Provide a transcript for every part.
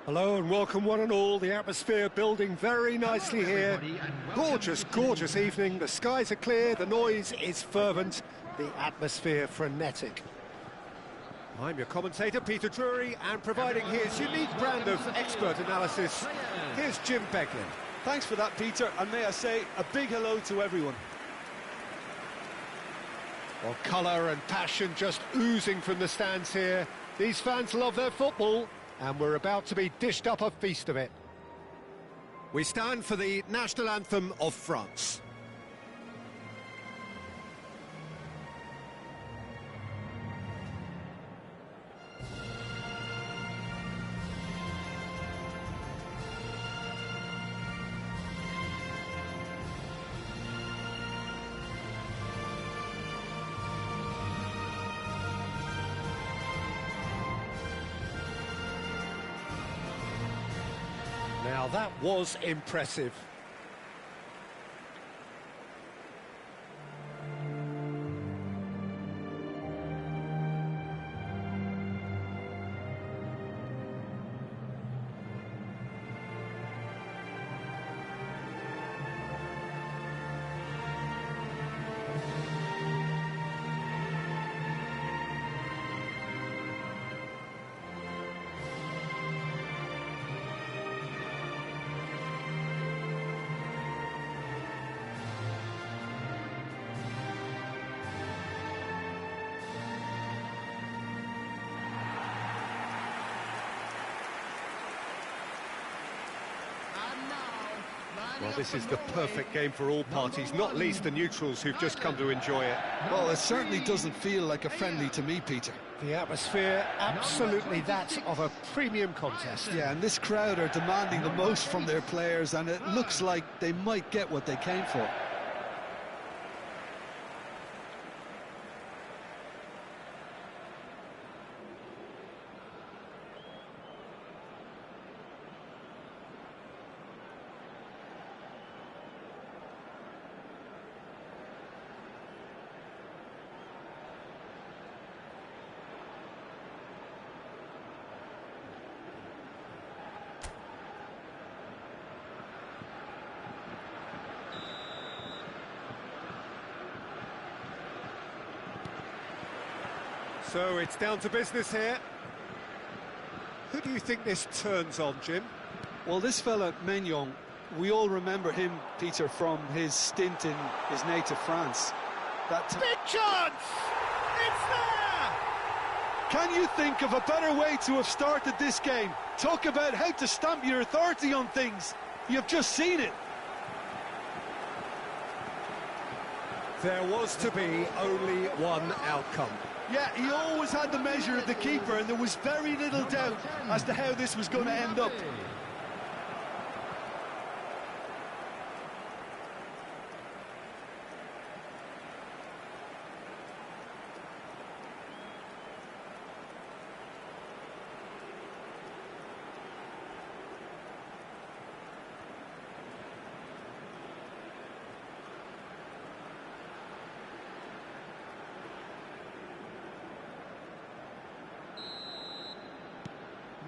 Hello and welcome one and all. The atmosphere building very nicely here. Gorgeous, gorgeous evening. The skies are clear, the noise is fervent, the atmosphere frenetic. I'm your commentator, Peter Drury, and providing his unique brand of expert analysis, here's Jim Becklin. Thanks for that, Peter, and may I say a big hello to everyone. Well, colour and passion just oozing from the stands here. These fans love their football, and we're about to be dished up a feast of it. We stand for the national anthem of France. Now that was impressive. Well, this is the perfect game for all parties, not least the neutrals who've just come to enjoy it. Well, it certainly doesn't feel like a friendly to me, Peter. The atmosphere, absolutely that of a premium contest. Yeah, and this crowd are demanding the most from their players, and it looks like they might get what they came for. So it's down to business here. Who do you think this turns on, Jim? Well, this fella, Maignan, we all remember him, Peter, from his stint in his native France. Big chance! It's there! Can you think of a better way to have started this game? Talk about how to stamp your authority on things. You've just seen it. There was to be only one outcome. Yeah, he always had the measure of the keeper, and there was very little doubt as to how this was going to end up.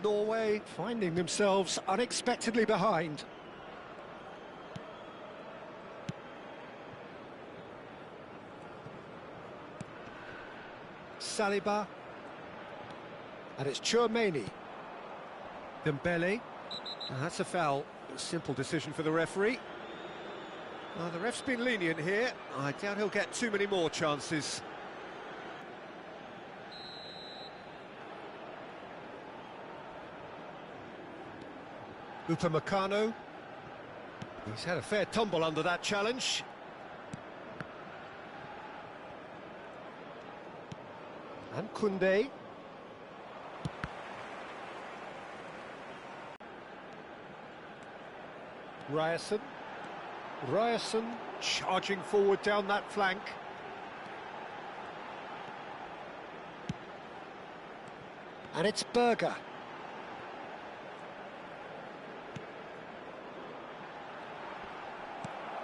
Norway finding themselves unexpectedly behind. Saliba. And it's Chouameni. Dembele. And that's a foul. A simple decision for the referee. The ref's been lenient here. I doubt he'll get too many more chances. Upamecano. He's had a fair tumble under that challenge. And Koundé. Ryerson charging forward down that flank. And it's Berger.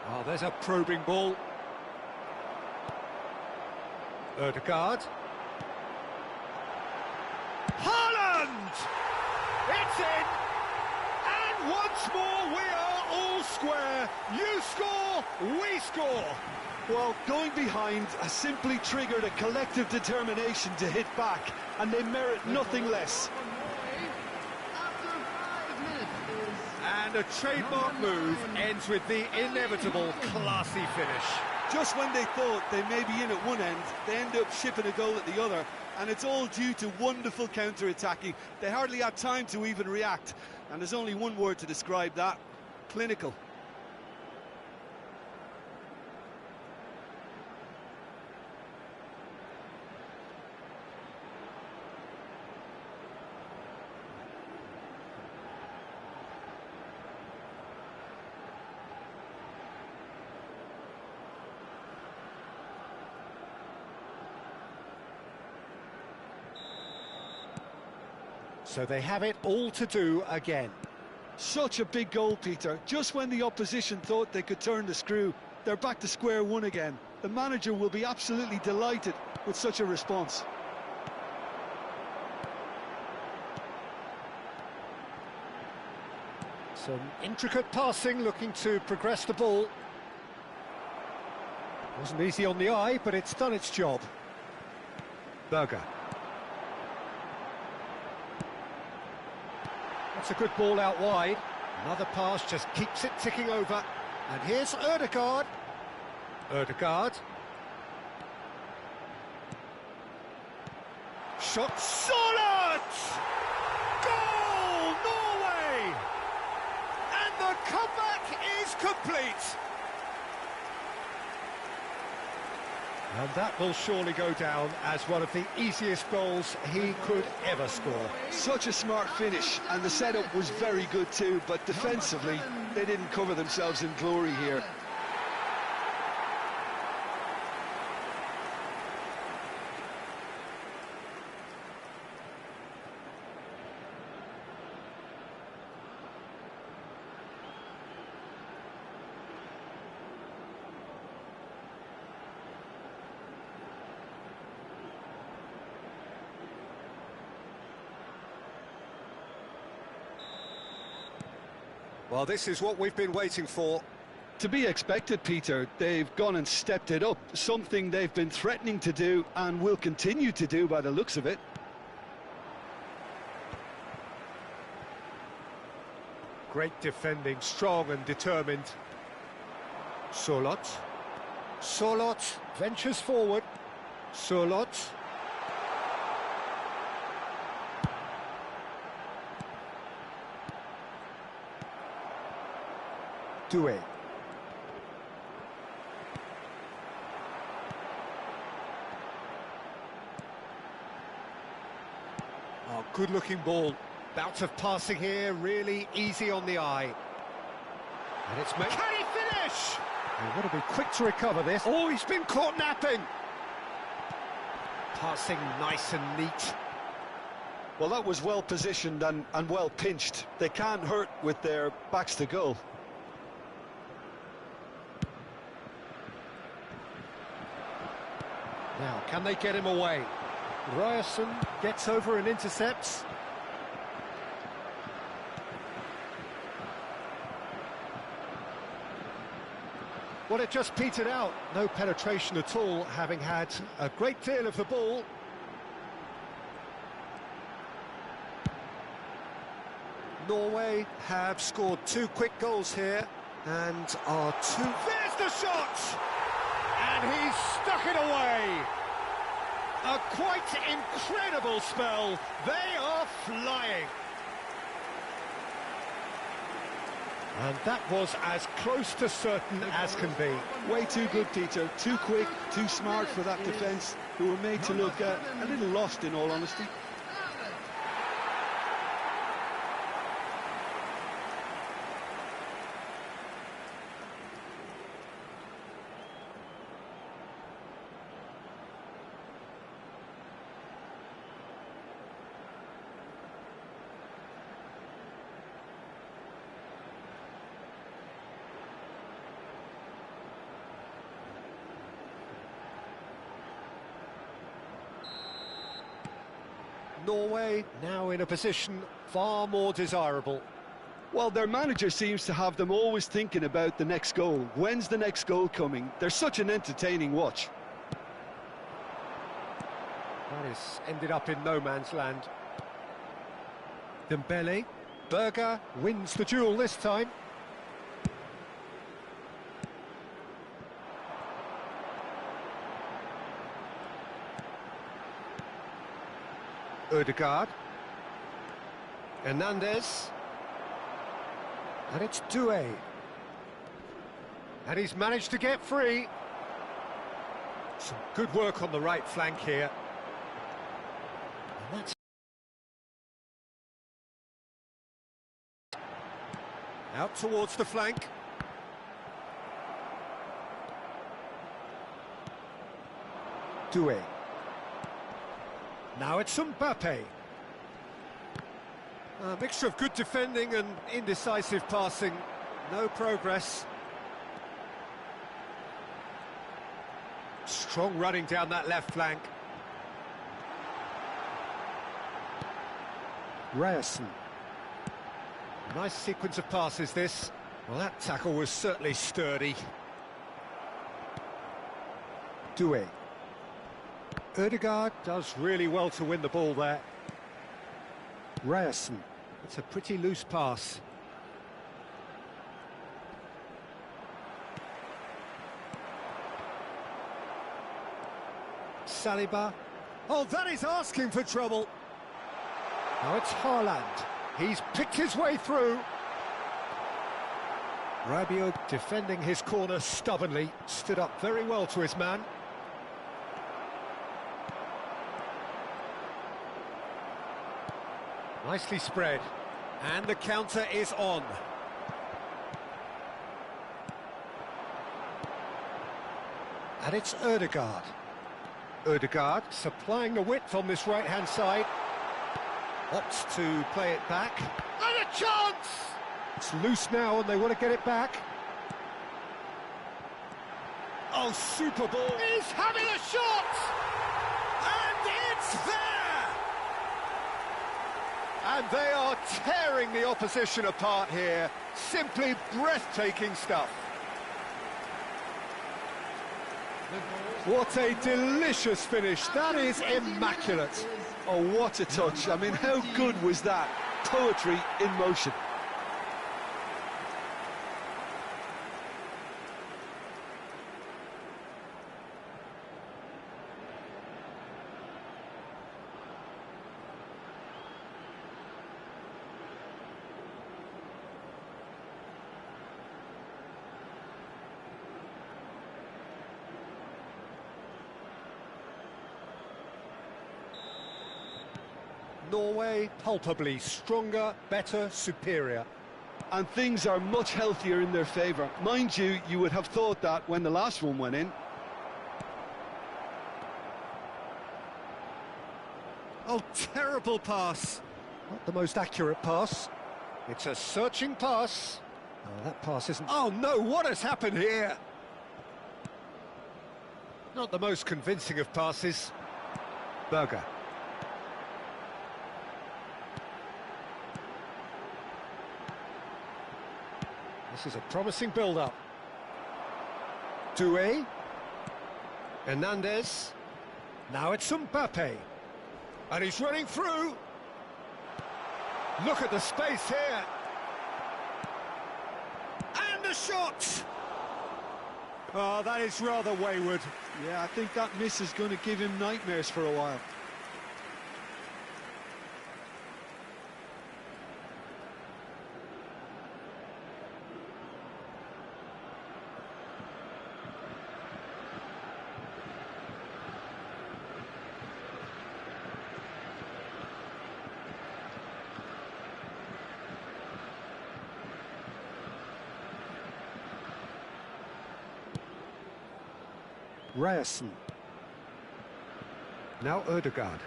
Oh, there's a probing ball. Ødegaard. Haaland! It's in! once more we are all square. You score, we score. Well, going behind has simply triggered a collective determination to hit back, and they merit nothing less. And a trademark move ends with the inevitable classy finish. Just when they thought they may be in at one end, they end up shipping a goal at the other, and it's all due to wonderful counter-attacking. They hardly had time to even react, and there's only one word to describe that: clinical. So they have it all to do again. Such a big goal, Peter. Just when the opposition thought they could turn the screw, they're back to square one again. The manager will be absolutely delighted with such a response. Some intricate passing, looking to progress the ball. Wasn't easy on the eye, but it's done its job. Berger. That's a good ball out wide. Another pass just keeps it ticking over. And here's Ødegaard. Ødegaard. Shot solid! Goal, Norway! And the comeback is complete. And that will surely go down as one of the easiest goals he could ever score. Such a smart finish, and the setup was very good too, but defensively, they didn't cover themselves in glory here. Well, this is what we've been waiting for. To be expected, Peter. They've gone and stepped it up, something they've been threatening to do and will continue to do by the looks of it. Great defending, strong and determined. Solot. Solot ventures forward. Solot. Doué. Oh, good-looking ball. Bout of passing here, really easy on the eye. And it's made. Can he finish? He's got to be quick to recover this. Oh, he's been caught napping. Passing nice and neat. Well, that was well positioned and well pinched. They can't hurt with their backs to goal. Now, can they get him away? Ryerson gets over and intercepts. Well, it just petered out. No penetration at all, having had a great deal of the ball. Norway have scored 2 quick goals here and are There's the shot! And he's stuck it away. A quite incredible spell. They are flying. And that was as close to certain as can be. Way too good, Peter. Too quick, too smart for that defence, who were made to look a little lost, in all honesty. Norway now in a position far more desirable. Well, their manager seems to have them always thinking about the next goal. When's the next goal coming? They're such an entertaining watch. That is ended up in no man's land. Dembele. Berger wins the duel this time. Ødegaard. Hernandez. And it's Doué. And he's managed to get free. Some good work on the right flank here. And that's out towards the flank. Doué. Now it's Mbappe. A mixture of good defending and indecisive passing. No progress. Strong running down that left flank. Ryerson. Nice sequence of passes, this. Well, that tackle was certainly sturdy. Doué. Ødegaard does really well to win the ball there. Ryerson. It's a pretty loose pass. Saliba. Oh, that is asking for trouble. Now it's Haaland. He's picked his way through. Rabiot defending his corner stubbornly. Stood up very well to his man. Nicely spread. And the counter is on. And it's Ødegaard. Ødegaard supplying the width on this right-hand side. Opts to play it back. And a chance! It's loose now and they want to get it back. Oh, super ball. He's having a shot! And it's there! And they are tearing the opposition apart here. Simply breathtaking stuff. What a delicious finish. That is immaculate. Oh, what a touch. I mean, how good was that? Poetry in motion. Norway palpably stronger, better, superior. And things are much healthier in their favour. Mind you, you would have thought that when the last one went in. Oh, terrible pass. Not the most accurate pass. It's a searching pass. Oh, that pass isn't... Oh, no, what has happened here? Not the most convincing of passes. Berger. This is a promising build-up. Doué. Hernandez. Now it's Mbappe. And he's running through. Look at the space here. And the shot! Oh, that is rather wayward. Yeah, I think that miss is going to give him nightmares for a while. Ryerson. Now Ødegaard.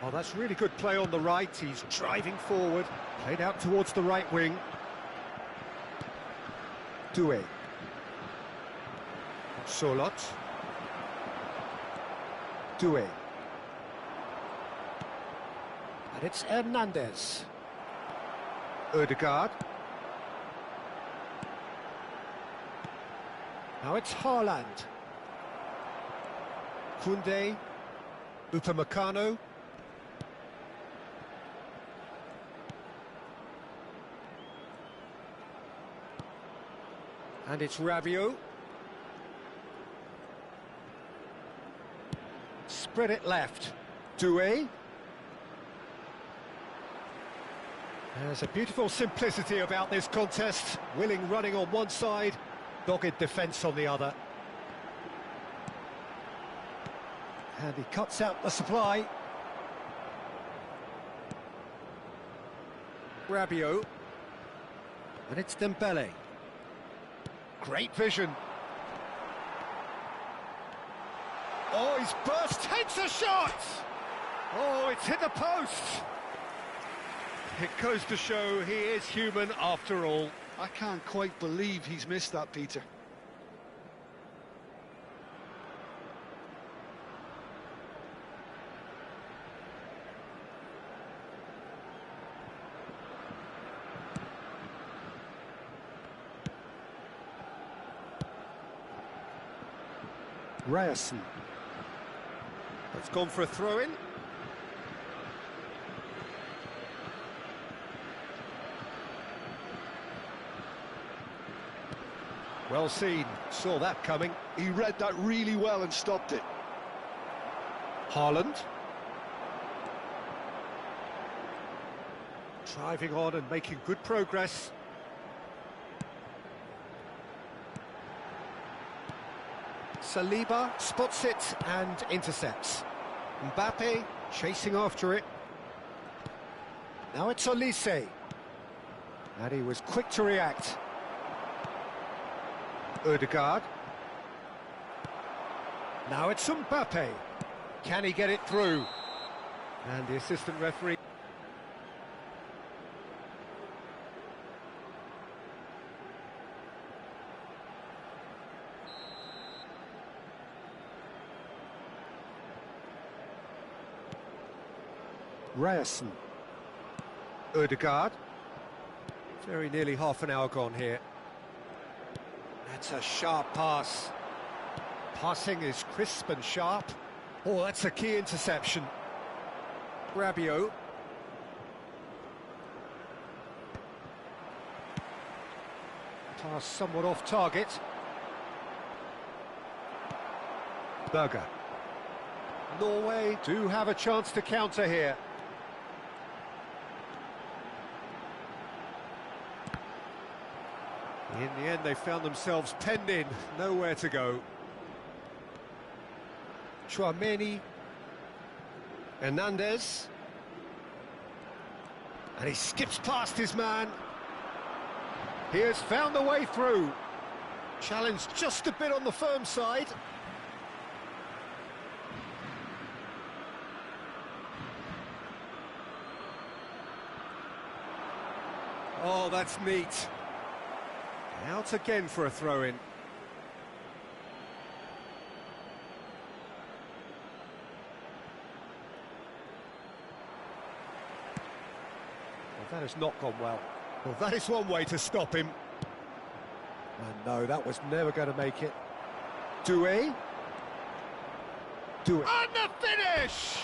Oh, that's really good play on the right. He's driving forward. Played out towards the right wing. Doué. Solot. Doué. And it's Hernandez. Ødegaard. Now it's Haaland. Koundé. Upamecano. And it's Rabiot. Spread it left. Doué. There's a beautiful simplicity about this contest. Willing running on one side, dogged defence on the other. And he cuts out the supply. Rabiot. And it's Dembele. Great vision. Oh, he's burst, takes a shot! Oh, it's hit the post! It goes to show he is human after all. I can't quite believe he's missed that, Peter. Ryerson. It's gone for a throw-in. Well seen, saw that coming. He read that really well and stopped it. Haaland. Driving on and making good progress. Saliba spots it and intercepts. Mbappe chasing after it. Now it's Olise. And he was quick to react. Ødegaard. Now it's Mbappe. Can he get it through? And the assistant referee. Ryerson. Ødegaard. Very nearly half an hour gone here. That's a sharp pass. Passing is crisp and sharp. Oh, that's a key interception. Rabiot. Pass somewhat off target. Berger. Norway do have a chance to counter here. In the end, they found themselves penned in, nowhere to go. Chouameni. Hernandez. And he skips past his man. He has found the way through. Challenged just a bit on the firm side. Oh, that's neat. Out again for a throw-in. Well, that has not gone well. Well, that is one way to stop him. And no, that was never going to make it. Doué. Doué. And the finish!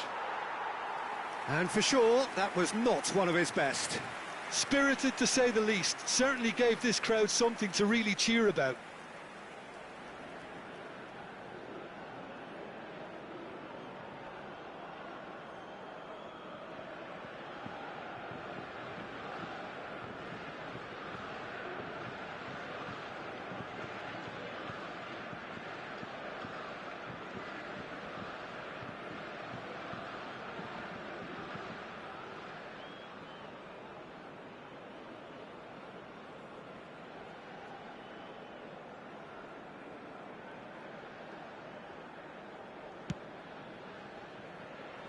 And for sure, that was not one of his best. Spirited to say the least, certainly gave this crowd something to really cheer about.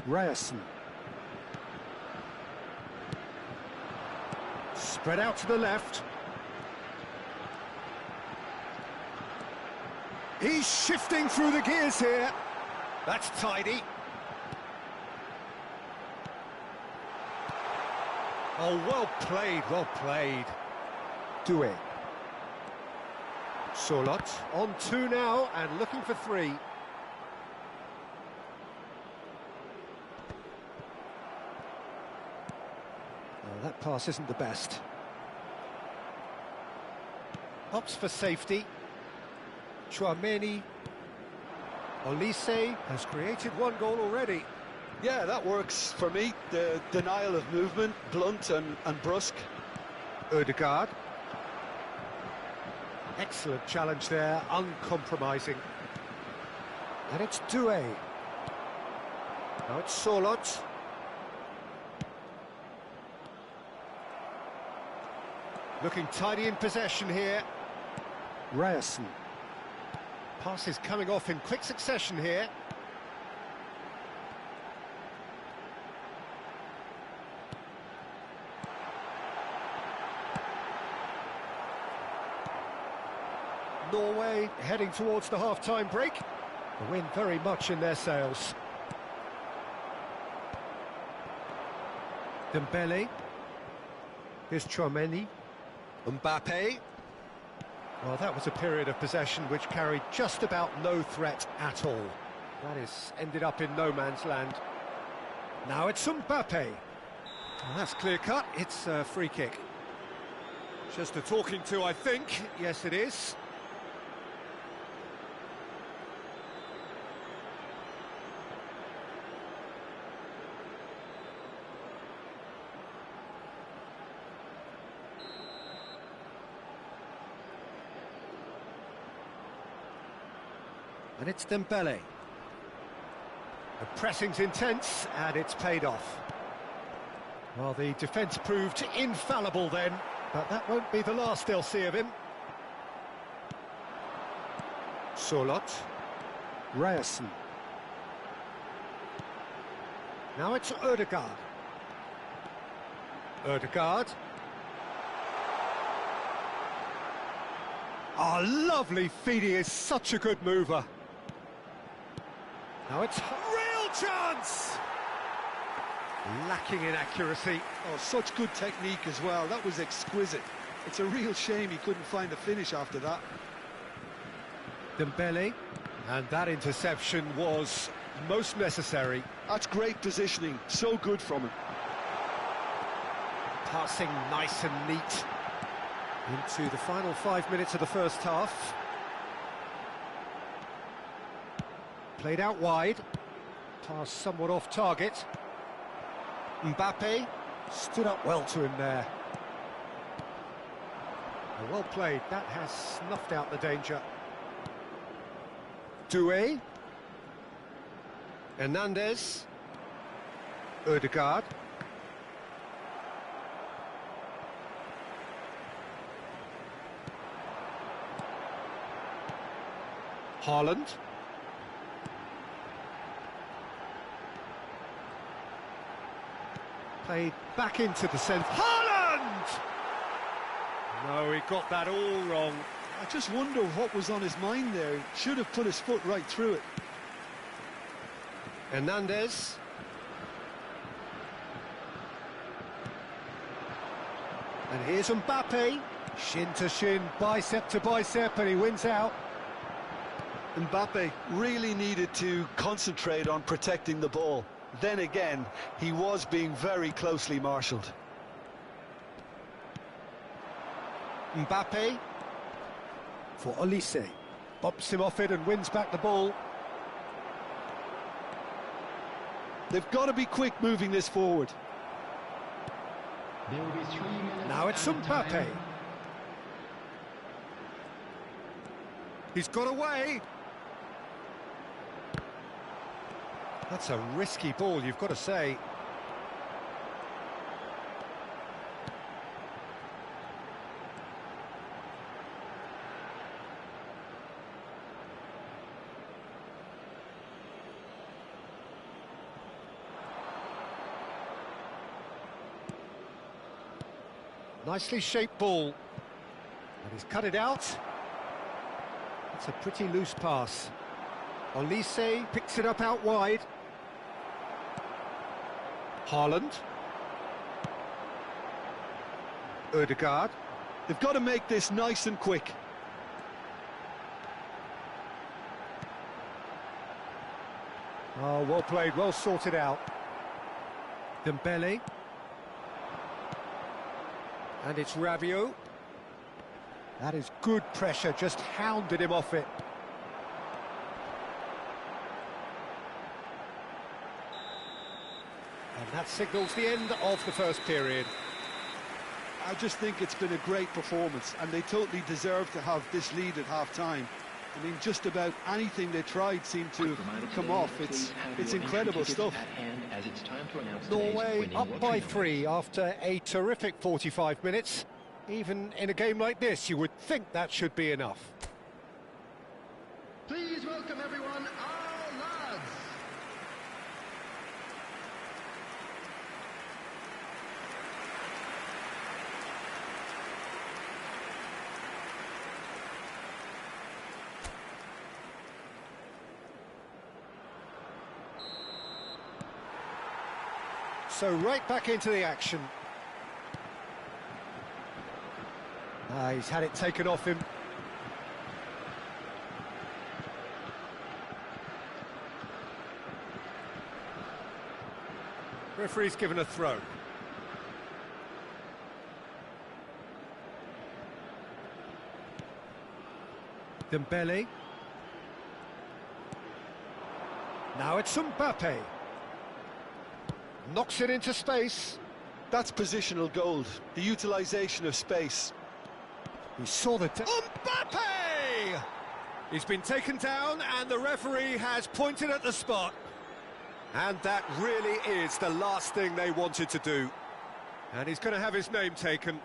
Ryerson. Spread out to the left. He's shifting through the gears here. That's tidy. Oh, well played, well played. Doué. Solot on 2 now and looking for 3. Oh, that pass isn't the best. Opts for safety. Chouameni. Olise has created 1 goal already. Yeah, that works for me. The denial of movement, blunt and brusque. Ødegaard. Excellent challenge there, uncompromising. And it's Doué. Now it's Solot. Looking tidy in possession here. Ryerson. Passes coming off in quick succession here. Norway heading towards the half-time break. The wind very much in their sails. Dembele. Here's Chouameni. Mbappe. Well, that was a period of possession which carried just about no threat at all. That is ended up in no man's land. Now it's Mbappe. Well, that's clear-cut. It's a free kick. Just a talking to, I think. Yes, it is. And it's Dembele. The pressing's intense, and it's paid off. Well, the defence proved infallible then, but that won't be the last they'll see of him. Solot. Ryerson. Now it's Ødegaard. Ødegaard. Oh, lovely feed, he is such a good mover. Now it's real chance! Lacking in accuracy. Oh, such good technique as well. That was exquisite. It's a real shame he couldn't find a finish after that. Dembele. And that interception was most necessary. That's great positioning. So good from him. Passing nice and neat. Into the final 5 minutes of the first half. Played out wide. Pass somewhat off target. Mbappe stood up well to him there. Well played. That has snuffed out the danger. Doué. Hernandez. Ødegaard. Haaland. Played back into the centre. Haaland! No, he got that all wrong. I just wonder what was on his mind there. He should have put his foot right through it. Hernandez. And here's Mbappe. Shin to shin, bicep to bicep, and he wins out. Mbappe really needed to concentrate on protecting the ball. Then again, he was being very closely marshalled. Mbappe for Olise. Bops him off it and wins back the ball. They've got to be quick moving this forward. Now it's Mbappe. He's got away. That's a risky ball, you've got to say. Nicely shaped ball. And he's cut it out. It's a pretty loose pass. Olise picks it up out wide. Haaland. Ødegaard. They've got to make this nice and quick. Oh, well played, well sorted out. Dembele. And it's Rabiot. That is good pressure, just hounded him off it. And that signals the end of the first period. I just think it's been a great performance, and they totally deserve to have this lead at half-time. I mean, just about anything they tried seemed to come off. It's incredible stuff. Norway up by 3 after a terrific 45 minutes. Even in a game like this, you would think that should be enough. Please welcome everyone, our lads. So right back into the action. He's had it taken off him. Referee's given a throw. Dembele. Now it's Mbappe. Knocks it into space. That's positional gold, the utilisation of space. He saw the... Mbappe! He's been taken down and the referee has pointed at the spot. And that really is the last thing they wanted to do. And he's going to have his name taken.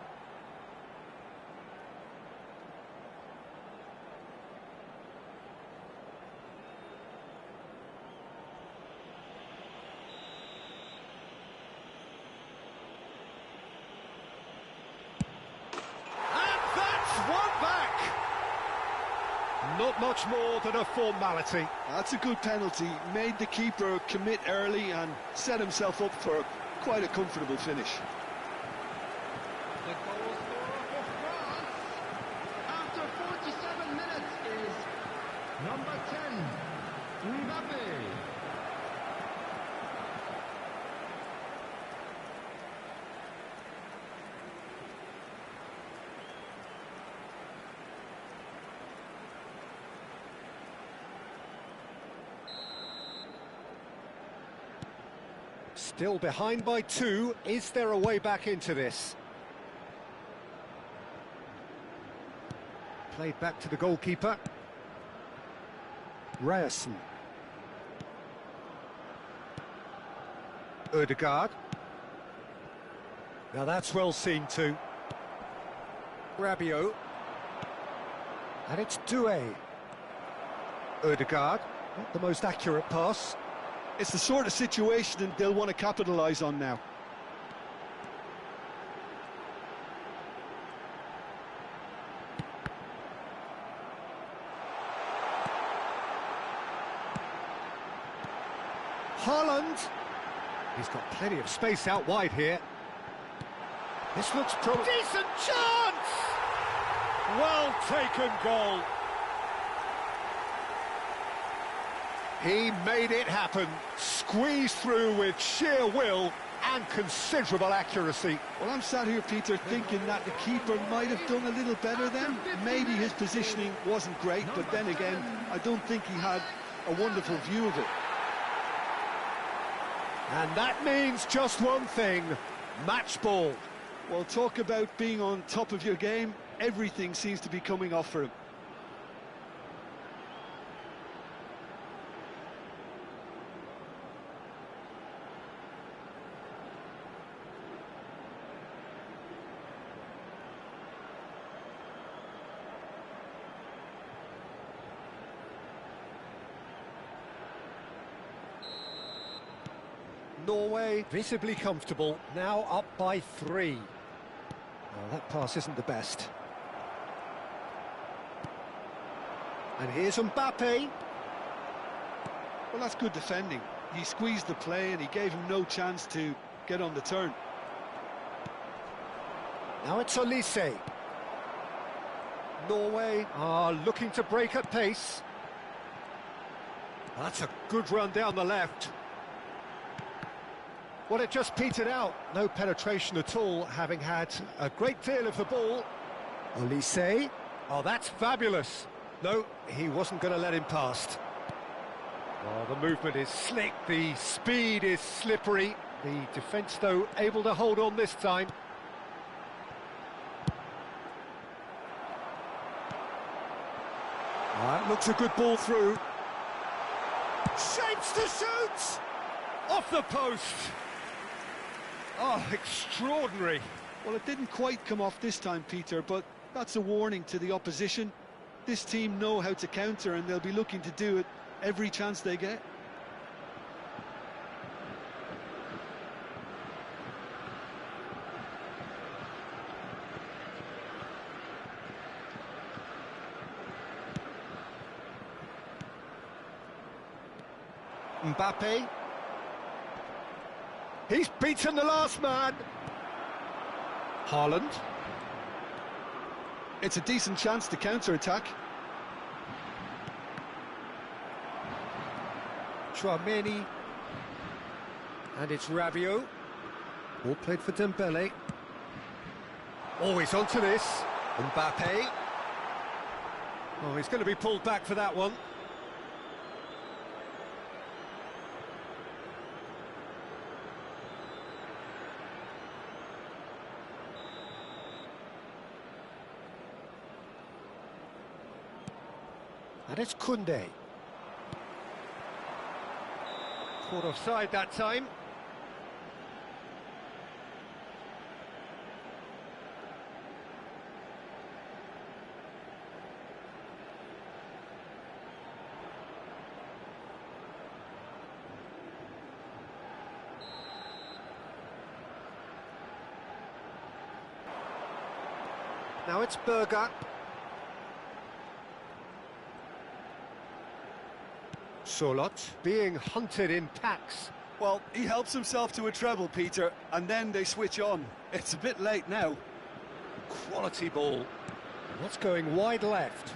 Not much more than a formality. That's a good penalty. Made the keeper commit early and set himself up for quite a comfortable finish. The goal scorer for France after 47 minutes is number 10, Mbappe. Still behind by 2. Is there a way back into this? Played back to the goalkeeper. Ryerson. Ødegaard. Now that's well seen too. Rabiot. And it's Doué. Ødegaard. Not the most accurate pass. It's the sort of situation they'll want to capitalise on now. Haaland. He's got plenty of space out wide here. This looks decent chance! Well taken goal. He made it happen, squeezed through with sheer will and considerable accuracy. Well, I'm sat here, Peter, thinking that the keeper might have done a little better then. Maybe his positioning wasn't great, but then again, I don't think he had a wonderful view of it. And that means just one thing, match ball. Well, talk about being on top of your game. Everything seems to be coming off for him. Norway visibly comfortable, now up by 3. Well, that pass isn't the best. And here's Mbappe. Well, that's good defending. He squeezed the play and he gave him no chance to get on the turn. Now it's Olise. Norway are looking to break at pace. That's a good run down the left. Well, it just petered out. No penetration at all, having had a great deal of the ball. Olise. Oh, that's fabulous. No, he wasn't going to let him past. Oh, the movement is slick, the speed is slippery. The defence, though, able to hold on this time. That looks a good ball through. Shapes to shoot! Off the post! Oh, extraordinary. Well, it didn't quite come off this time, Peter, but that's a warning to the opposition. This team know how to counter, and they'll be looking to do it every chance they get. Mbappe. He's beaten the last man. Haaland. It's a decent chance to counter-attack. Chouameni. And it's Rabiot. All played for Dembele. Oh, he's onto this. Mbappe. Oh, he's going to be pulled back for that one. And it's Koundé. Caught offside that time. Now it's Berger. Solot being hunted in packs. Well, he helps himself to a treble, Peter, and then they switch on. It's a bit late now. Quality ball. What's going wide left?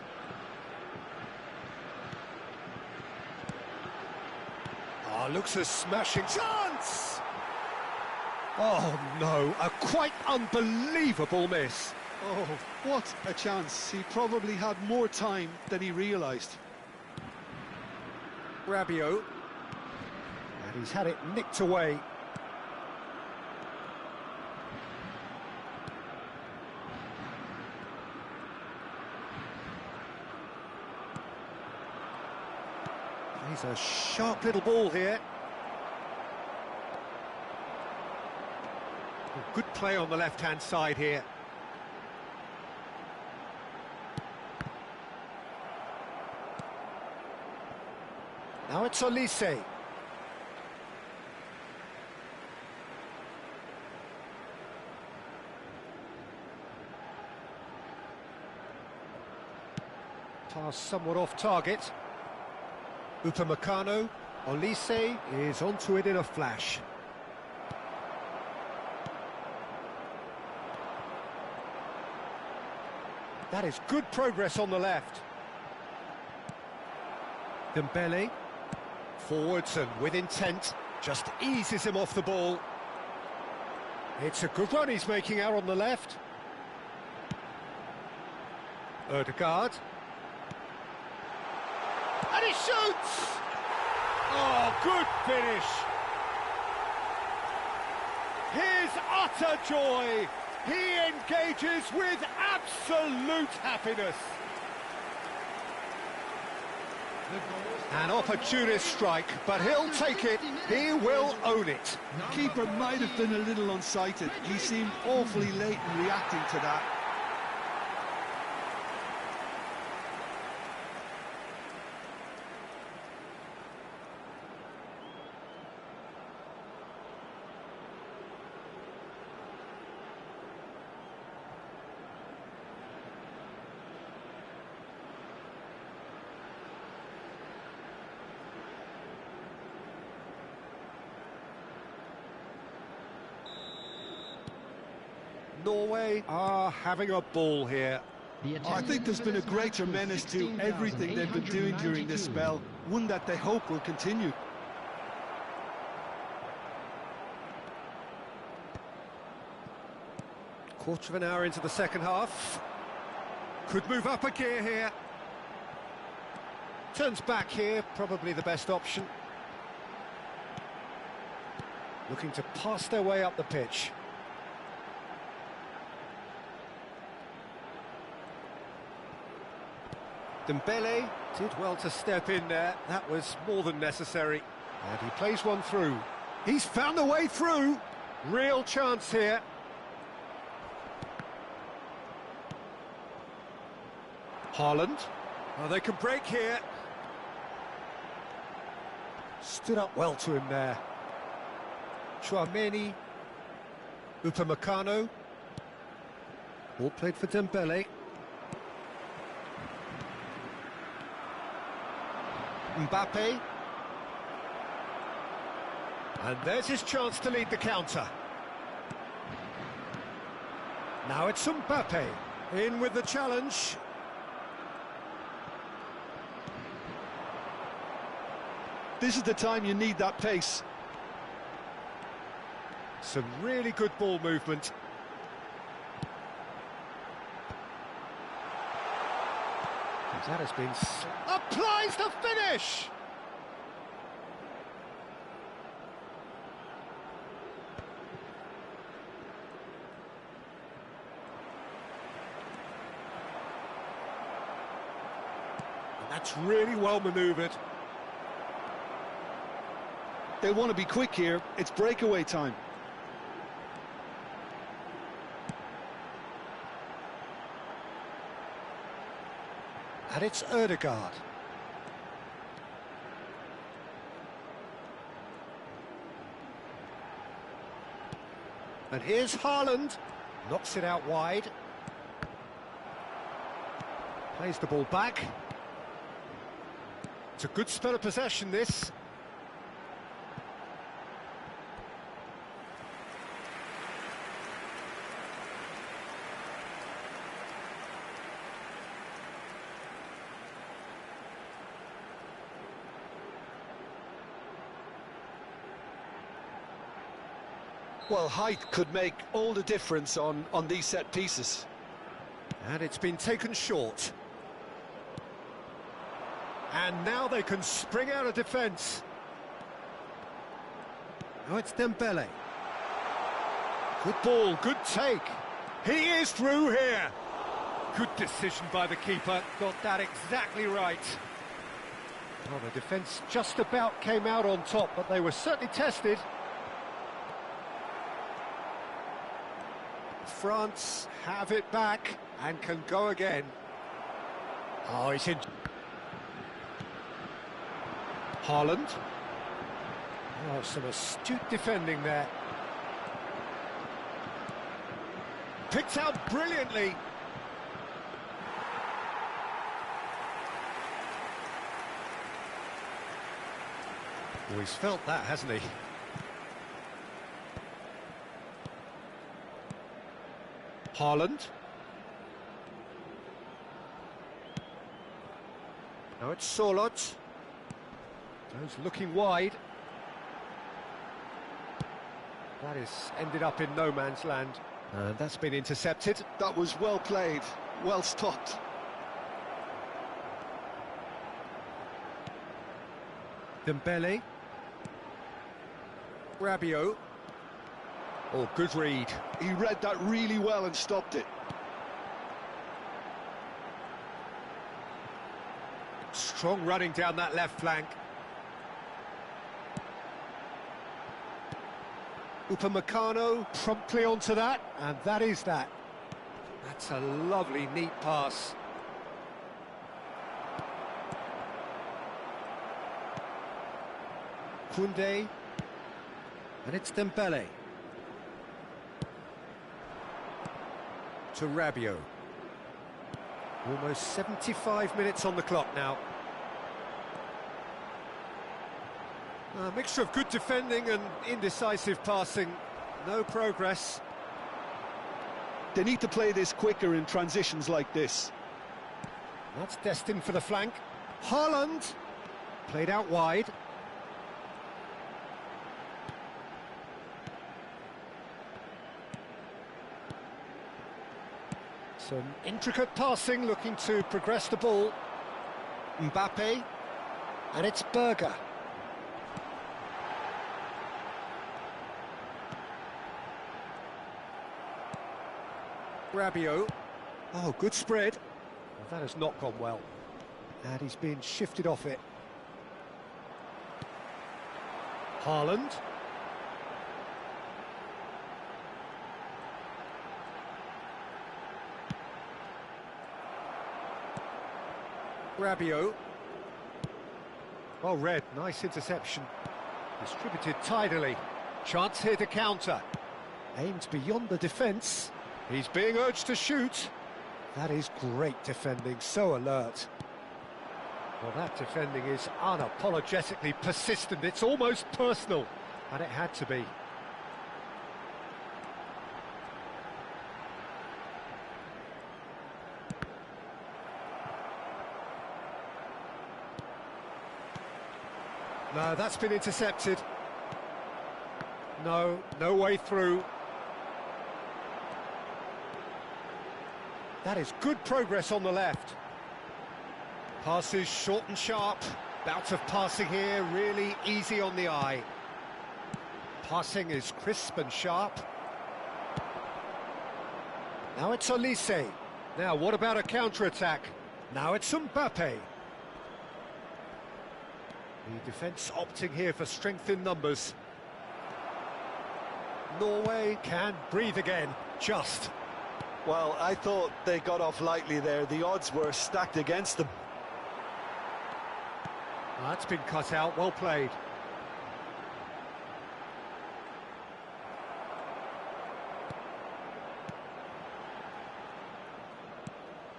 Oh, looks a smashing chance! Oh no, a quite unbelievable miss. Oh, what a chance. He probably had more time than he realised. Rabiot. And he's had it nicked away. He's a sharp little ball here. Good play on the left-hand side here. Now it's Olise. Pass somewhat off target. Upamecano. Olise is onto it in a flash. That is good progress on the left. Dembele. Forwards and with intent, just eases him off the ball. It's a good run he's making out on the left. Ødegaard. And he shoots! Oh, good finish! His utter joy! He engages with absolute happiness. An opportunist strike, but he'll take it. He will own it. Keeper might have been a little unsighted. He seemed awfully late in reacting to that. Norway are having a ball here. I think there's been a greater menace to everything they've been doing during this spell, one that they hope will continue. Quarter of an hour into the second half. Could move up a gear here. Turns back here, probably the best option. Looking to pass their way up the pitch. Dembele did well to step in there. That was more than necessary. And he plays one through. He's found a way through. Real chance here. Haaland. Oh, they can break here. Stood up well to him there. Chouameni. Upamecano. All played for Dembele. Mbappe. And there's his chance to lead the counter. Now it's Mbappe. In with the challenge. This is the time you need that pace. Some really good ball movement. That has been... applies the finish! And that's really well manoeuvred. They want to be quick here. It's breakaway time. And it's Ødegaard. And here's Haaland. Knocks it out wide. Plays the ball back. It's a good spell of possession, this. Well, height could make all the difference on these set pieces. And it's been taken short. And now they can spring out of defence. Now it's Dembele. Good ball, good take. He is through here. Good decision by the keeper. Got that exactly right. Well, the defence just about came out on top, but they were certainly tested. France have it back and can go again. Oh, he's in. Haaland. Oh, some astute defending there. Picked out brilliantly. Oh, he's felt that, hasn't he? Haaland. Now it's Solot. Those looking wide. That is ended up in no man's land. And that's been intercepted. That was well played, well stopped. Dembele. Rabiot. Oh, good read. He read that really well and stopped it. Strong running down that left flank. Upamecano promptly onto that, and that is that. That's a lovely, neat pass. Koundé. And it's Dembele. To Rabiot. Almost 75 minutes on the clock now. A mixture of good defending and indecisive passing. No progress. They need to play this quicker in transitions like this. That's destined for the flank. Haaland, played out wide. Some intricate passing, looking to progress the ball. Mbappe, and it's Berger. Rabiot. Oh, good spread. Well, that has not gone well. And he's been shifted off it. Haaland. Rabiot. Well read, nice interception. Distributed tidily. Chance here to counter. Aimed beyond the defence. He's being urged to shoot. That is great defending, so alert. Well, that defending is unapologetically persistent. It's almost personal, and it had to be. No, that's been intercepted. No way through. That is good progress on the left. Passes short and sharp. Bout of passing here, really easy on the eye. Passing is crisp and sharp. Now it's Olise. Now what about a counter-attack? Now it's Mbappe. The defence opting here for strength in numbers. Norway can breathe again, just. Well, I thought they got off lightly there. The odds were stacked against them. That's been cut out, well played.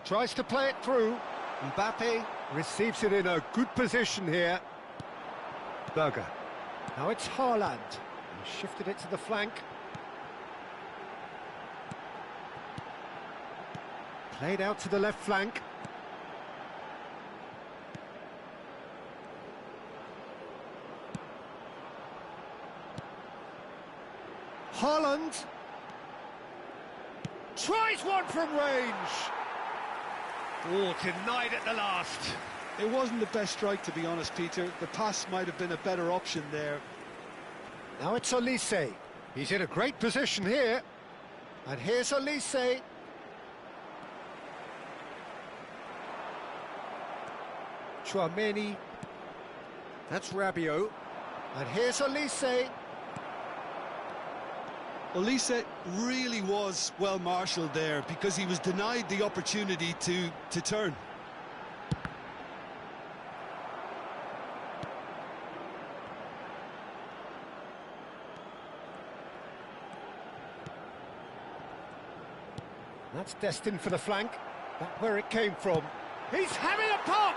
Tries to play it through. Mbappe receives it in a good position here. Berger. Now it's Haaland. He shifted it to the flank. Played out to the left flank. Haaland tries one from range. Oh, denied at the last. It wasn't the best strike, to be honest, Peter. The pass might have been a better option there. Now it's Olise. He's in a great position here. And here's Olise. Chouameni. That's Rabiot. And here's Olise. Olise really was well marshalled there because he was denied the opportunity to turn. That's destined for the flank. That's where it came from. He's having a pop!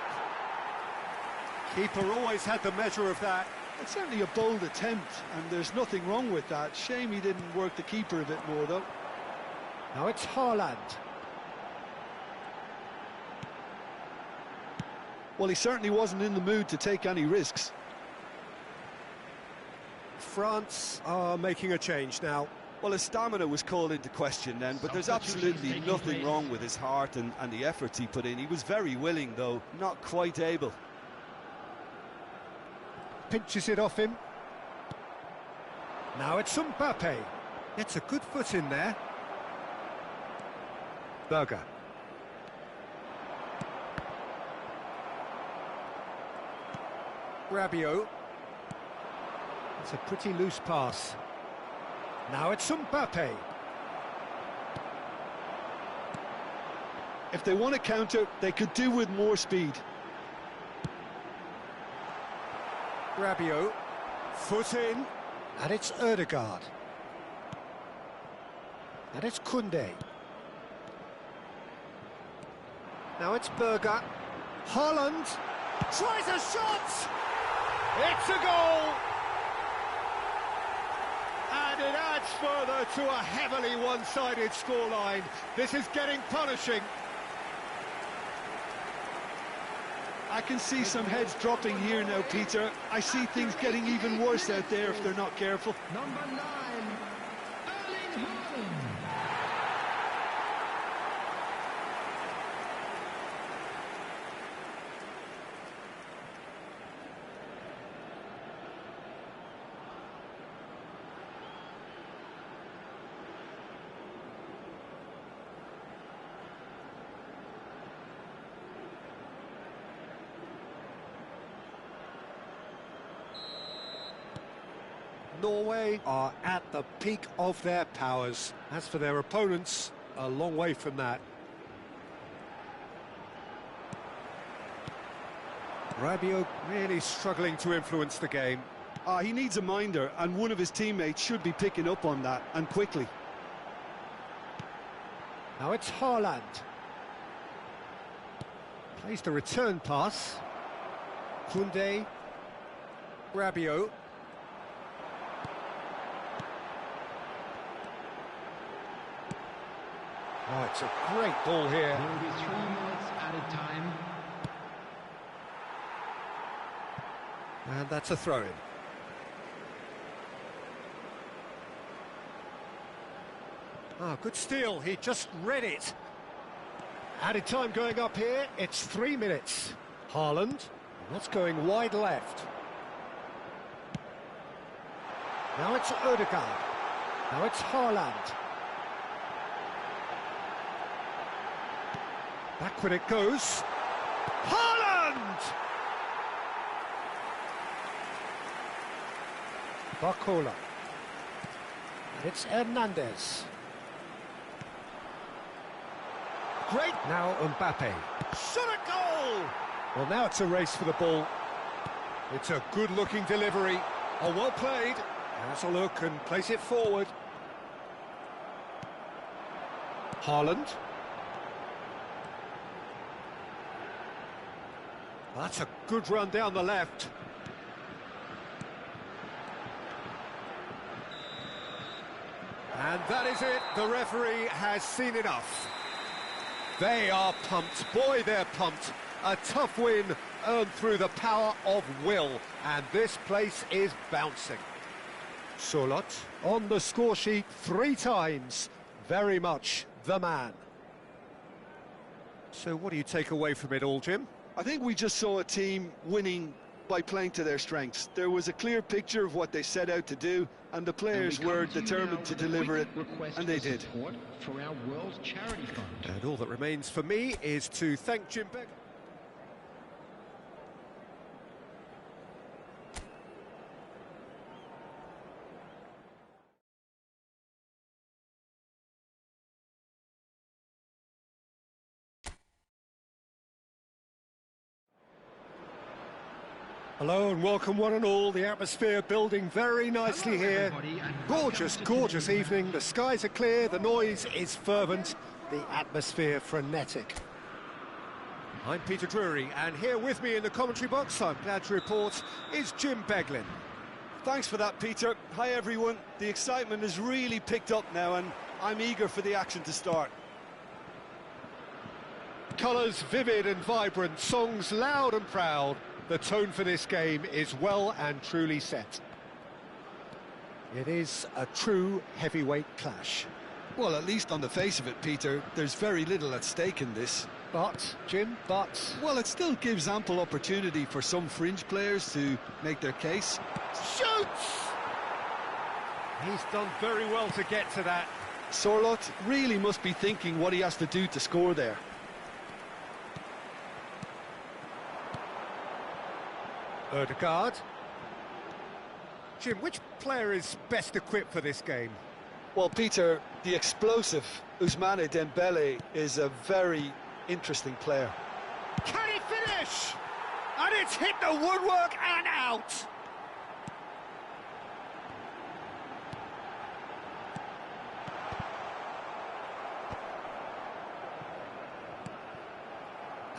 Keeper always had the measure of that. It's certainly a bold attempt, and there's nothing wrong with that. Shame he didn't work the keeper a bit more, though. Now it's Haaland. Well, he certainly wasn't in the mood to take any risks. France are making a change now. Well, his stamina was called into question then, but there's absolutely nothing wrong with his heart and the efforts he put in. He was very willing, though, not quite able. Pinches it off him. Now it's Mbappe. Gets a good foot in there. Berger. Rabiot. It's a pretty loose pass. Now it's Mbappe. If they want to counter, they could do with more speed. Rabiot, foot in, and it's Ødegaard. And it's Koundé. Now it's Berger. Haaland tries a shot! It's a goal! And And it adds further to a heavily one-sided scoreline. This is getting punishing. I can see some heads dropping here now, Peter. I see things getting even worse out there if they're not careful. Number 9, Erling Haaland. Norway are at the peak of their powers. As for their opponents, a long way from that. Rabiot really struggling to influence the game. He needs a minder, and one of his teammates should be picking up on that, and quickly. Now it's Haaland. Plays the return pass. Koundé. Rabiot. Oh, it's a great ball here. There will be 3 minutes added time. And that's a throw-in. Ah, good steal. He just read it. Added time going up here. It's 3 minutes. Haaland. That's going wide left. Now it's Ødegaard. Now it's Haaland. Backward it goes. Haaland! Barcola. It's Hernandez. Great. Now Mbappe. Shot a goal! Well, now it's a race for the ball. It's a good-looking delivery. Oh, well played. Has a look and place it forward. Haaland. That's a good run down the left. And that is it. The referee has seen enough. They are pumped. Boy, they're pumped. A tough win earned through the power of will. And this place is bouncing. Solot on the score sheet 3 times. Very much the man. So what do you take away from it all, Jim? I think we just saw a team winning by playing to their strengths. There was a clear picture of what they set out to do, and the players were determined to deliver it, and they did. For our World Charity Fund. And all that remains for me is to thank Jim Beglin. Hello and welcome one and all. The atmosphere building very nicely here. Gorgeous, gorgeous evening. The skies are clear, the noise is fervent, the atmosphere frenetic. I'm Peter Drury, and here with me in the commentary box, I'm glad to report, is Jim Beglin. Thanks for that, Peter. Hi, everyone. The excitement has really picked up now, and I'm eager for the action to start. Colours vivid and vibrant, songs loud and proud. The tone for this game is well and truly set. It is a true heavyweight clash. Well, at least on the face of it, Peter, there's very little at stake in this. But, Jim, but... Well, it still gives ample opportunity for some fringe players to make their case. Shoots! He's done very well to get to that. Sorloth really must be thinking what he has to do to score there. Ødegaard. Jim, which player is best equipped for this game? Well, Peter, the explosive Ousmane Dembele is a very interesting player. Can he finish? And it's hit the woodwork and out!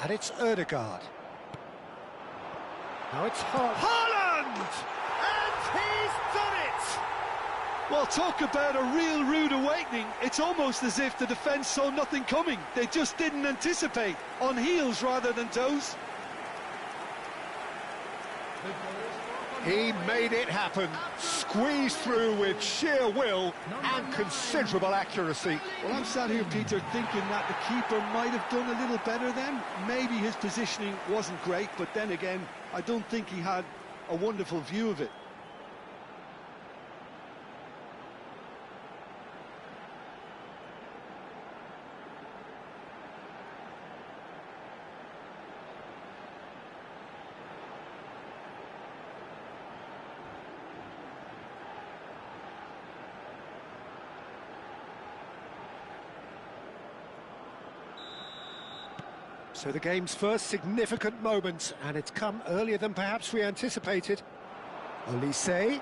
And it's Ødegaard. Now it's Haaland! And he's done it! Well, talk about a real rude awakening. It's almost as if the defence saw nothing coming. They just didn't anticipate. On heels rather than toes. He made it happen, squeezed through with sheer will and considerable accuracy. Well, I'm sat here, Peter, thinking that the keeper might have done a little better then. Maybe his positioning wasn't great, but then again, I don't think he had a wonderful view of it. So the game's first significant moment, and it's come earlier than perhaps we anticipated. Olise.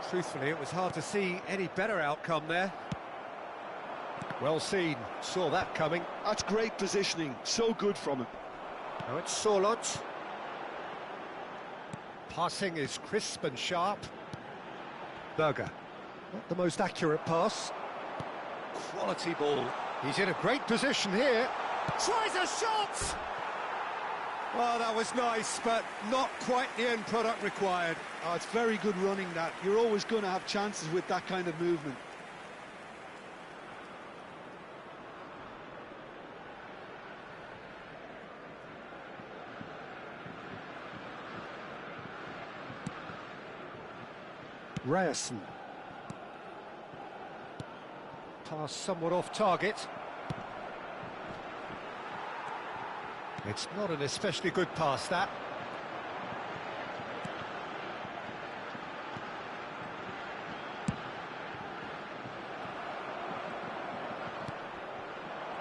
Truthfully, it was hard to see any better outcome there. Well seen, saw that coming. That's great positioning, so good from him. Now it's Sorlot. Passing is crisp and sharp. Berger. Not the most accurate pass. Quality ball. He's in a great position here. Tries a shot! Well, that was nice, but not quite the end product required. Oh, it's very good running, that. You're always going to have chances with that kind of movement. Ryerson. Pass somewhat off target. It's not an especially good pass, that.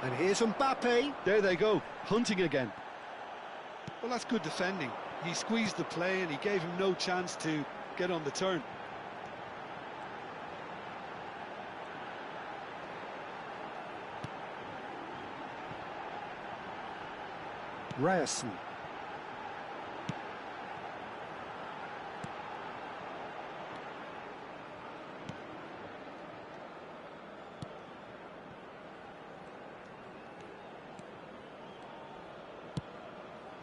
And here's Mbappe. There they go, hunting again. Well, that's good defending. He squeezed the play and he gave him no chance to get on the turn. Ryerson.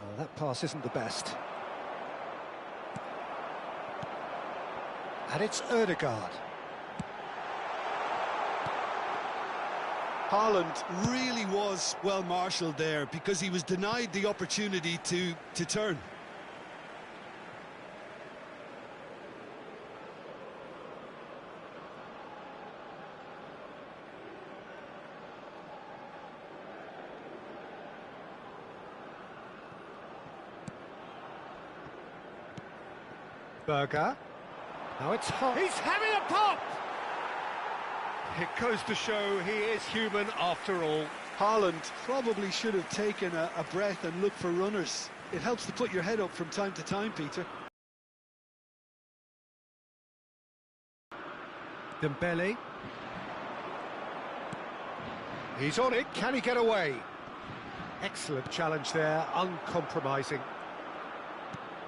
Well, that pass isn't the best. And it's Ødegaard. Haaland really was well marshalled there because he was denied the opportunity to turn. Berger. Now it's hot. He's having a pop! It goes to show he is human after all. Haaland probably should have taken a breath and looked for runners. It helps to put your head up from time to time, Peter. Dembele. He's on it, can he get away? Excellent challenge there, uncompromising.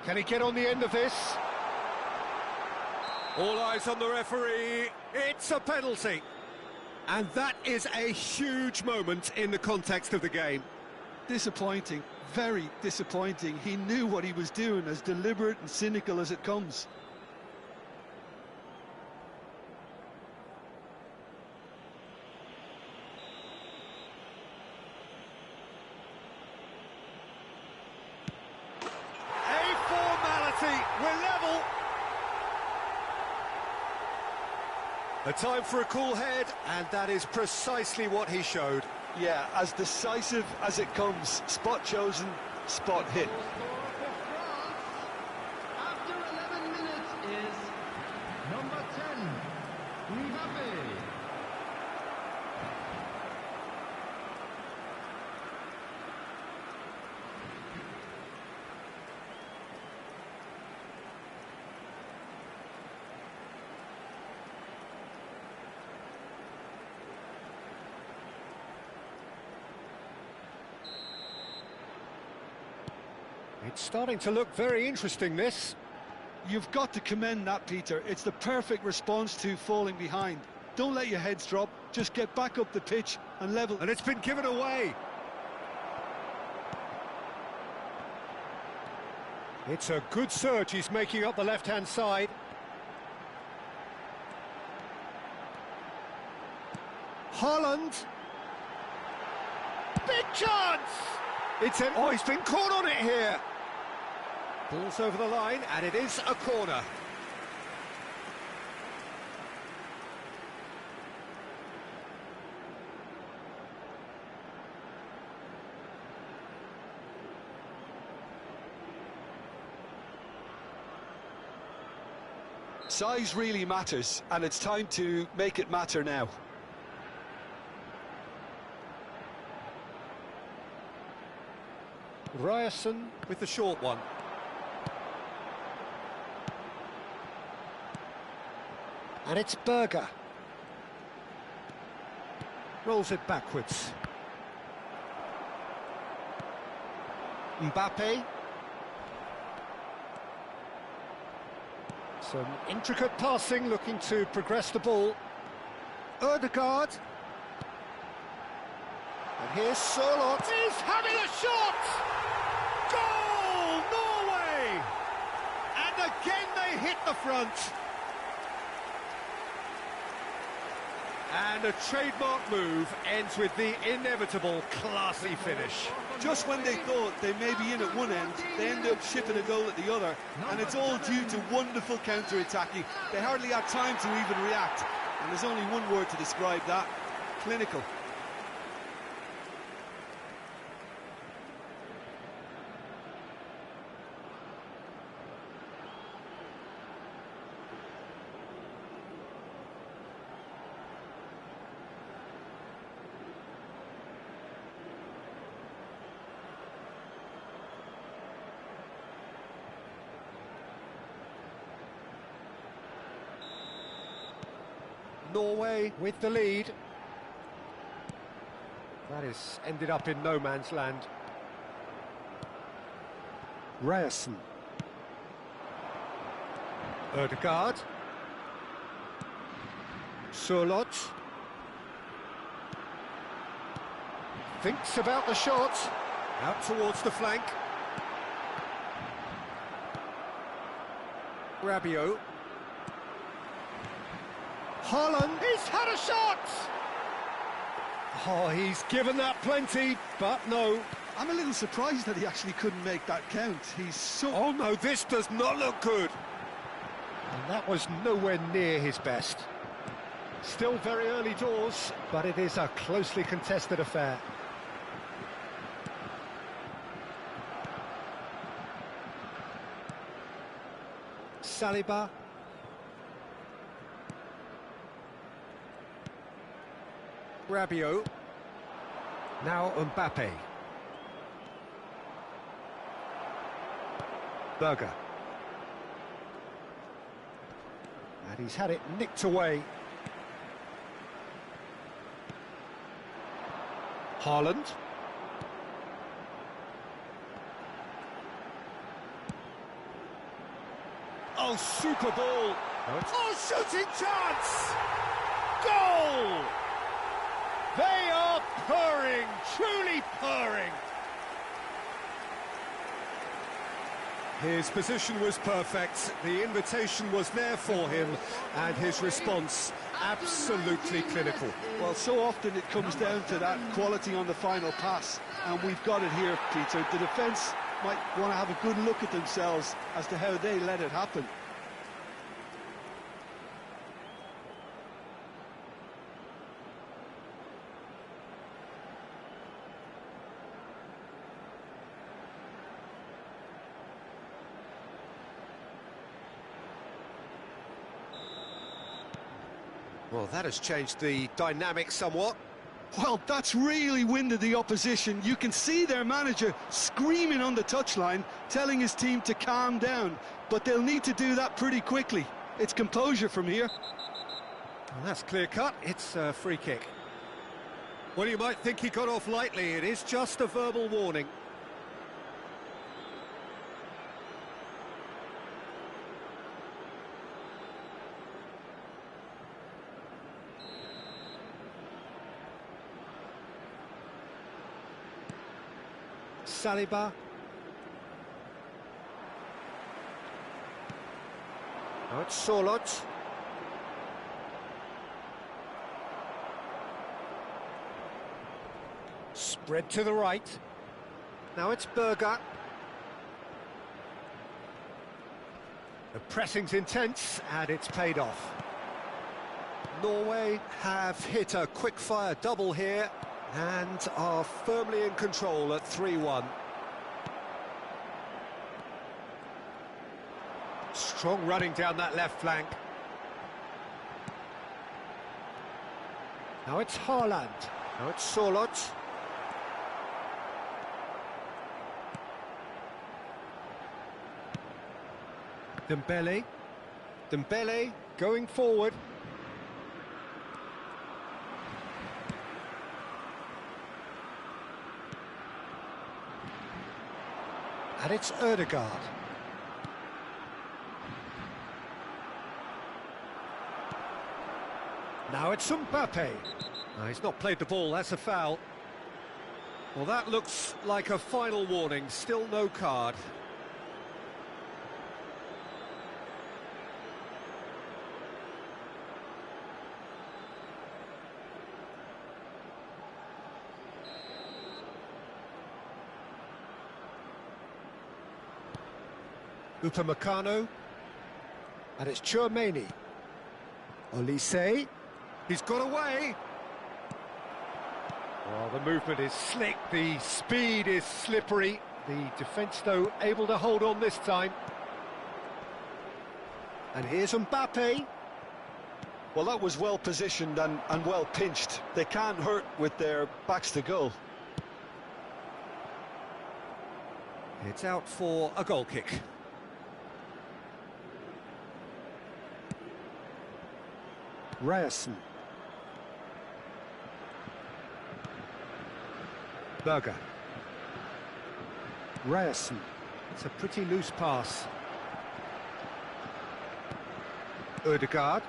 Can he get on the end of this? All eyes on the referee, it's a penalty. And that is a huge moment in the context of the game. Disappointing, very disappointing. He knew what he was doing, as deliberate and cynical as it comes. A formality, we're level. A time for a cool head, and that is precisely what he showed. Yeah, as decisive as it comes. Spot chosen, spot hit. After 11 minutes is number 10, Mbappe. It's starting to look very interesting, this. You've got to commend that, Peter. It's the perfect response to falling behind. Don't let your heads drop, just get back up the pitch and level. And it's been given away. It's a good surge he's making up the left-hand side. Holland. Big chance! Oh, he's been caught on it here. Ball's over the line, and it is a corner. Size really matters, and it's time to make it matter now. Ryerson with the short one. And it's Berger. Rolls it backwards. Mbappe. Some intricate passing, looking to progress the ball. Ødegaard. And here's Sørloth. He's having a shot! Goal, Norway! And again they hit the front. And a trademark move ends with the inevitable classy finish. Just when they thought they may be in at one end, they end up shipping a goal at the other, and it's all due to wonderful counter-attacking. They hardly had time to even react, and there's only one word to describe that: clinical. Norway with the lead. That is ended up in no man's land. Ryerson. Ødegaard. Sørloth. Thinks about the shot. Out towards the flank. Rabiot. Holland, he's had a shot! Oh, he's given that plenty, but no. I'm a little surprised that he actually couldn't make that count. He's so... Oh no, this does not look good. And that was nowhere near his best. Still very early doors, but it is a closely contested affair. Saliba. Rabiot. Now Mbappe. Berger. And he's had it nicked away. Haaland. Oh, super ball. Oh, shooting chance! Goal! They are purring, truly purring. His position was perfect, the invitation was there for him, and his response absolutely clinical. Well, so often it comes down to that quality on the final pass, and we've got it here, Peter. The defence might want to have a good look at themselves as to how they let it happen. Well, that has changed the dynamic somewhat. Well, that's really winded the opposition. You can see their manager screaming on the touchline, telling his team to calm down. But they'll need to do that pretty quickly. It's composure from here. Well, that's clear-cut. It's a free kick. Well, you might think he got off lightly. It is just a verbal warning. Saliba. Now it's Sorloth. Spread to the right. Now it's Berger. The pressing's intense, and it's paid off. Norway have hit a quick-fire double here, and are firmly in control at 3-1. Strong running down that left flank. Now it's Haaland. Now it's Sorloth. Dembele going forward. And it's Ødegaard. Now it's Mbappe. No, he's not played the ball, that's a foul. Well, that looks like a final warning, still no card. Upamecano, and it's Tchouaméni. Olise, he's got away. Well, the movement is slick, the speed is slippery. The defence, though, able to hold on this time. And here's Mbappe. Well, that was well positioned and well pinched. They can't hurt with their backs to goal. It's out for a goal kick. Ryerson. Berger. Ryerson. It's a pretty loose pass. Ødegaard.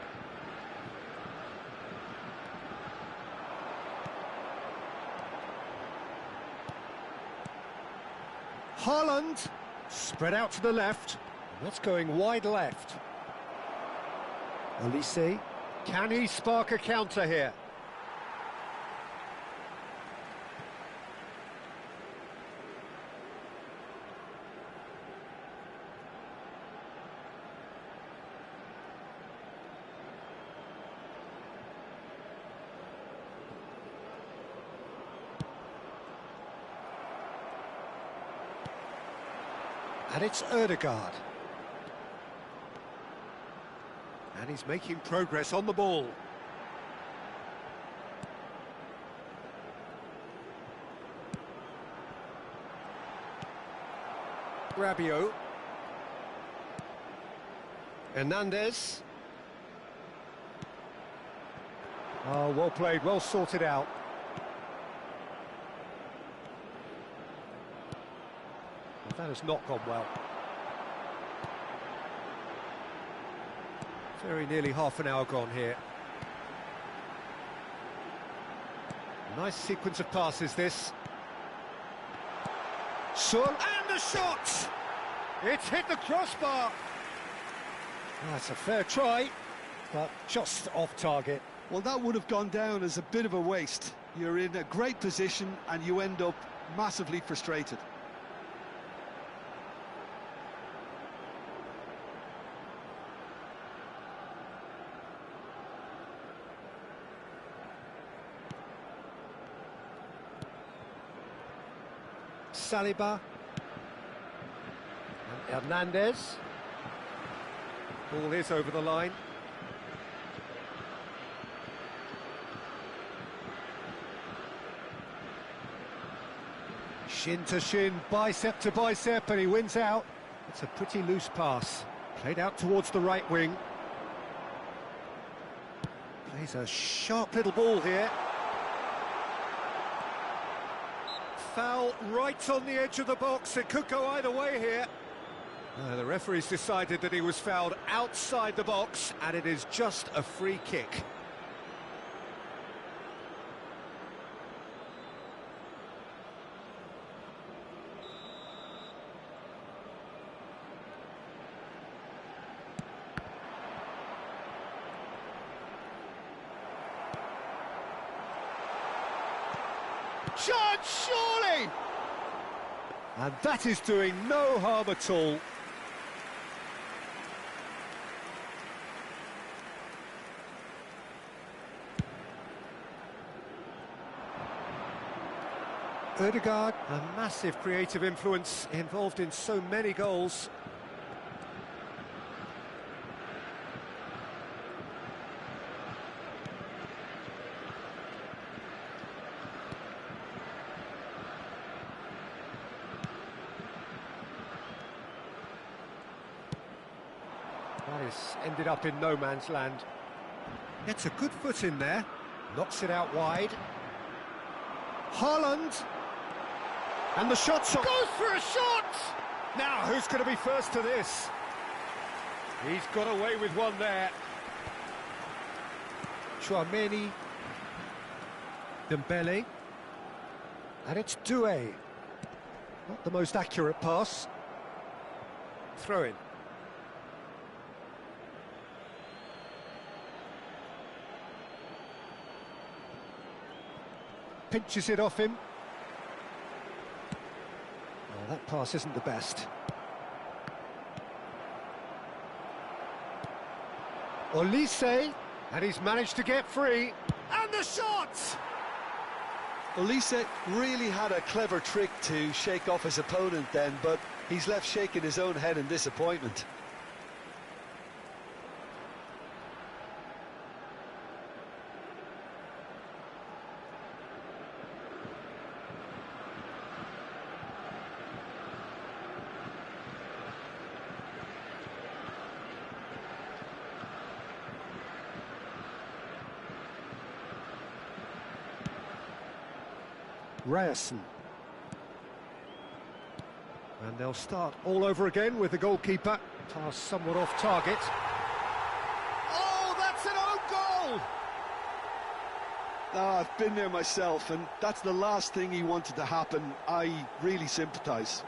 Haaland. Spread out to the left. That's going wide left. Olise. Can he spark a counter here? And it's Ødegaard. And he's making progress on the ball. Rabiot. Hernandez. Oh, well played, well sorted out. Well, that has not gone well. Very nearly half an hour gone here. Nice sequence of passes, this. And the shot! It's hit the crossbar! That's a fair try, but just off target. Well, that would have gone down as a bit of a waste. You're in a great position and you end up massively frustrated. Saliba. And Hernandez. Ball is over the line. Shin to shin, bicep to bicep, and he wins out. It's a pretty loose pass. Played out towards the right wing. Plays a sharp little ball here. Foul right on the edge of the box. It could go either way here. The referee's decided that he was fouled outside the box, and it is just a free kick. chance, surely! And that is doing no harm at all. Ødegaard, a massive creative influence, involved in so many goals. That has ended up in no man's land. Gets a good foot in there, knocks it out wide. Haaland! And the shot's on. Goes for a shot! Now, who's going to be first to this? He's got away with one there. Chouameni. Dembele. And it's Doué. Not the most accurate pass. Throw in. Pinches it off him. Oh, that pass isn't the best. Olise, and he's managed to get free. And the shot! Olise really had a clever trick to shake off his opponent then, but he's left shaking his own head in disappointment. Ryerson. And they'll start all over again with the goalkeeper. Pass somewhat off target. Oh, that's an own goal! I've been there myself, and that's the last thing he wanted to happen. I really sympathise.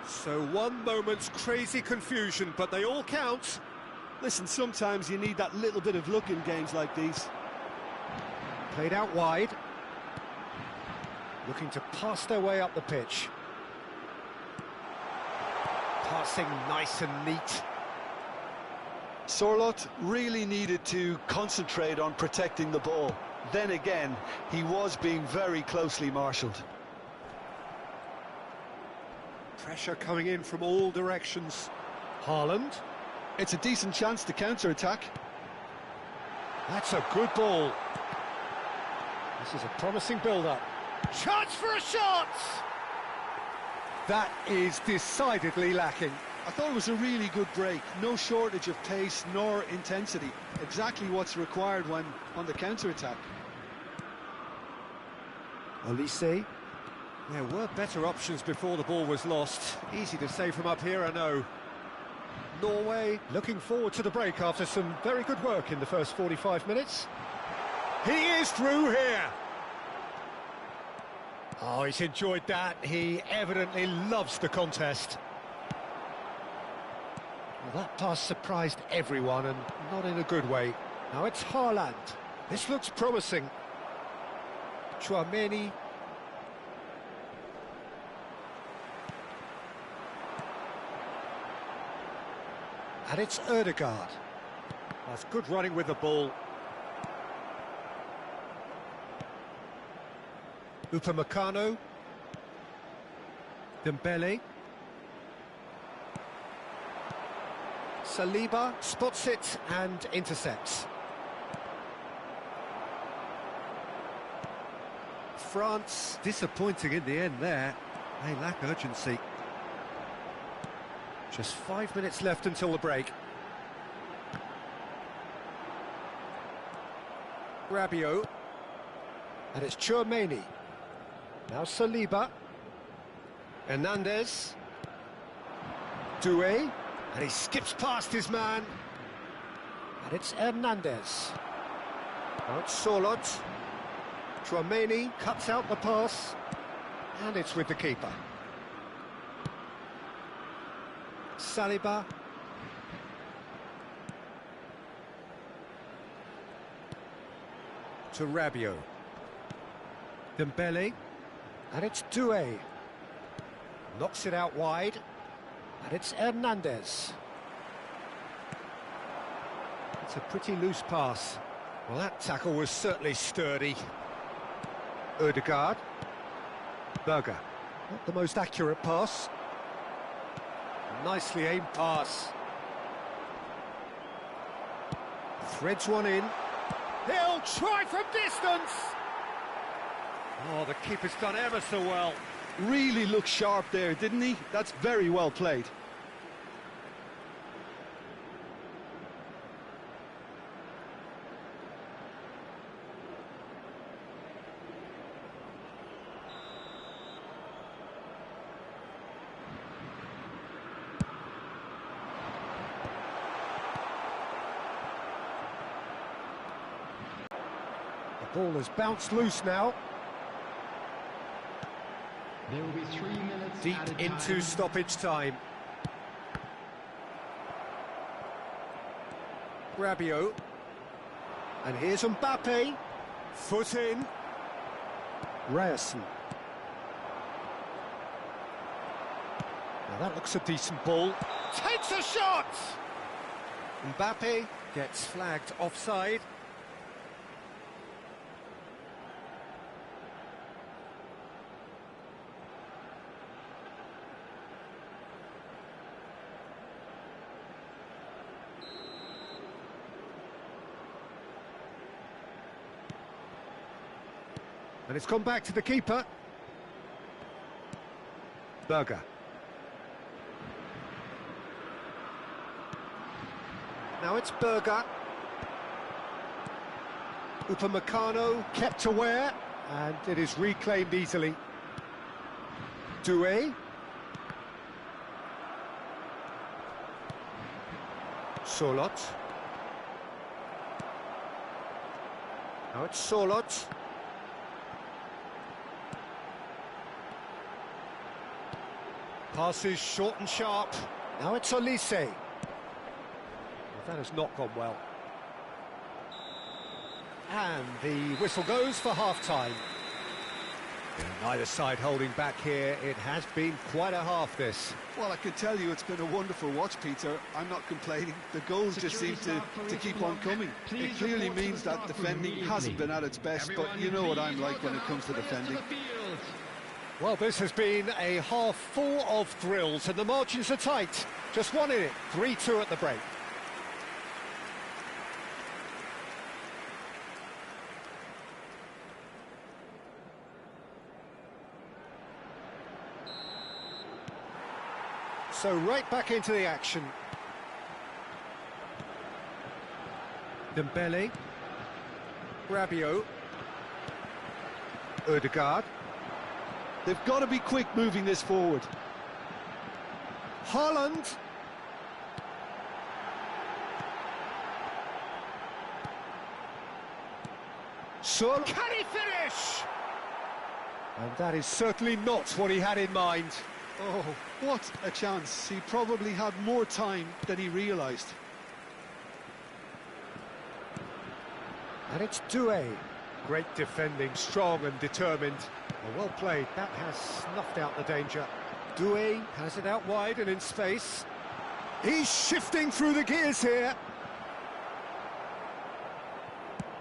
So one moment's crazy confusion, but they all count. Listen, sometimes you need that little bit of luck in games like these. Played out wide. Looking to pass their way up the pitch. Passing nice and neat. Sorloth really needed to concentrate on protecting the ball. Then again, he was being very closely marshalled. Pressure coming in from all directions. Haaland. It's a decent chance to counter-attack. That's a good ball. This is a promising build-up. Chance for a shot! That is decidedly lacking. I thought it was a really good break. No shortage of pace nor intensity. Exactly what's required when on the counter-attack. Olise. There were better options before the ball was lost. Easy to say from up here, I know. Norway looking forward to the break after some very good work in the first 45 minutes. He is through here. Oh, he's enjoyed that. He evidently loves the contest. Well, that pass surprised everyone, and not in a good way. Now it's Haaland. This looks promising. Chouameni. And it's Ødegaard. That's good running with the ball. Upamecano. Dembele. Saliba spots it and intercepts. France disappointing in the end there. They lack urgency. Just 5 minutes left until the break. Rabiot. And it's Chouameni. Now Saliba. Hernandez. Doué. And he skips past his man. And it's Hernandez. Now it's Sorloth. Chouameni cuts out the pass. And it's with the keeper. Saliba. To Rabiot. Dembele. And it's Doué. Knocks it out wide. And it's Hernandez. It's a pretty loose pass. Well, that tackle was certainly sturdy. Ødegaard. Berger. Not the most accurate pass. Nicely aimed pass. Threads one in. He'll try from distance! Oh, the keeper's done ever so well. Really looked sharp there, didn't he? That's very well played. The ball has bounced loose now. There will be 3 minutes Deep added into time. stoppage time. Rabiot. And here's Mbappe. Foot in. Ryerson. Now that looks a decent ball. Takes a shot! Mbappe gets flagged offside. And it's gone back to the keeper. Berger. Now it's Berger. Upamecano kept aware, and it is reclaimed easily. Doué. Sorloth. Now it's Sorloth. Passes short and sharp. Now it's Olise. Well, that has not gone well. And the whistle goes for half-time. Neither side holding back here. It has been quite a half, this. Well, I can tell you it's been a wonderful watch, Peter. I'm not complaining. The goals just seem to keep on coming. It clearly means that defending hasn't been at its best, but you know what I'm like when it comes to defending. Well, this has been a half full of thrills, and the margins are tight. Just one in it, 3-2 at the break. So right back into the action. Dembele. Rabiot. Ødegaard. They've got to be quick moving this forward. Haaland. So can he finish? And that is certainly not what he had in mind. Oh, what a chance. He probably had more time than he realised. And it's Doué. Great defending, strong and determined. Well played, that has snuffed out the danger. Doué has it out wide and in space. He's shifting through the gears here.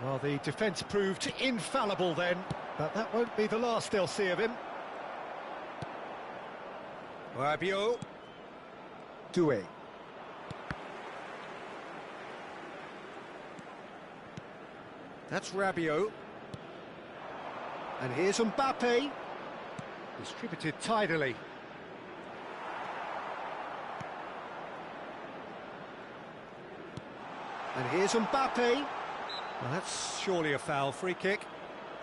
Well, the defence proved infallible then, but that won't be the last they'll see of him. Rabiot. Doué. That's Rabiot. And here's Mbappe. Distributed tidily. And here's Mbappe. Well, that's surely a foul. Free kick.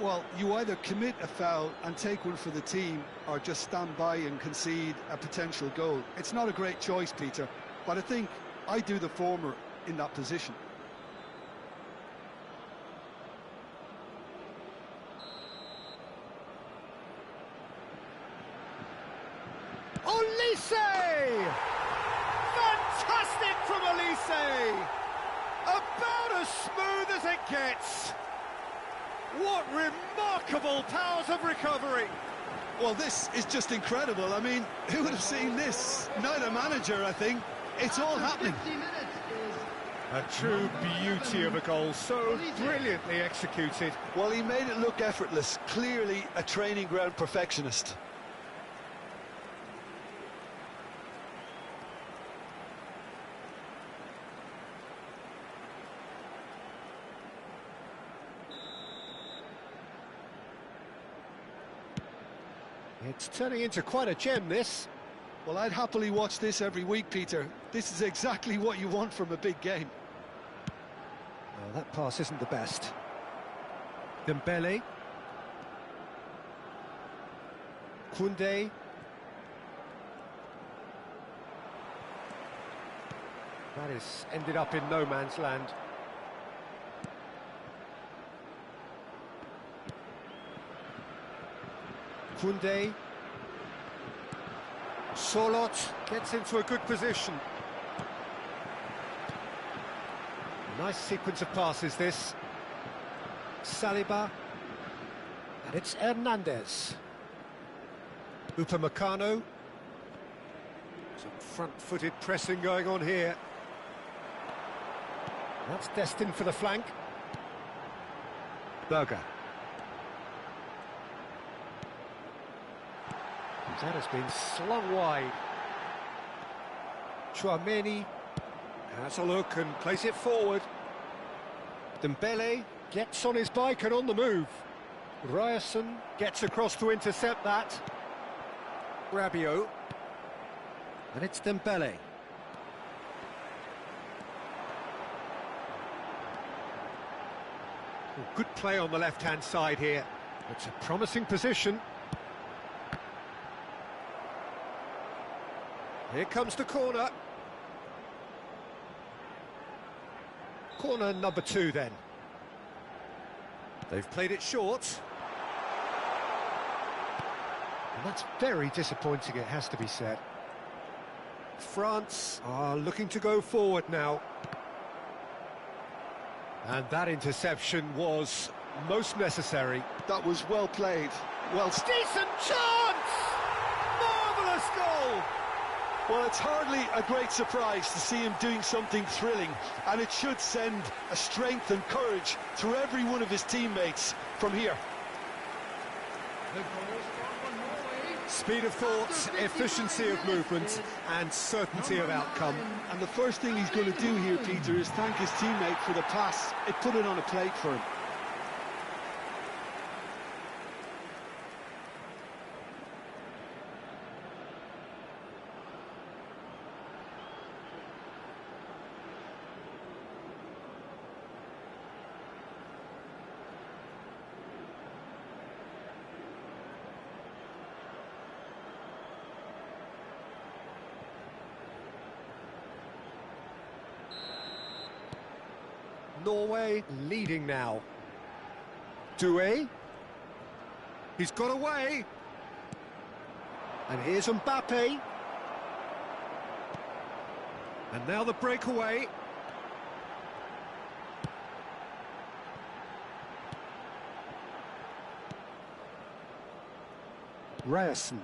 Well, you either commit a foul and take one for the team, or just stand by and concede a potential goal. It's not a great choice, Peter, but I think I do the former in that position. Olise! Fantastic from Olise! About as smooth as it gets. What remarkable powers of recovery. Well, this is just incredible. I mean, who would have seen this? Not a manager, I think. It's all happening. A true beauty of a goal, so brilliantly executed. Well, he made it look effortless. Clearly a training ground perfectionist. It's turning into quite a gem, this. Well, I'd happily watch this every week, Peter. This is exactly what you want from a big game. Well, that pass isn't the best. Dembele. Koundé. That is ended up in no man's land. Koundé. Solot gets into a good position. Nice sequence of passes, this. Saliba. And it's Hernandez. Upamecano. Some front-footed pressing going on here. That's destined for the flank. Berger. That has been slung wide. Chouameni has a look and plays it forward. Dembele gets on his bike and on the move. Ryerson gets across to intercept that. Rabiot. And it's Dembele. Well, good play on the left-hand side here. It's a promising position. Here comes the corner. Corner number 2 then. They've played it short. And that's very disappointing, it has to be said. France are looking to go forward now. And that interception was most necessary. That was well played. Well, decent chance! Marvellous goal! Well, it's hardly a great surprise to see him doing something thrilling, and it should send a strength and courage through every one of his teammates from here. Speed of thought, efficiency of movement, and certainty of outcome. And the first thing he's going to do here, Peter, is thank his teammate for the pass. It put it on a plate for him. Norway leading now. Doué. He's got away. And here's Mbappe. And now the breakaway. Ryerson.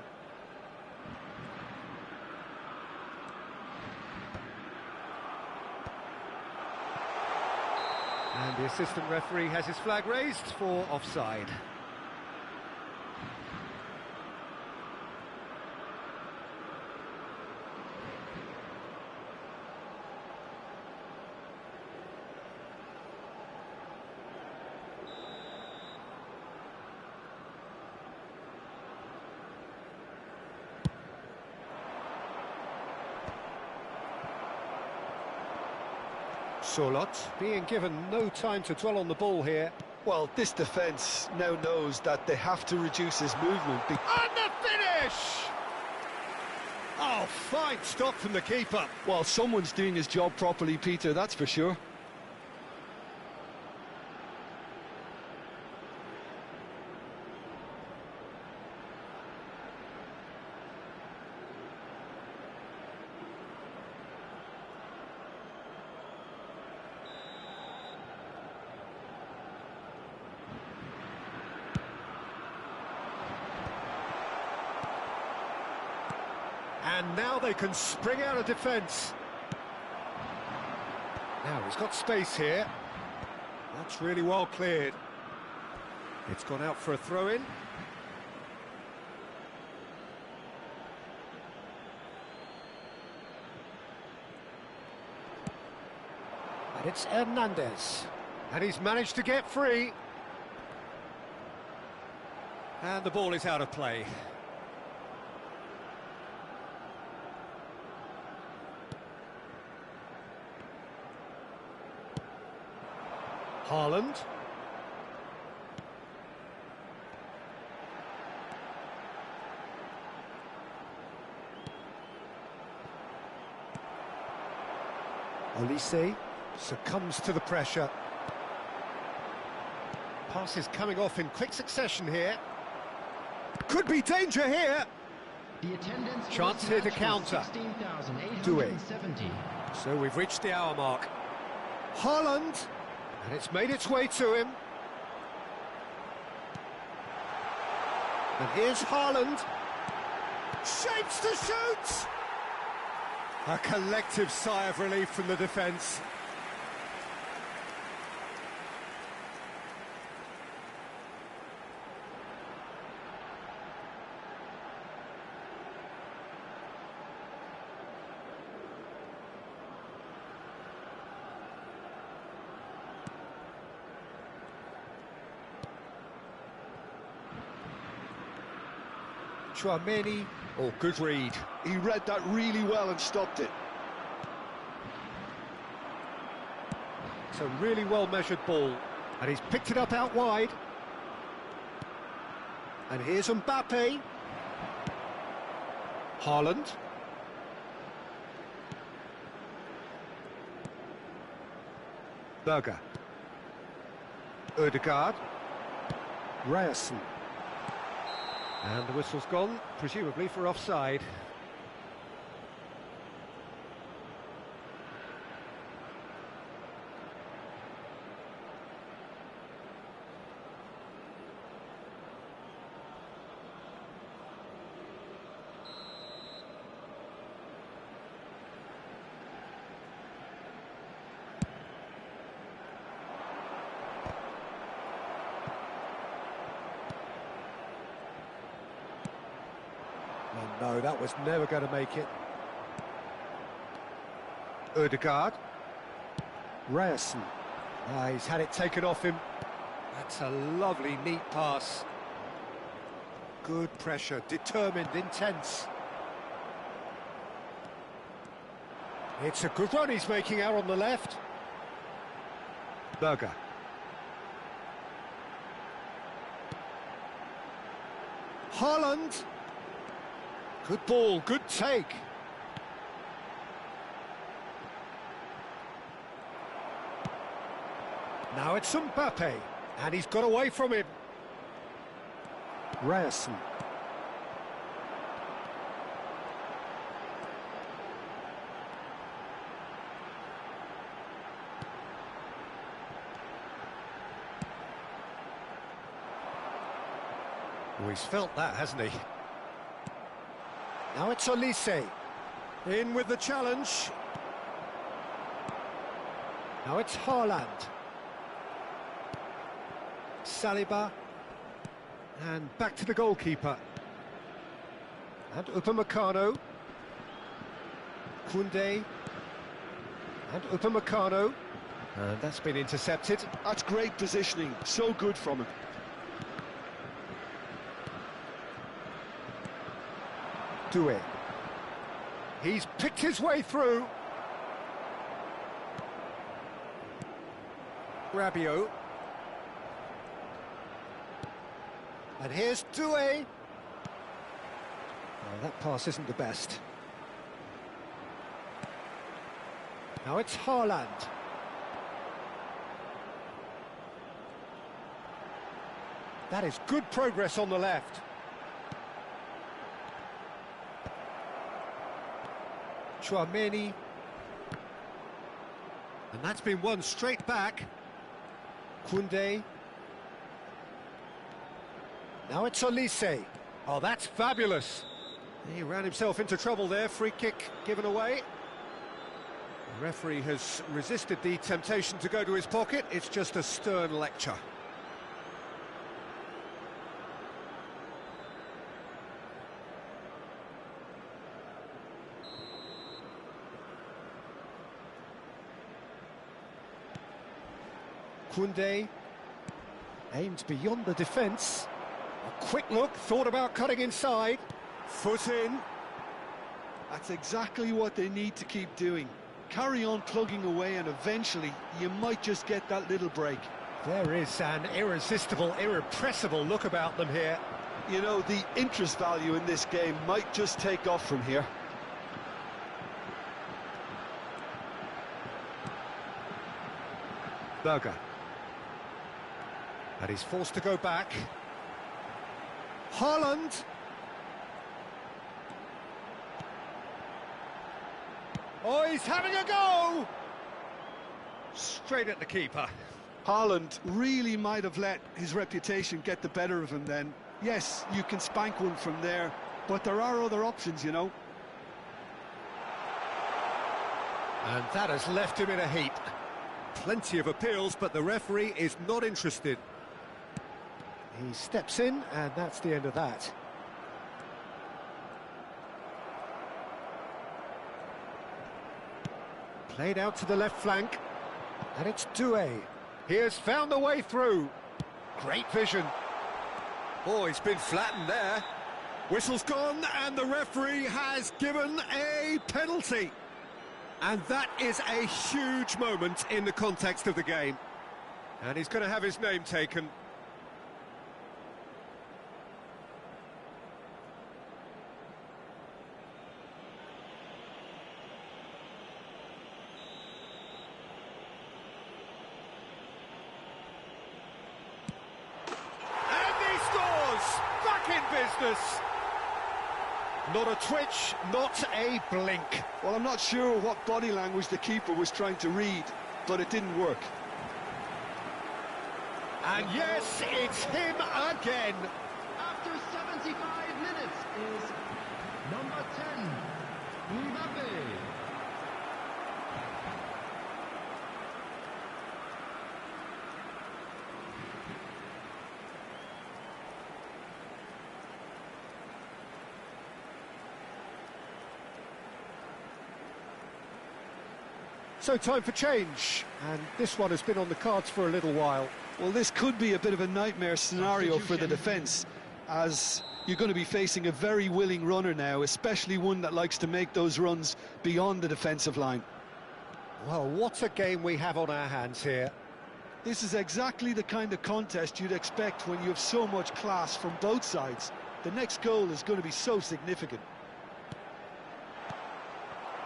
And the assistant referee has his flag raised for offside. Solot being given no time to dwell on the ball here. Well, this defence now knows that they have to reduce his movement. And the finish! Oh, fine stop from the keeper. Well, someone's doing his job properly, Peter, that's for sure. And now they can spring out of defence. Now he's got space here. That's really well cleared. It's gone out for a throw-in. And it's Hernandez. And he's managed to get free. And the ball is out of play. Haaland. Olise succumbs to the pressure. Passes coming off in quick succession here. Could be danger here. The attendance Chance here to counter. 16,870. So we've reached the hour mark. Haaland. And it's made its way to him. And here's Haaland. Shapes to shoot! A collective sigh of relief from the defence. Chouameni, oh, good read. He read that really well and stopped it. It's a really well-measured ball, and he's picked it up out wide. And here's Mbappe. Haaland. Berger. Ødegaard. Ryerson. And the whistle's gone, presumably for offside. Oh, no, that was never going to make it. Ødegaard. Ryerson. He's had it taken off him. That's a lovely, neat pass. Good pressure, determined, intense. It's a good run he's making out on the left. Berger. Haaland. Good ball, good take. Now it's Mbappe, and he's got away from him. Ryerson. Oh, he's felt that, hasn't he? Now it's Olise. In with the challenge. Now it's Haaland. Saliba. And back to the goalkeeper. And Upamecano. Koundé. And Upamecano. And that's been intercepted. That's great positioning, so good from him. Doué. He's picked his way through. Rabiot. And here's Doué. Oh, that pass isn't the best. Now it's Haaland. That is good progress on the left. Chouameni. And that's been won straight back. Koundé. Now it's Olise. Oh, that's fabulous. He ran himself into trouble there. Free kick given away. The referee has resisted the temptation to go to his pocket. It's just a stern lecture. Koundé aimed beyond the defence. A quick look, thought about cutting inside. Foot in. That's exactly what they need to keep doing. Carry on plugging away and eventually you might just get that little break. There is an irresistible, irrepressible look about them here. You know, the interest value in this game might just take off from here. Berger. And he's forced to go back. Haaland. Oh, he's having a go! Straight at the keeper. Haaland really might have let his reputation get the better of him then. Yes, you can spank one from there, but there are other options, you know. And that has left him in a heap. Plenty of appeals, but the referee is not interested. He steps in, and that's the end of that. Played out to the left flank, and it's Doué. He has found the way through. Great vision. Oh, he's been flattened there. Whistle's gone, and the referee has given a penalty. And that is a huge moment in the context of the game. And he's going to have his name taken. In business. Not a twitch, not a blink. Well, I'm not sure what body language the keeper was trying to read, but it didn't work. And yes, it's him again. After 75 minutes is number 10, Mbappe. So time for change, and this one has been on the cards for a little while. Well, this could be a bit of a nightmare scenario for the defence, as you're going to be facing a very willing runner now, especially one that likes to make those runs beyond the defensive line. Well, what a game we have on our hands here. This is exactly the kind of contest you'd expect when you have so much class from both sides. The next goal is going to be so significant.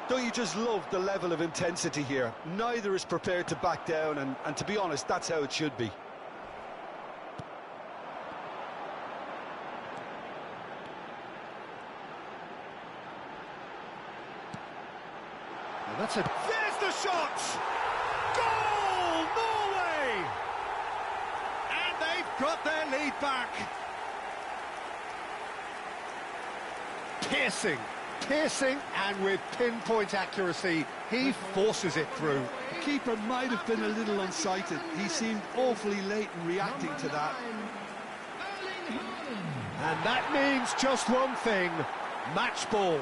Don't you just love the level of intensity here? Neither is prepared to back down, and to be honest, that's how it should be. And that's a... There's the shot! Goal! Norway! And they've got their lead back. Piercing, and with pinpoint accuracy, he forces it through. The keeper might have been a little unsighted. He seemed awfully late in reacting to that. And that means just one thing, match ball.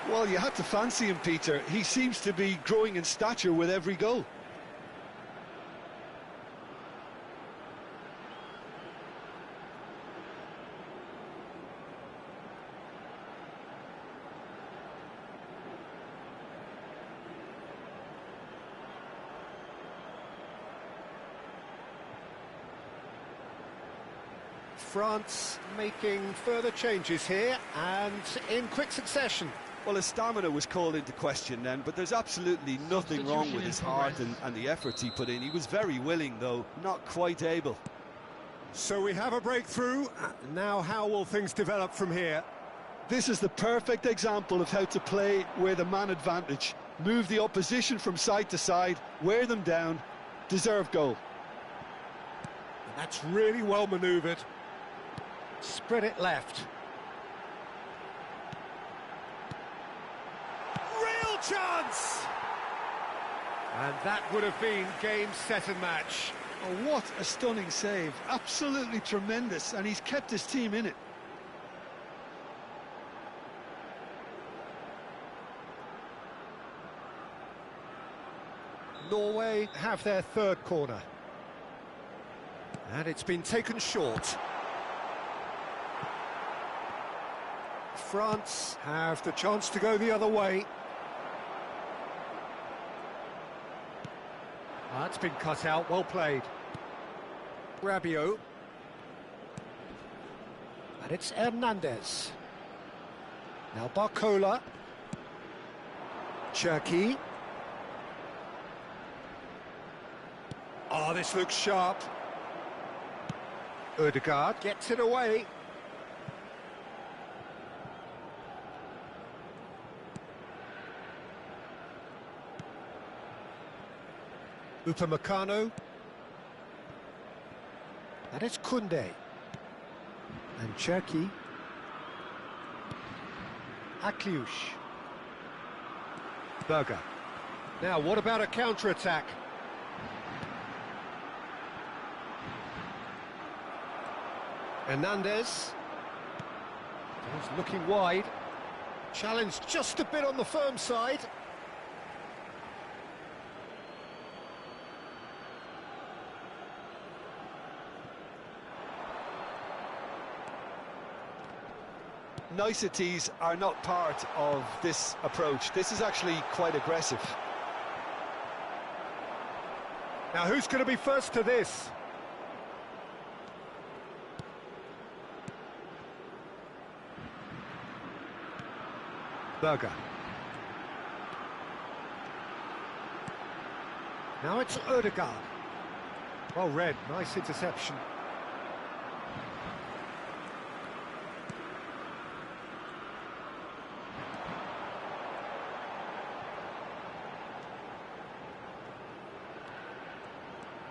Well, you had to fancy him, Peter. He seems to be growing in stature with every goal. France making further changes here, and in quick succession. Well, his stamina was called into question then, but there's absolutely nothing wrong with his heart and the efforts he put in. He was very willing, though, not quite able. So we have a breakthrough. Now how will things develop from here? This is the perfect example of how to play with a man advantage. Move the opposition from side to side, wear them down, deserve goal. And that's really well manoeuvred. Spread it left. Real chance! And that would have been game, set and match. Oh, what a stunning save. Absolutely tremendous, and he's kept his team in it. Norway have their third corner. And it's been taken short. France have the chance to go the other way. That's been cut out, well played. Rabiot. And it's Hernandez. Now Barcola. Cherki. Oh, this looks sharp. Odegaard gets it away. Upamecano. And it's Koundé. And Cherki. Akliouche. Berger. Now, what about a counter-attack? Hernandez. He's looking wide. Challenge just a bit on the firm side. Niceties are not part of this approach. This is actually quite aggressive. Now, who's going to be first to this? Berger. Now it's Odegaard. Well read, nice interception.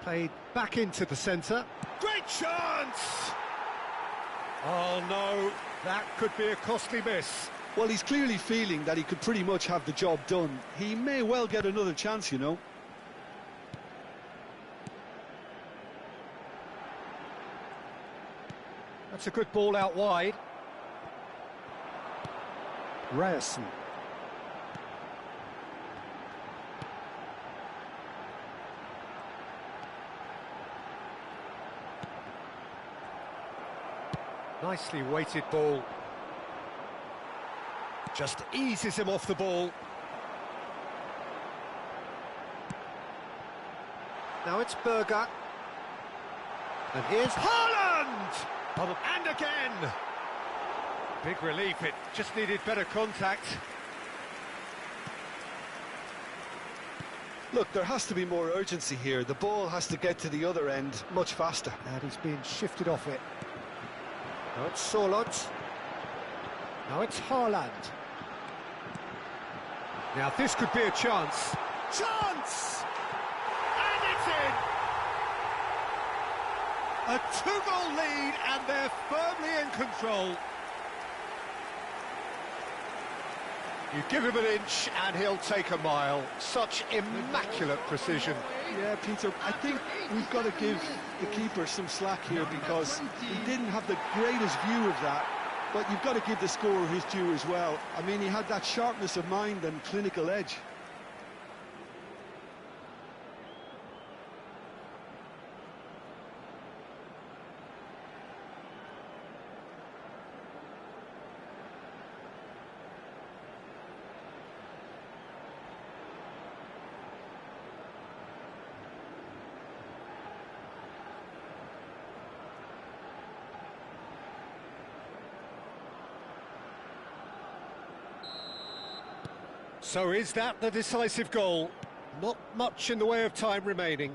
Played back into the centre. Great chance! Oh no, that could be a costly miss. Well, he's clearly feeling that he could pretty much have the job done. He may well get another chance, you know. That's a good ball out wide. Ryerson. Nicely weighted ball. Just eases him off the ball. Now it's Berger. And here's Haaland! And again! Big relief, it just needed better contact. Look, there has to be more urgency here. The ball has to get to the other end much faster. And he's being shifted off it. Now it's Solot. Now it's Haaland. Now this could be a chance. Chance! And it's in! A two-goal lead and they're firmly in control. You give him an inch and he'll take a mile. Such immaculate precision. Yeah, Peter, I think we've got to give the keeper some slack here because he didn't have the greatest view of that. But you've got to give the scorer his due as well. I mean, he had that sharpness of mind and clinical edge. So is that the decisive goal? Not much in the way of time remaining.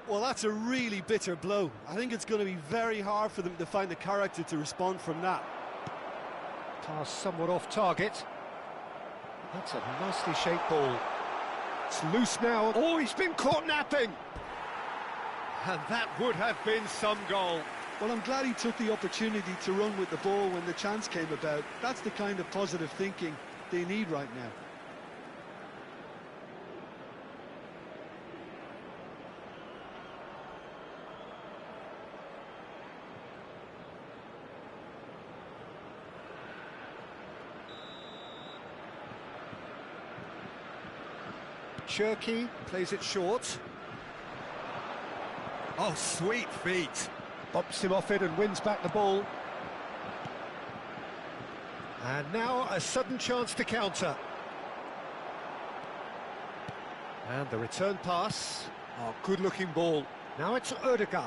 Well, that's a really bitter blow. I think it's going to be very hard for them to find the character to respond from that. Pass somewhat off target. That's a nicely shaped ball. It's loose now. Oh, he's been caught napping! And that would have been some goal. Well, I'm glad he took the opportunity to run with the ball when the chance came about. That's the kind of positive thinking they need right now. Cherky plays it short. Oh, sweet feet. Bumps him off it and wins back the ball. And now a sudden chance to counter. And the return pass. Oh, good-looking ball. Now it's Ødegaard.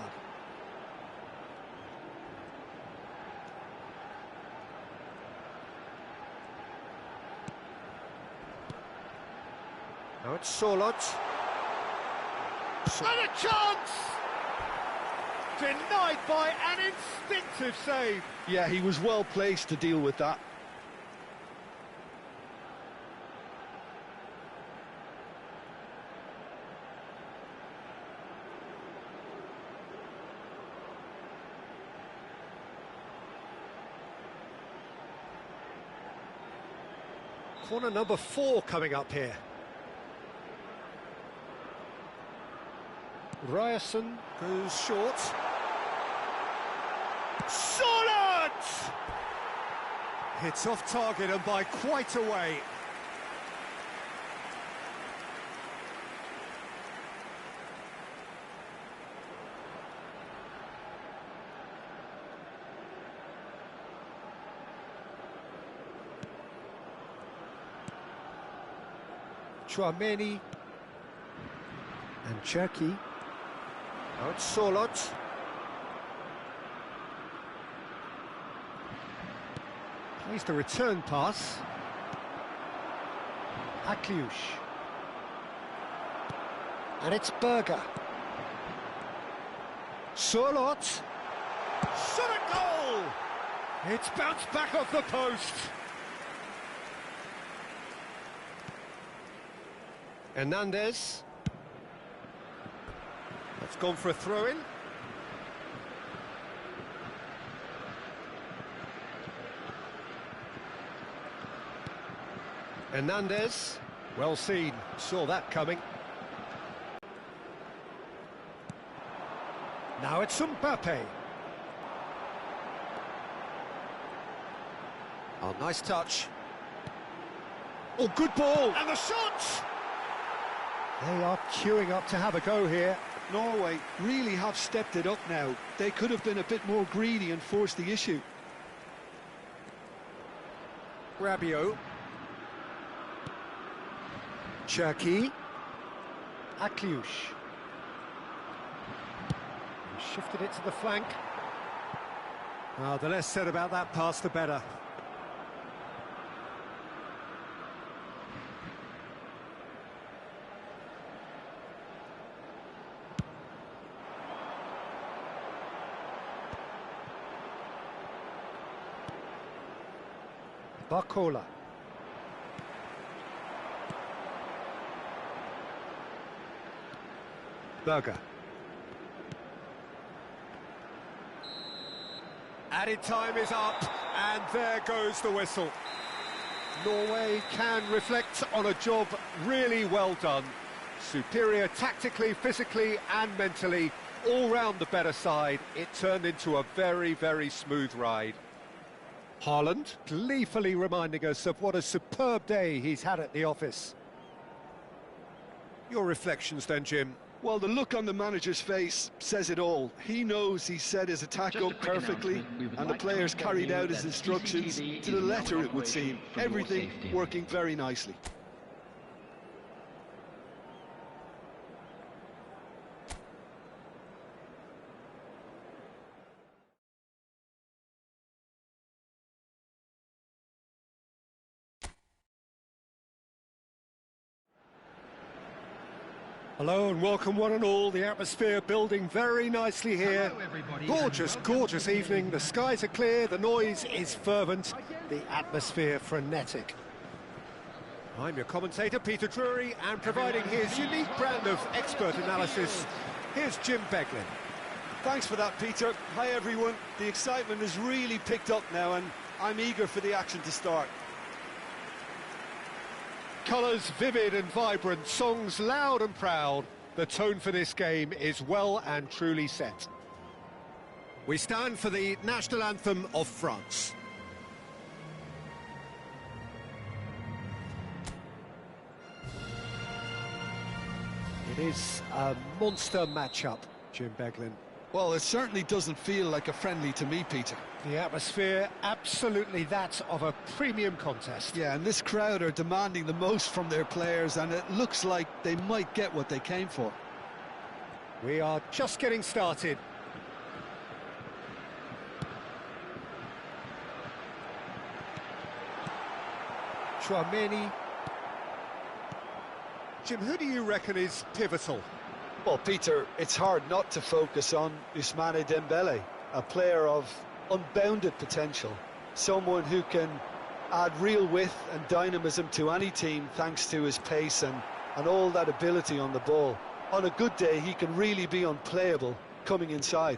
Now it's Sorloth. And a chance! Denied by an instinctive save. Yeah, he was well placed to deal with that. Corner number 4 coming up here. Ryerson goes short. Sorloth! It's off target and by quite a way. Chouameni and Cherky. Now it's Sorloth. Plays the return pass. Akliush. And it's Berger. Sorloth. Shot a goal! It's bounced back off the post. Hernandez. That's gone for a throw-in. Hernandez. Well seen. Saw that coming. Now it's Mbappe. Oh, nice touch. Oh, good ball. And the shot! They are queuing up to have a go here. Norway really have stepped it up now. They could have been a bit more greedy and forced the issue. Rabiot. Cherky. Akliush. Shifted it to the flank. Oh, the less said about that pass, the better. Barcola. Berger. Added time is up, and there goes the whistle. Norway can reflect on a job really well done. Superior tactically, physically and mentally, all round the better side. It turned into a very, very smooth ride. Haaland gleefully reminding us of what a superb day he's had at the office. Your reflections then, Jim? Well, the look on the manager's face says it all. He knows he set his attack up perfectly, and the players carried out his instructions to the letter, it would seem. Everything working very nicely. Hello and welcome one and all. The atmosphere building very nicely here. Hello, everybody, Gorgeous, and gorgeous evening. The skies are clear, the noise is fervent, the atmosphere frenetic. I'm your commentator, Peter Drury, and providing his unique brand of expert analysis, here's Jim Beglin. Thanks for that, Peter. Hi, everyone. The excitement has really picked up now, and I'm eager for the action to start. Colours vivid and vibrant, songs loud and proud. The tone for this game is well and truly set. We stand for the national anthem of France. It is a monster matchup, Jim Beglin. Well, it certainly doesn't feel like a friendly to me, Peter. The atmosphere, absolutely that of a premium contest. Yeah, and this crowd are demanding the most from their players, and it looks like they might get what they came for. We are just getting started. Chouameni. Jim, who do you reckon is pivotal? Well, Peter, it's hard not to focus on Ousmane Dembele, a player of unbounded potential, someone who can add real width and dynamism to any team thanks to his pace and all that ability on the ball. On a good day, he can really be unplayable coming inside.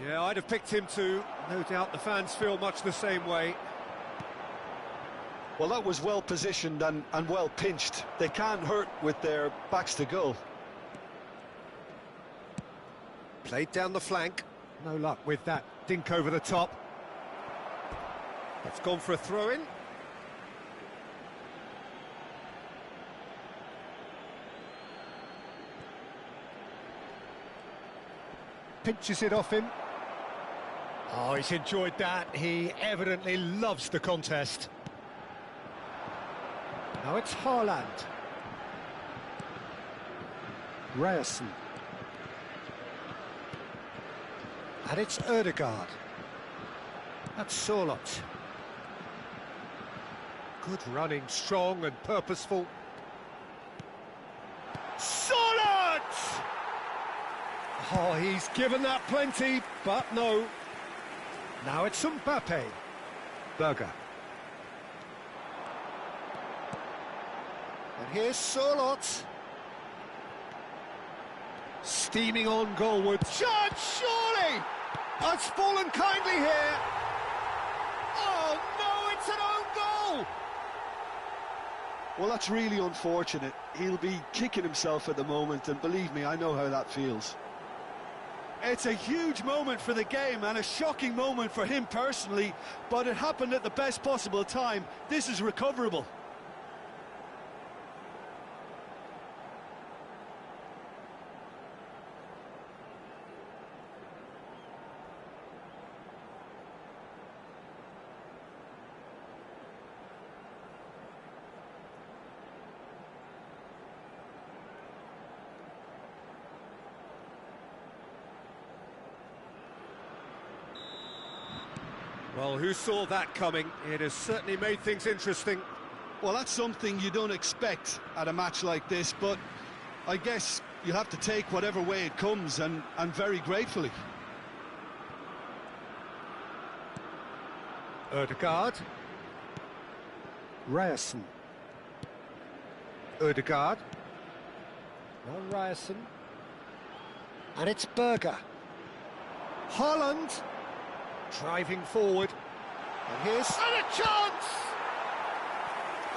Yeah, I'd have picked him too. No doubt the fans feel much the same way. Well, that was well positioned and well pinched. They can't hurt with their backs to goal. Played down the flank. No luck with that dink over the top. It's gone for a throw-in. Pinches it off him. Oh, he's enjoyed that. He evidently loves the contest. Now it's Haaland. Ryerson. And it's Ødegaard. That's Sorloth. Good running, strong and purposeful. Sorloth! Oh, he's given that plenty, but no. Now it's Mbappe. Berger. And here's Sorloth. Steaming on goalward. Chance, surely! Oh, it's fallen kindly here. Oh, no, it's an own goal! Well, that's really unfortunate. He'll be kicking himself at the moment, and believe me, I know how that feels. It's a huge moment for the game and a shocking moment for him personally, but it happened at the best possible time. This is recoverable. Well, who saw that coming? It has certainly made things interesting. Well, that's something you don't expect at a match like this, but I guess you'll have to take whatever way it comes, and very gratefully. Ødegaard. Ryerson. Ødegaard. Well, Ryerson. And it's Berger. Haaland. Driving forward. And here's... And a chance!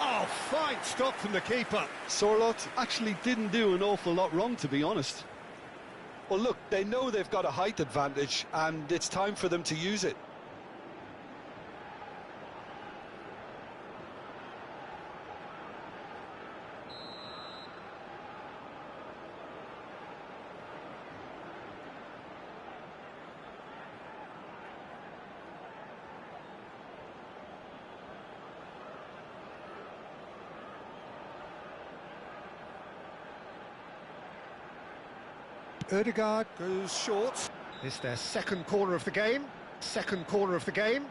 Oh, fine stop from the keeper. Sorloth actually didn't do an awful lot wrong, to be honest. Well, look, they know they've got a height advantage, and it's time for them to use it. Ødegaard goes short. It's their second corner of the game. Second corner of the game.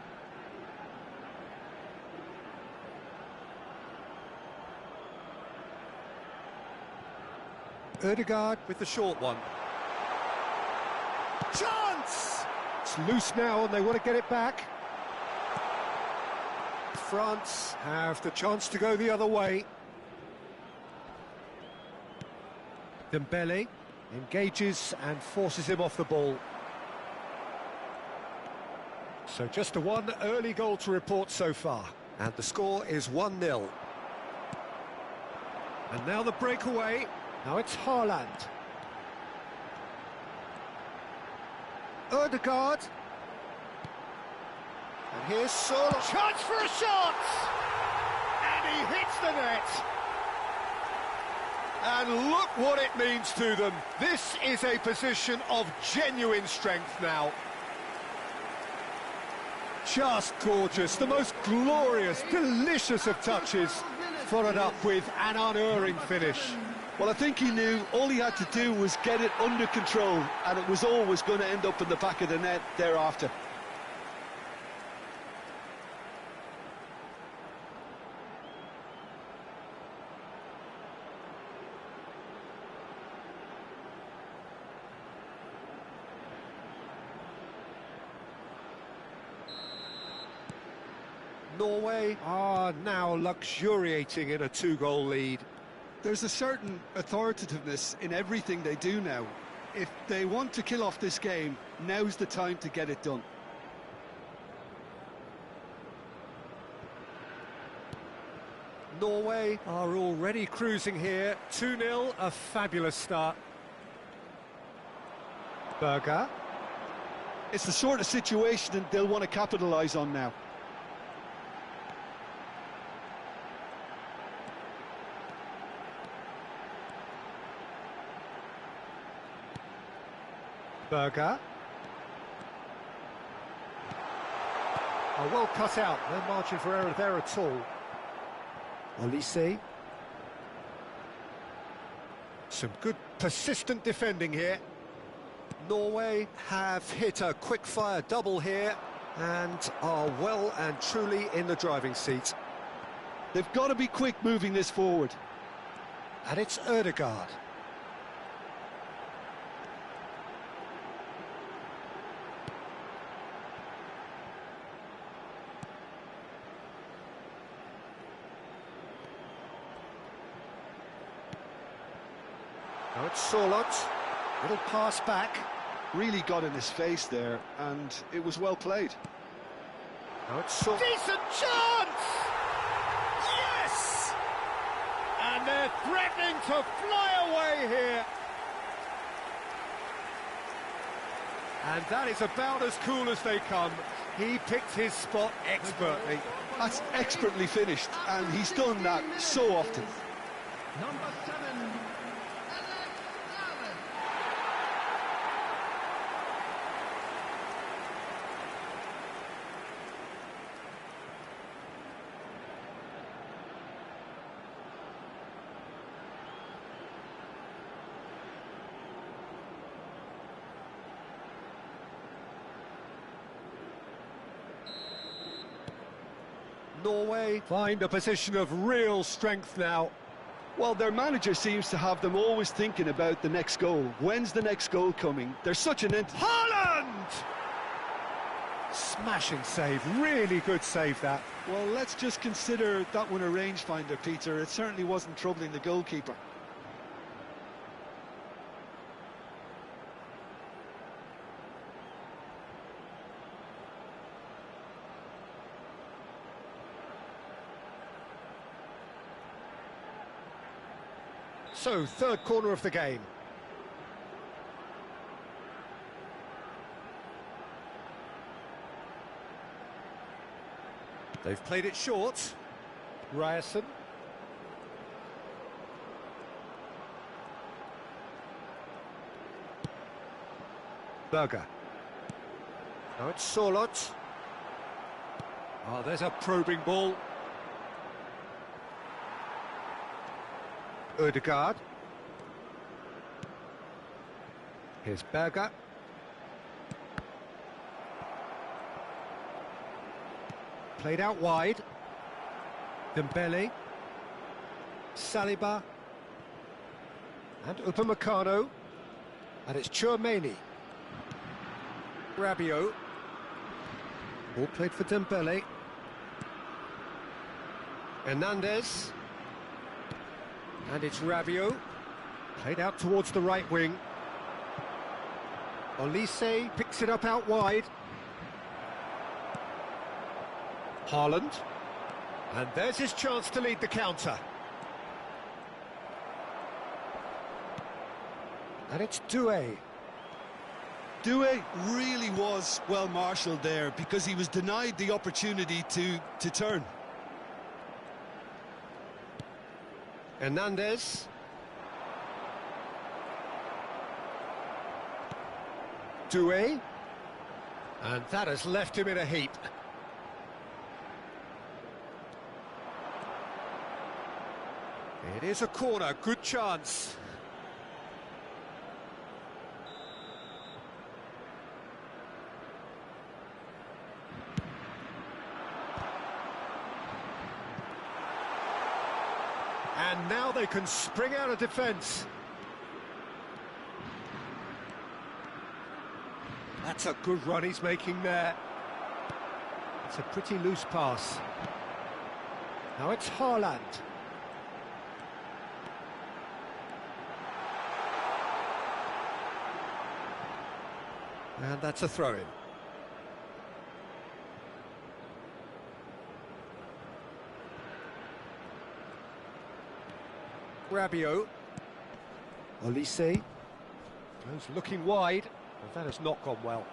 Ødegaard with the short one. Chance! It's loose now and they want to get it back. France have the chance to go the other way. Dembele engages and forces him off the ball. So just a one early goal to report so far. And the score is 1-0. And now the breakaway. Now it's Haaland. Ødegaard. And here's Sol. Chance for a shot! And he hits the net. And look what it means to them. This is a position of genuine strength now. Just gorgeous, the most glorious, delicious of touches, followed up with an unerring finish. Well, I think he knew all he had to do was get it under control, and it was always going to end up in the back of the net thereafter. Norway are now luxuriating in a two-goal lead. There's a certain authoritativeness in everything they do now. If they want to kill off this game, now's the time to get it done. Norway are already cruising here. 2-0, a fabulous start. Berger. It's the sort of situation that they'll want to capitalise on now. Berger. Oh, well cut out, no margin for error there at all. Olise. Some good persistent defending here. Norway have hit a quick-fire double here and are well and truly in the driving seat. They've got to be quick moving this forward. And it's Ødegaard. Now it's Solot. Little pass back. Really got in his face there, and it was well played. Now it's Solot. Decent chance! Yes! And they're threatening to fly away here. And that is about as cool as they come. He picked his spot expertly. That's expertly finished, and he's done that so often. Number 7. Norway find a position of real strength now. Well, their manager seems to have them always thinking about the next goal. When's the next goal coming? They're such an... Haaland! Smashing save, really good save that. Well, let's just consider that one a rangefinder, Peter. It certainly wasn't troubling the goalkeeper. So, third corner of the game. They've played it short. Ryerson. Berger. Now it's Solot. Oh, there's a probing ball. Ødegaard. Here's Berger. Played out wide. Dembele. Saliba. And Upamecano. And it's Tchouaméni. Rabiot. Ball played for Dembele. Hernandez. And it's Rabiot. Played out towards the right wing. Olise picks it up out wide. Haaland. And there's his chance to lead the counter. And it's Doué. Doué really was well marshalled there because he was denied the opportunity to turn. Hernandez. Doué. And that has left him in a heap. It is a corner, good chance. And now they can spring out of defence. That's a good run he's making there. It's a pretty loose pass. Now it's Haaland. And that's a throw-in. Rabiot. Olise. Goes looking wide. Well, that has not gone well.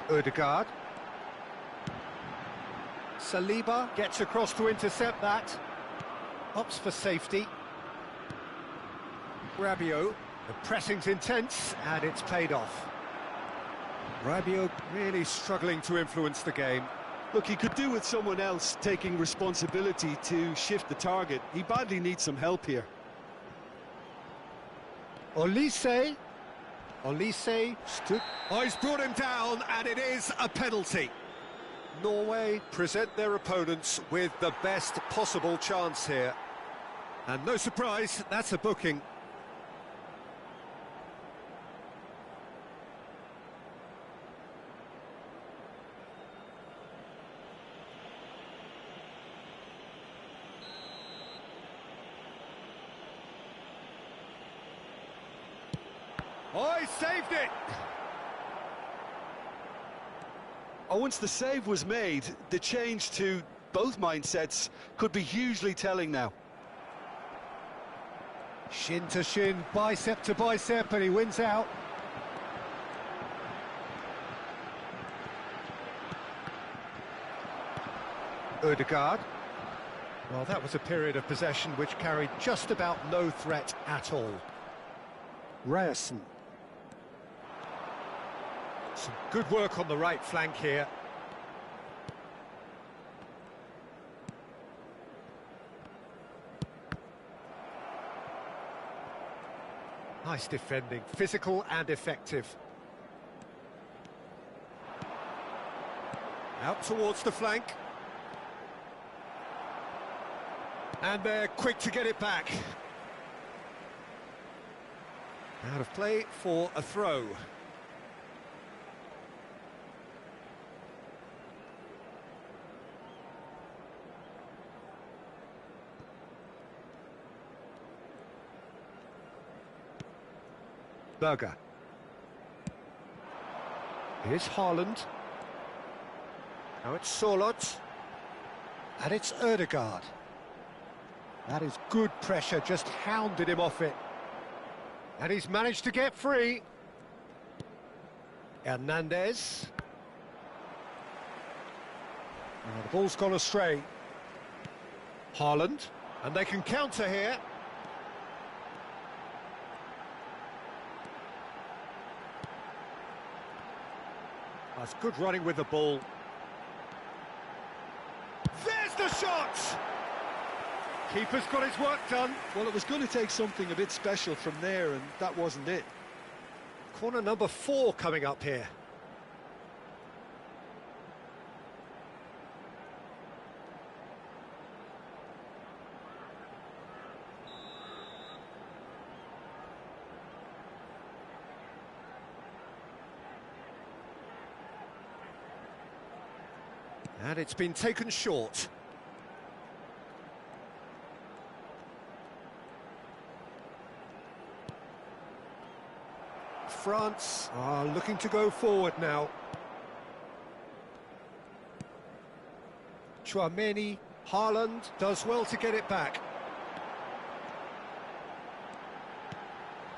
Ødegaard. Saliba gets across to intercept that. Opts for safety. Rabiot. The pressing's intense and it's paid off. Rabiot really struggling to influence the game. Look, he could do with someone else taking responsibility to shift the target. He badly needs some help here. Olise. Olise stood. Oh, he's brought him down, and it is a penalty. Norway present their opponents with the best possible chance here. And no surprise, that's a booking. Oh, he saved it! Oh, once the save was made, the change to both mindsets could be hugely telling now. Shin to shin, bicep to bicep, and he wins out. Ødegaard. Well, that was a period of possession which carried just about no threat at all. Ryerson. Some good work on the right flank here. Nice defending, physical and effective. Out towards the flank. And they're quick to get it back. Out of play for a throw. Berger. Here's Haaland. Now it's Solot. And it's Ødegaard. That is good pressure, just hounded him off it. And he's managed to get free. Hernandez. Now the ball's gone astray. Haaland. And they can counter here. That's good running with the ball. There's the shot! Keeper's got his work done. Well, it was going to take something a bit special from there, and that wasn't it. Corner number 4 coming up here. And it's been taken short. France are looking to go forward now. Chouameni, Haaland does well to get it back.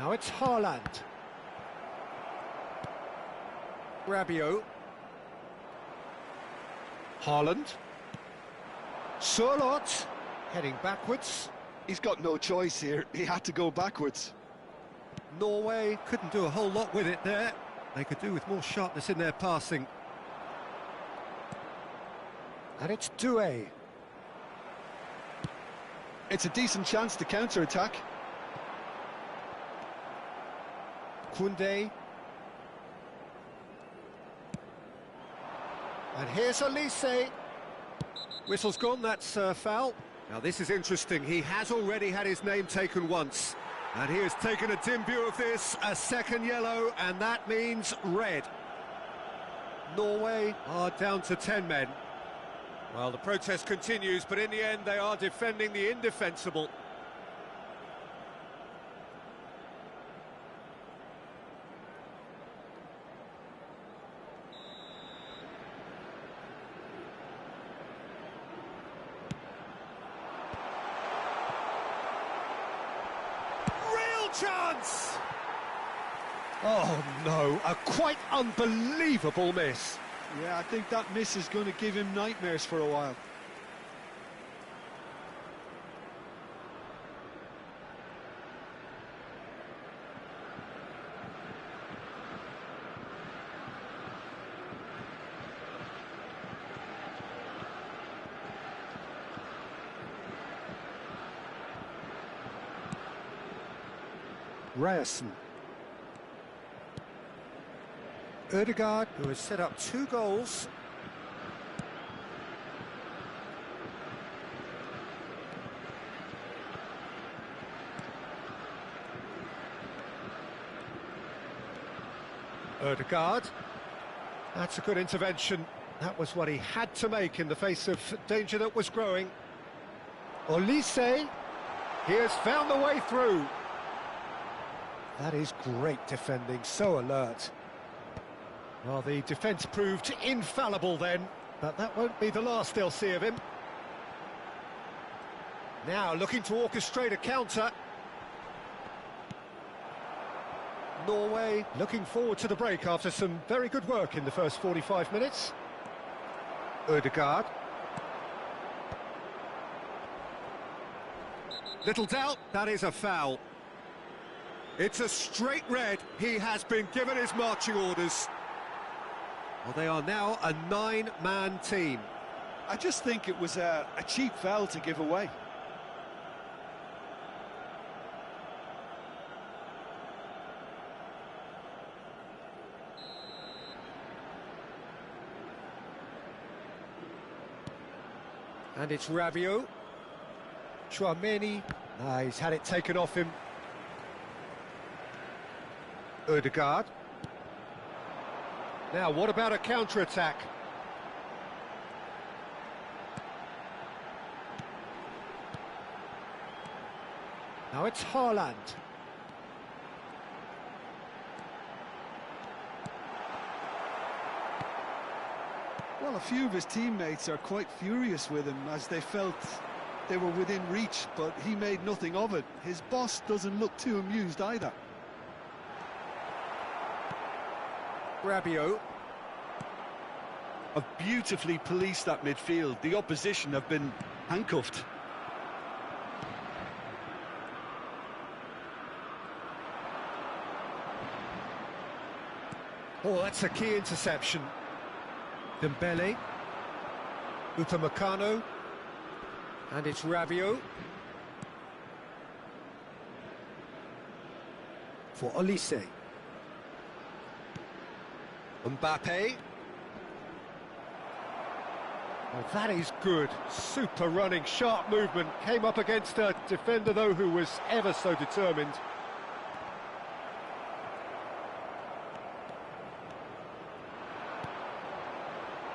Now it's Haaland. Rabiot. Haaland. Surlot, heading backwards. He's got no choice here. He had to go backwards. Norway couldn't do a whole lot with it there. They could do with more sharpness in their passing. And it's Doué. It's a decent chance to counter-attack. Koundé. And here's Olise. Whistle's gone, that's a foul. Now this is interesting, he has already had his name taken once. And he has taken a dim view of this, a second yellow, and that means red. Norway are down to 10 men. Well, the protest continues, but in the end they are defending the indefensible. Chance! Oh no, a quite unbelievable miss. Yeah, I think that miss is going to give him nightmares for a while. Ryerson. Ødegaard, who has set up 2 goals. Ødegaard. That's a good intervention. That was what he had to make in the face of danger that was growing. Olise. He has found the way through. That is great defending, so alert. Well, the defence proved infallible then, but that won't be the last they'll see of him. Now looking to orchestrate a counter. Norway looking forward to the break after some very good work in the first 45 minutes. Ødegaard. Little doubt, that is a foul. It's a straight red. He has been given his marching orders. Well, they are now a 9-man team. I just think it was a cheap foul to give away. And it's Rabiot. Chouameni. He's had it taken off him. Ødegaard. Now, what about a counter-attack? Now it's Haaland. Well, a few of his teammates are quite furious with him as they felt they were within reach, but he made nothing of it. His boss doesn't look too amused either. Rabiot. Have beautifully policed that midfield. The opposition have been handcuffed. Oh, that's a key interception. Dembele. Upamecano. And it's Rabiot. For Olise. Mbappe. Oh, that is good. Super running, sharp movement. Came up against a defender, though, who was ever so determined.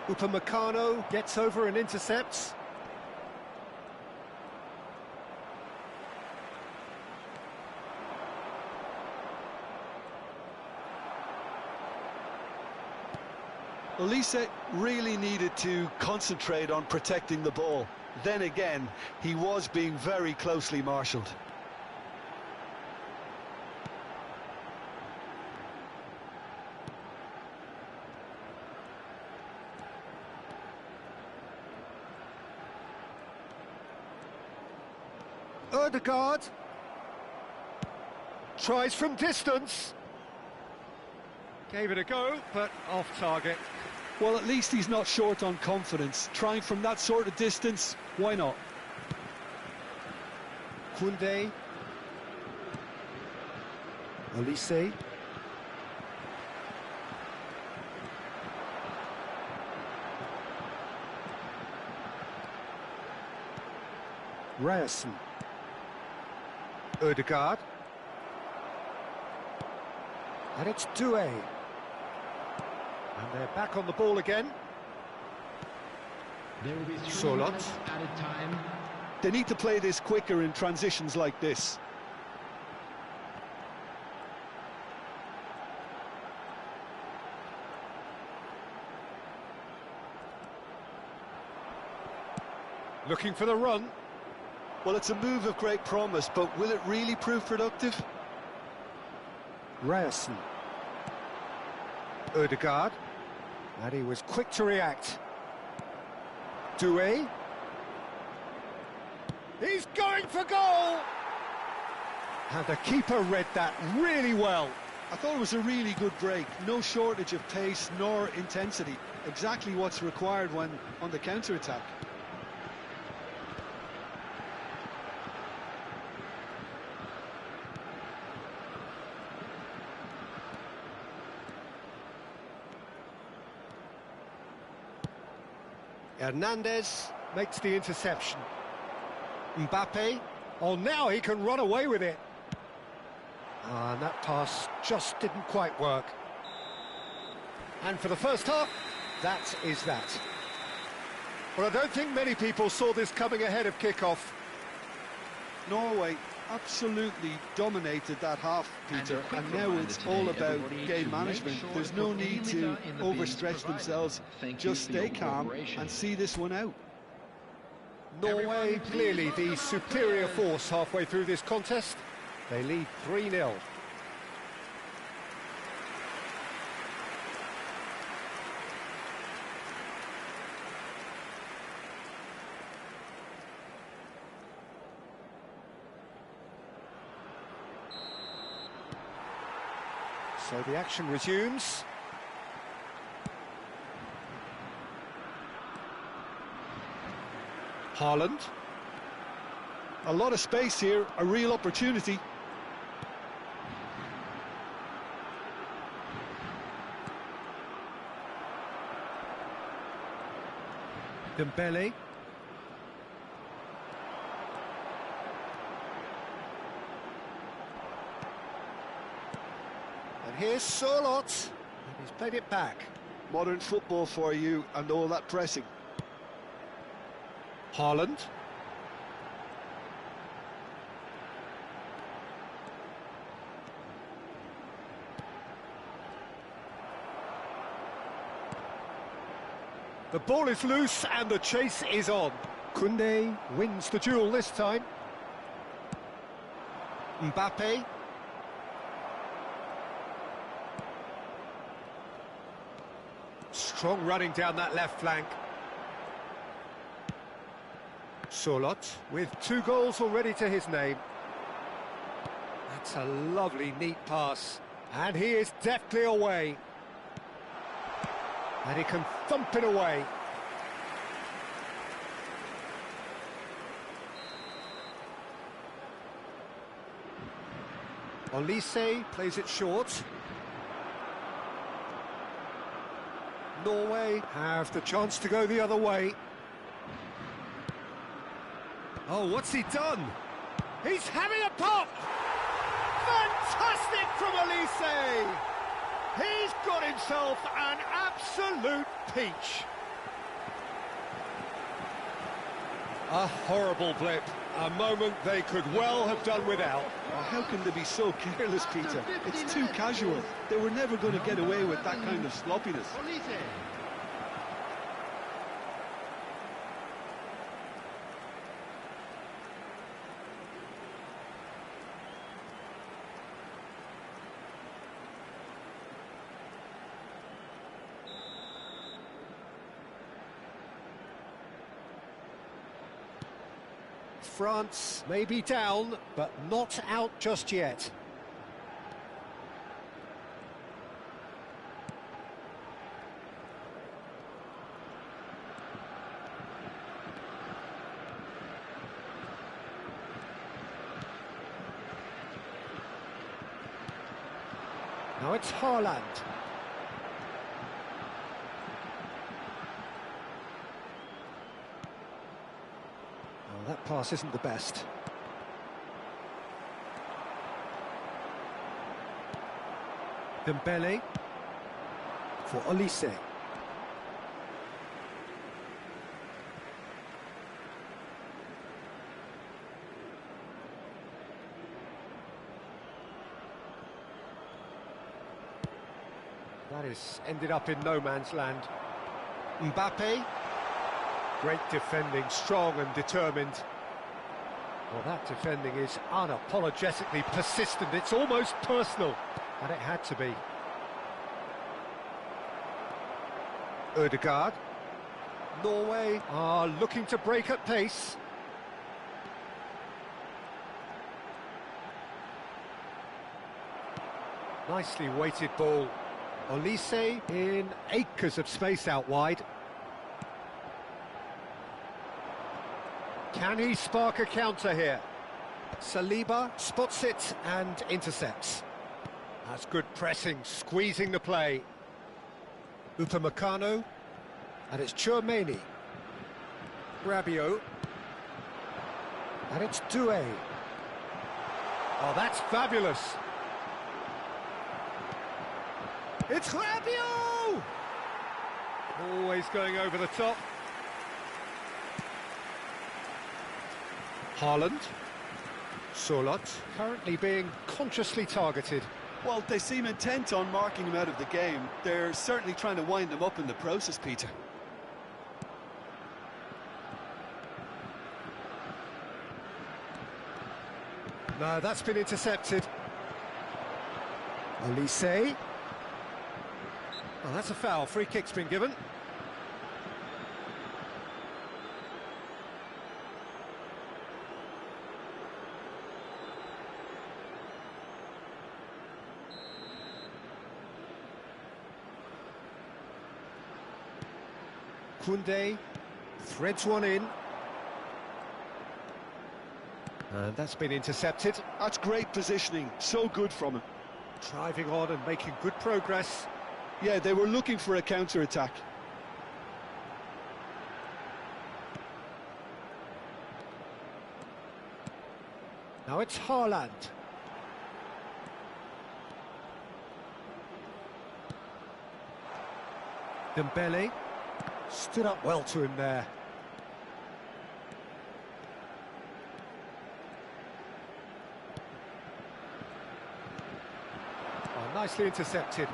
Upamecano gets over and intercepts. Elise really needed to concentrate on protecting the ball. Then again, he was being very closely marshalled. Ødegaard tries from distance. Gave it a go, but off target. Well, at least he's not short on confidence. Trying from that sort of distance, why not? Koundé. Olise. Ryerson. Ødegaard. And it's Doué. And they're back on the ball again. There will be 3 Solot. minutes added time. They need to play this quicker in transitions like this. Looking for the run. Well, it's a move of great promise, but will it really prove productive? Ryerson. Ødegaard. And he was quick to react. Doué. He's going for goal! And the keeper read that really well. I thought it was a really good break. No shortage of pace nor intensity. Exactly what's required when on the counter-attack. Hernandez makes the interception. Mbappe, oh, now he can run away with it. And that pass just didn't quite work. And for the first half, that is that. Well, I don't think many people saw this coming ahead of kickoff. Norway absolutely dominated that half, Peter, and now it's all about game management. There's no need to overstretch themselves. Just stay calm and see this one out. Norway clearly the superior force halfway through this contest. They lead 3-0. So the action resumes. Haaland. A lot of space here, a real opportunity. Dembele. And here's Solot. And he's played it back. Modern football for you and all that pressing. Haaland. The ball is loose and the chase is on. Koundé wins the duel this time. Mbappe. Strong running down that left flank. Solot with 2 goals already to his name. That's a lovely, neat pass. And he is deftly away. And he can thump it away. Olise plays it short. Norway have the chance to go the other way. Oh, what's he done? He's having a pop! Fantastic from Olise! He's got himself an absolute peach. A horrible blip, a moment they could well have done without. Oh, how can they be so careless, Peter? It's too casual. They were never going to get away with that kind of sloppiness. France may be down, but not out just yet. Now it's Haaland. That pass isn't the best. Dembele for Olise. That is ended up in no man's land. Mbappe. Great defending, strong and determined. Well, that defending is unapologetically persistent. It's almost personal, and it had to be. Ødegaard. Norway are looking to break at pace. Nicely weighted ball. Olise in acres of space out wide. Can he spark a counter here? Saliba spots it and intercepts. That's good pressing, squeezing the play. Upamecano, and it's Tchouaméni. Rabiot, and it's Doué. Oh, that's fabulous. It's Rabiot! Always going over the top. Haaland. Solot, currently being consciously targeted. Well, they seem intent on marking him out of the game. They're certainly trying to wind him up in the process, Peter. No, that's been intercepted. Olise. Well, that's a foul. Free kick's been given. Koundé threads one in. And that's been intercepted. That's great positioning, so good from him. Driving on and making good progress. Yeah, they were looking for a counter-attack. Now it's Haaland. Dembele stood up well to him there. Oh, nicely intercepted.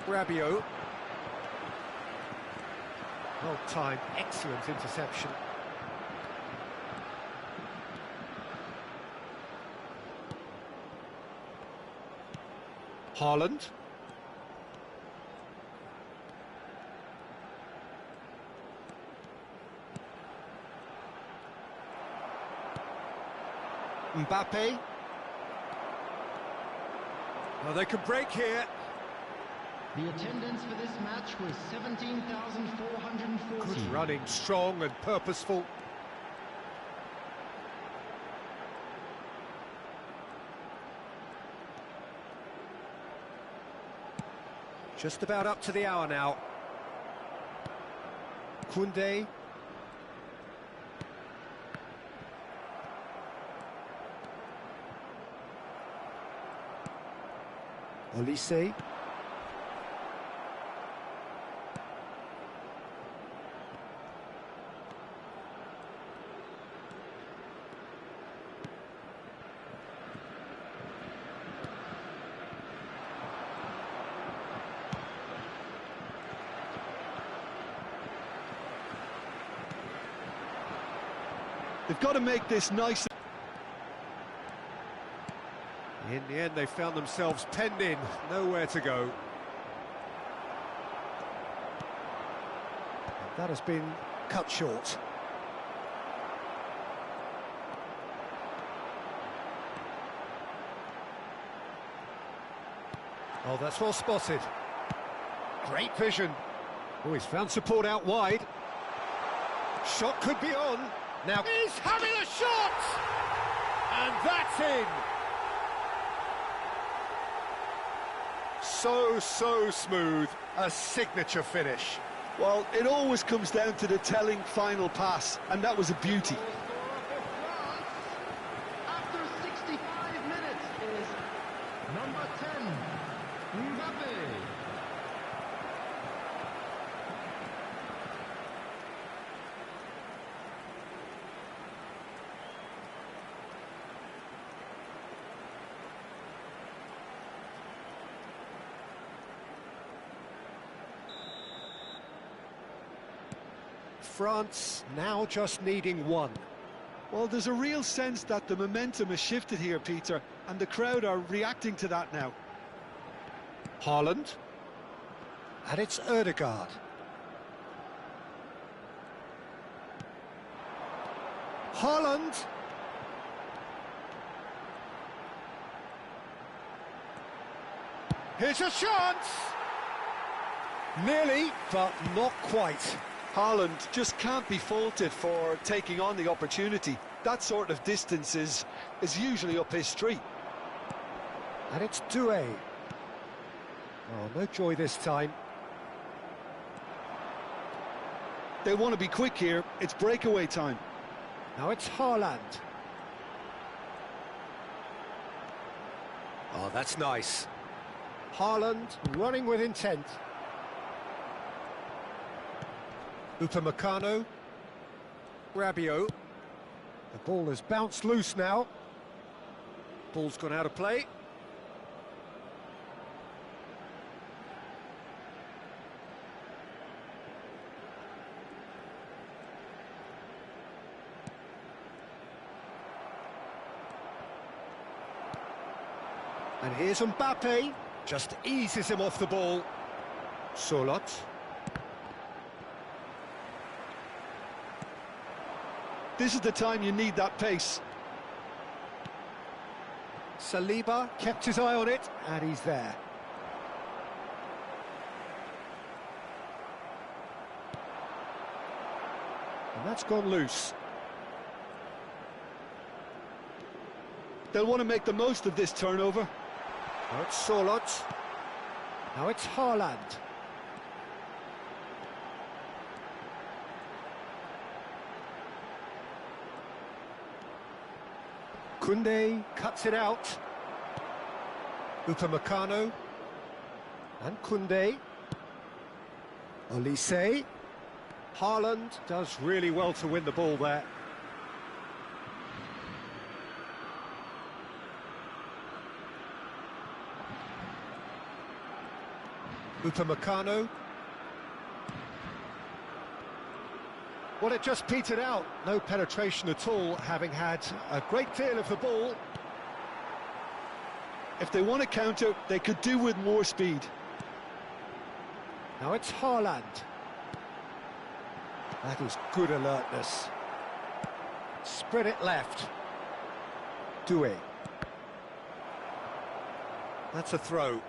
Rabiot. Well timed, excellent interception. Haaland. Mbappe. Well, they can break here. The attendance for this match was 17,440. Good running, strong and purposeful. Just about up to the hour now. Koundé. Olise. They've got to make this nice. In the end, they found themselves penned in, nowhere to go. That has been cut short. Oh, that's well spotted. Great vision. Oh, he's found support out wide. Shot could be on. Now he's having a shot! And that's in! So smooth. A signature finish. Well, it always comes down to the telling final pass, and that was a beauty. After 65 minutes is number 10, Mbappe. France now just needing one. Well, there's a real sense that the momentum has shifted here, Peter, and the crowd are reacting to that now. Haaland. And it's Ødegaard. Haaland. Here's a chance! Nearly, but not quite. Haaland just can't be faulted for taking on the opportunity. That sort of distance is usually up his street. And it's Doué. Oh, no joy this time. They want to be quick here. It's breakaway time. Now it's Haaland. Oh, that's nice. Haaland running with intent. Upamecano. Rabiot. The ball has bounced loose now. Ball's gone out of play. And here's Mbappe. Just eases him off the ball. Solot. This is the time you need that pace. Saliba kept his eye on it, and he's there. And that's gone loose. They'll want to make the most of this turnover. Now it's Solot. Now it's Haaland. Koundé cuts it out. Upamecano. And Koundé. Olise. Haaland does really well to win the ball there. Upamecano. Well, it just petered out. No penetration at all, having had a great deal of the ball. If they want to counter, they could do with more speed. Now it's Haaland. That is good alertness. Spread it left. Doué. That's a throw.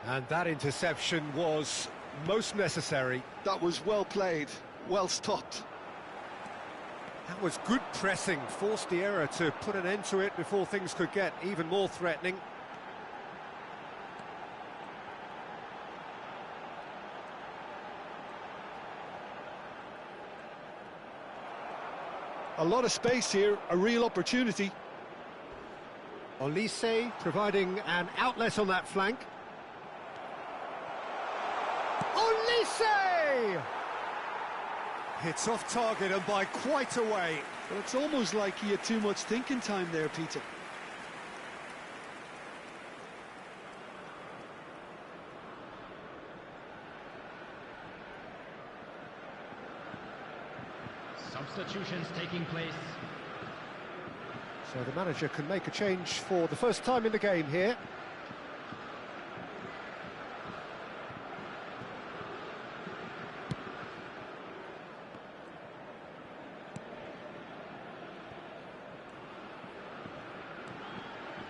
And that interception was most necessary. That was well played, well stopped. That was good pressing, forced the error to put an end to it before things could get even more threatening. A lot of space here, a real opportunity. Olise providing an outlet on that flank. Olise! It's off target and by quite a way. Well, it's almost like he had too much thinking time there, Peter. Substitutions taking place. So the manager can make a change for the first time in the game here.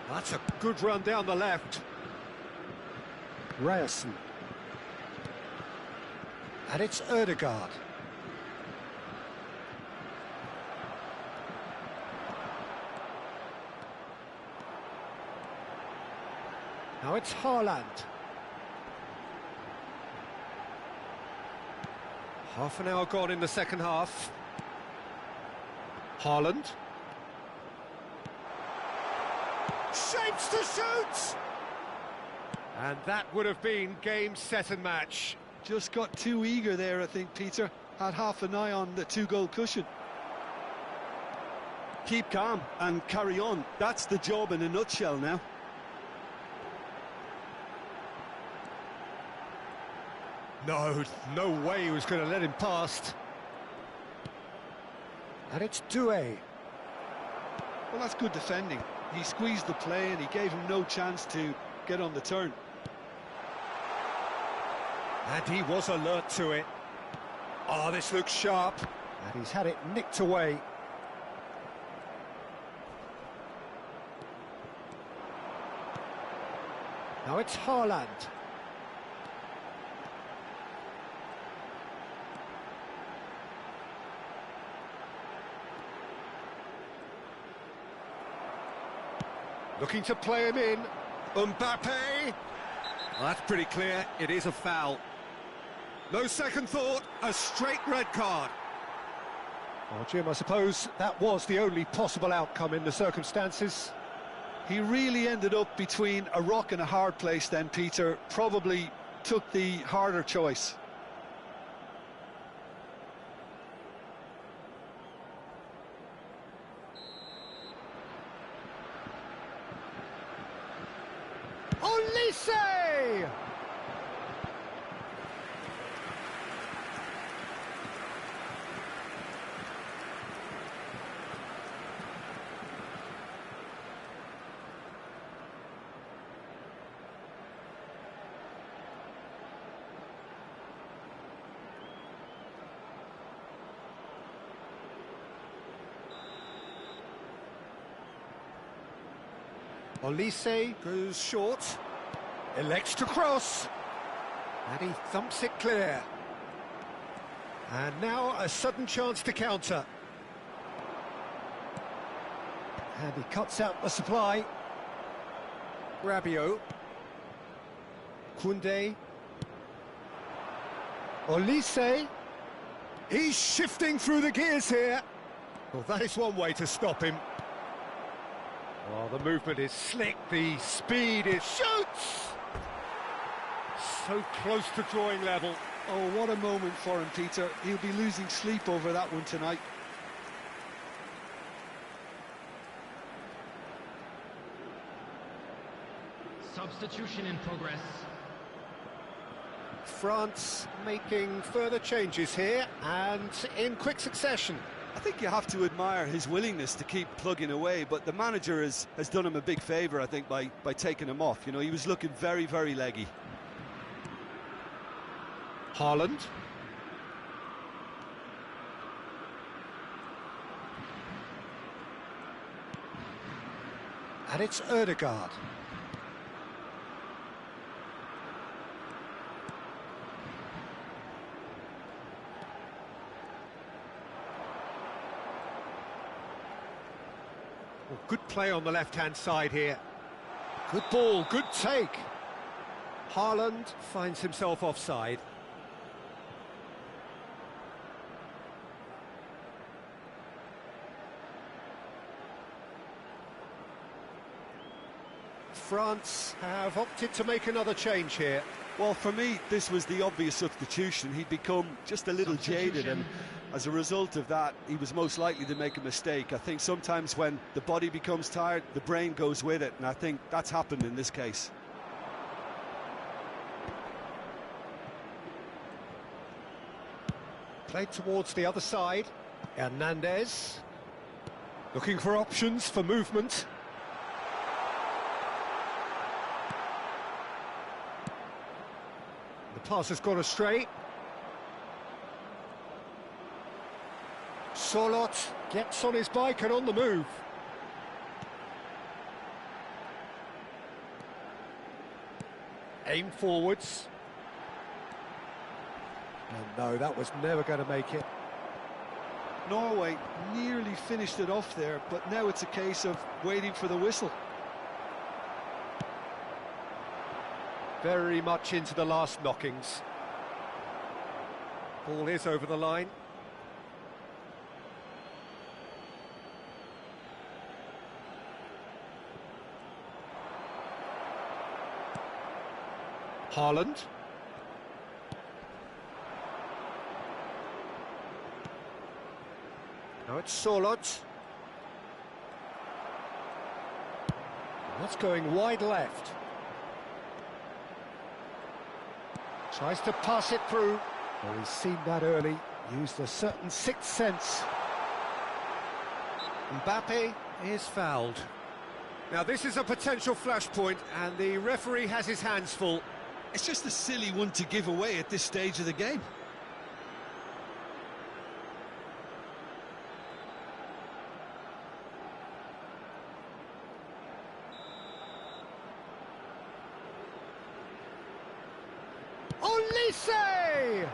That's a good run down the left. Ryerson. And it's Ødegaard. Now it's Haaland. Half an hour gone in the second half. Haaland. Shapes to shoot! And that would have been game, set and match. Just got too eager there, I think, Peter. Had half an eye on the two-goal cushion. Keep calm and carry on. That's the job in a nutshell now. No way he was going to let him past. And it's Doué. Well, that's good defending. He squeezed the play and he gave him no chance to get on the turn. And he was alert to it. Oh, this looks sharp. And he's had it nicked away. Now it's Haaland. Looking to play him in. Mbappe. Well, that's pretty clear. It is a foul. No second thought, a straight red card. Well, Jim, I suppose that was the only possible outcome in the circumstances. He really ended up between a rock and a hard place then, Peter. Probably took the harder choice. Olise! Olise goes short, elects to cross, and he thumps it clear. And now a sudden chance to counter. And he cuts out the supply. Rabiot. Koundé. Olise. He's shifting through the gears here. Well, that is one way to stop him. Well, the movement is slick, the speed is... Shoots! So close to drawing level. Oh, what a moment for him, Peter. He'll be losing sleep over that one tonight. Substitution in progress. France making further changes here, and in quick succession. I think you have to admire his willingness to keep plugging away, but the manager has done him a big favour, I think, by taking him off. You know, he was looking very, very leggy. Haaland. And it's Ødegaard. Well, good play on the left-hand side here. Good ball, good take. Haaland finds himself offside. France have opted to make another change here. Well, for me, this was the obvious substitution. He'd become just a little jaded, and as a result of that, he was most likely to make a mistake. I think sometimes when the body becomes tired, the brain goes with it, and I think that's happened in this case. Played towards the other side. Hernandez. Looking for options for movement. The pass has gone astray. Solot gets on his bike and on the move. Aim forwards. And no, that was never going to make it. Norway nearly finished it off there, but now it's a case of waiting for the whistle. Very much into the last knockings. Ball is over the line. Haaland. Now it's Solot. That's going wide left. Tries to pass it through. Well, he's seen that early. Used a certain sixth sense. Mbappe is fouled. Now this is a potential flashpoint, and the referee has his hands full. It's just a silly one to give away at this stage of the game. Olise!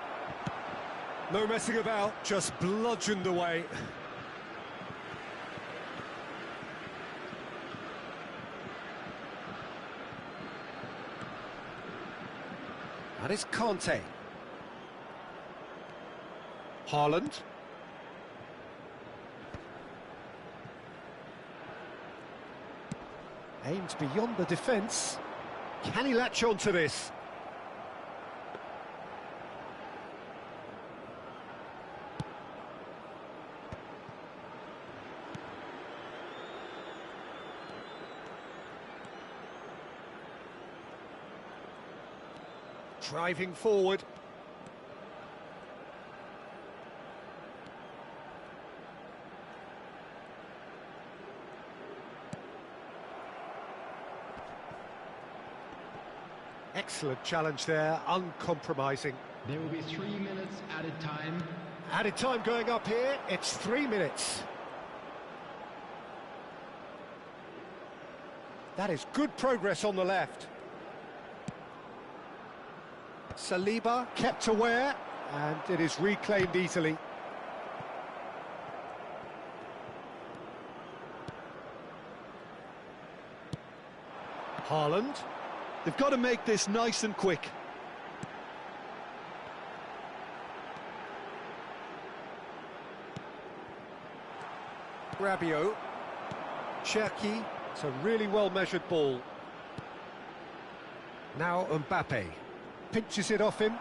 No messing about, just bludgeoned away. That is Conte. Haaland. Aims beyond the defence. Can he latch on to this? Driving forward. Excellent challenge there, uncompromising. There will be 3 minutes added time. Added time going up here, it's 3 minutes. That is good progress on the left. Saliba kept aware, and it is reclaimed easily. Haaland. They've got to make this nice and quick. Rabiot. Cherki. It's a really well-measured ball. Now Mbappe. Pinches it off him.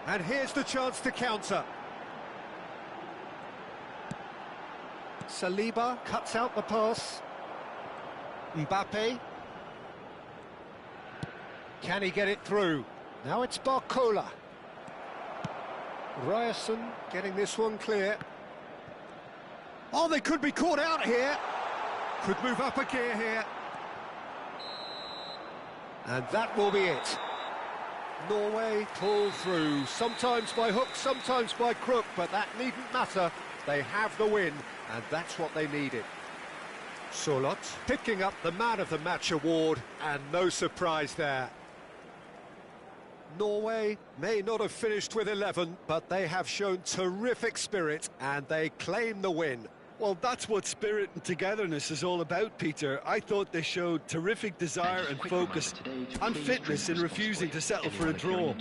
And here's the chance to counter. Saliba cuts out the pass. Mbappe. Can he get it through? Now it's Barcola. Ryerson getting this one clear. Oh, they could be caught out here. Could move up a gear here. And that will be it. Norway pull through, sometimes by hook, sometimes by crook, but that needn't matter. They have the win, and that's what they needed. Solot picking up the Man of the Match award, and no surprise there. Norway may not have finished with 11, but they have shown terrific spirit, and they claim the win. Well, that's what spirit and togetherness is all about, Peter. I thought they showed terrific desire and focus and fitness in refusing to settle for a draw.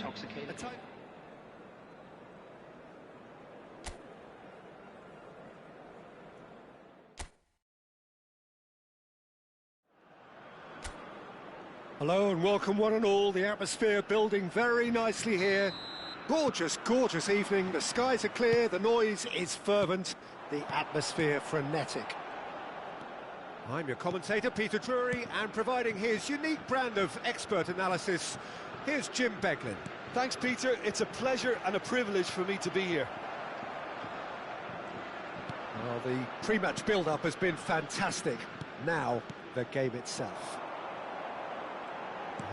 Hello and welcome one and all. The atmosphere building very nicely here. Gorgeous, gorgeous evening. The skies are clear, the noise is fervent, the atmosphere frenetic. I'm your commentator, Peter Drury, and providing his unique brand of expert analysis, here's Jim Beglin. Thanks, Peter. It's a pleasure and a privilege for me to be here. Well, the pre-match build-up has been fantastic. Now, the game itself.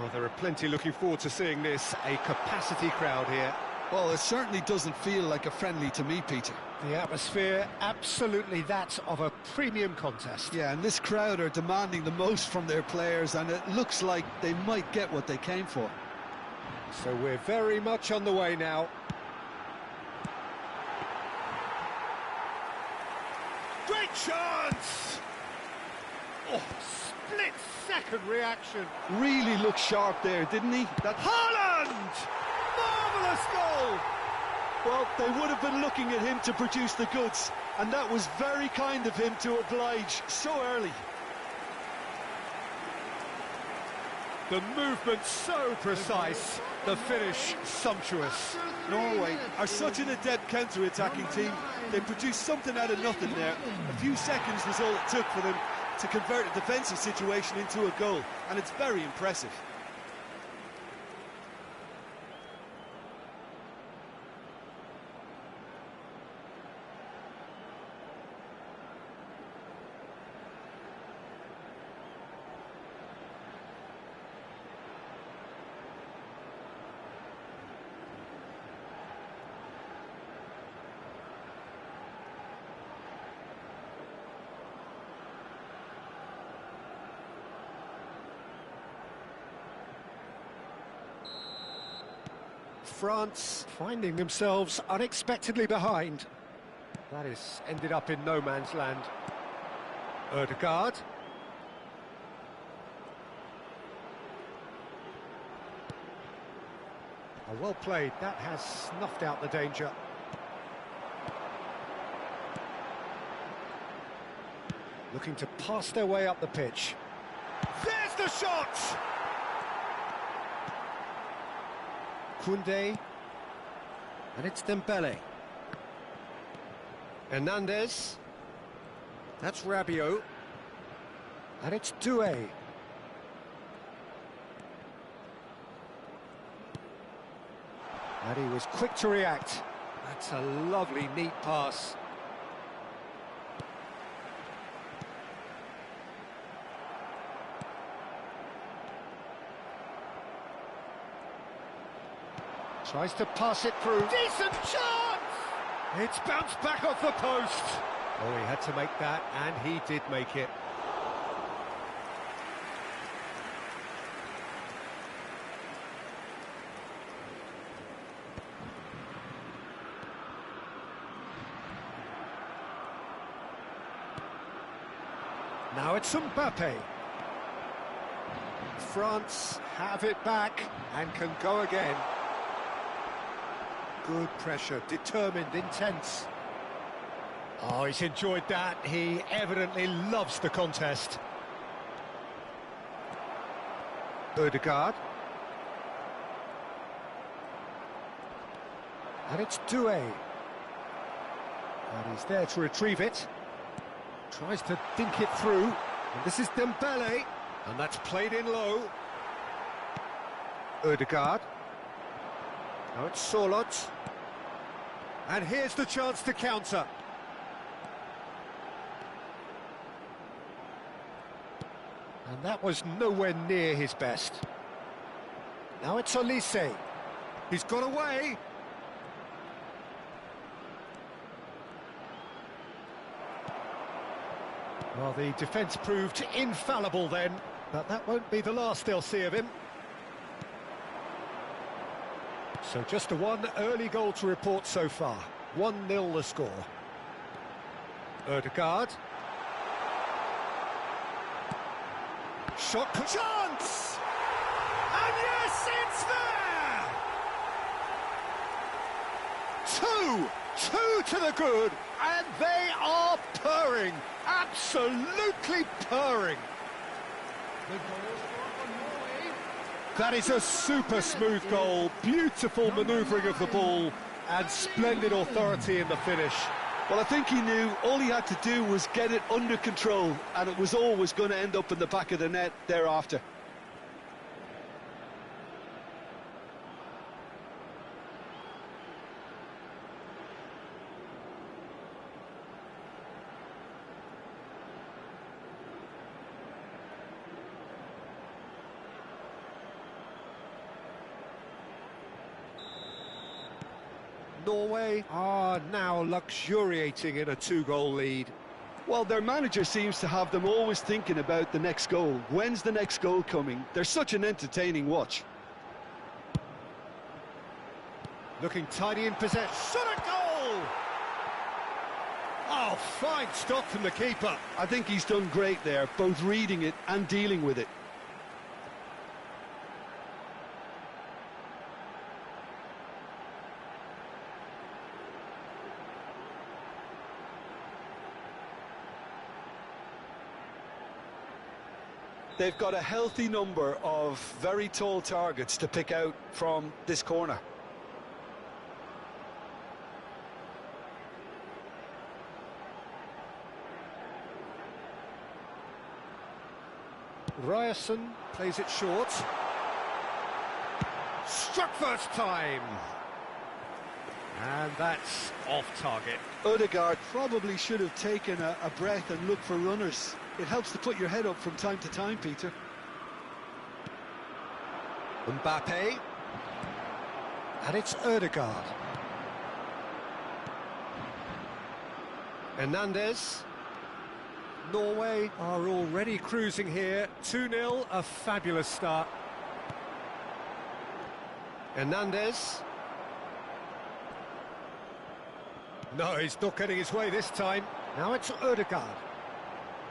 Well, there are plenty looking forward to seeing this. A capacity crowd here. Well, it certainly doesn't feel like a friendly to me, Peter. The atmosphere, absolutely that of a premium contest. Yeah, and this crowd are demanding the most from their players, and it looks like they might get what they came for. So we're very much on the way now. Great chance! Oh, split-second reaction. Really looked sharp there, didn't he? Haaland! Marvellous goal! Well, they would have been looking at him to produce the goods, and that was very kind of him to oblige so early. The movement so precise, the finish sumptuous. Norway are such an adept counter-attacking team. They produced something out of nothing there. A few seconds was all it took for them to convert a defensive situation into a goal, and it's very impressive. France finding themselves unexpectedly behind. That has ended up in no man's land. Ødegaard. Oh, well played. That has snuffed out the danger. Looking to pass their way up the pitch. There's the shot! Koundé, and it's Dembele. Hernandez, that's Rabiot, and it's Doué. And he was quick to react. That's a lovely, neat pass. Tries to pass it through. Decent chance! It's bounced back off the post. Oh, he had to make that, and he did make it. Now it's Mbappe. France have it back and can go again. Good pressure, determined, intense. Oh, he's enjoyed that. He evidently loves the contest. Ødegaard. And it's Doué. And he's there to retrieve it. Tries to dink it through. And this is Dembele. And that's played in low. Ødegaard. Now it's Solot. And here's the chance to counter. And that was nowhere near his best. Now it's Olise. He's got away. Well, the defence proved infallible then, but that won't be the last they'll see of him. So just a one early goal to report so far. 1-0 the score. Ødegaard. Shot chance! And yes, it's there! Two to the good, and they are purring. Absolutely purring. That is a super smooth goal, beautiful manoeuvring of the ball, and splendid authority in the finish. Well, I think he knew all he had to do was get it under control, and it was always going to end up in the back of the net thereafter. Norway are now luxuriating in a two-goal lead. Well, their manager seems to have them always thinking about the next goal. When's the next goal coming? They're such an entertaining watch. Looking tidy in possession. Shot a goal! Oh, fine stop from the keeper. I think he's done great there, both reading it and dealing with it. They've got a healthy number of very tall targets to pick out from this corner. Ryerson plays it short. Struck first time. And that's off target. Ødegaard probably should have taken a breath and looked for runners. It helps to put your head up from time to time, Peter. Mbappe. And it's Ødegaard. Hernandez. Norway are already cruising here. 2-0, a fabulous start. Hernandez. No, he's not getting his way this time. Now it's Ødegaard.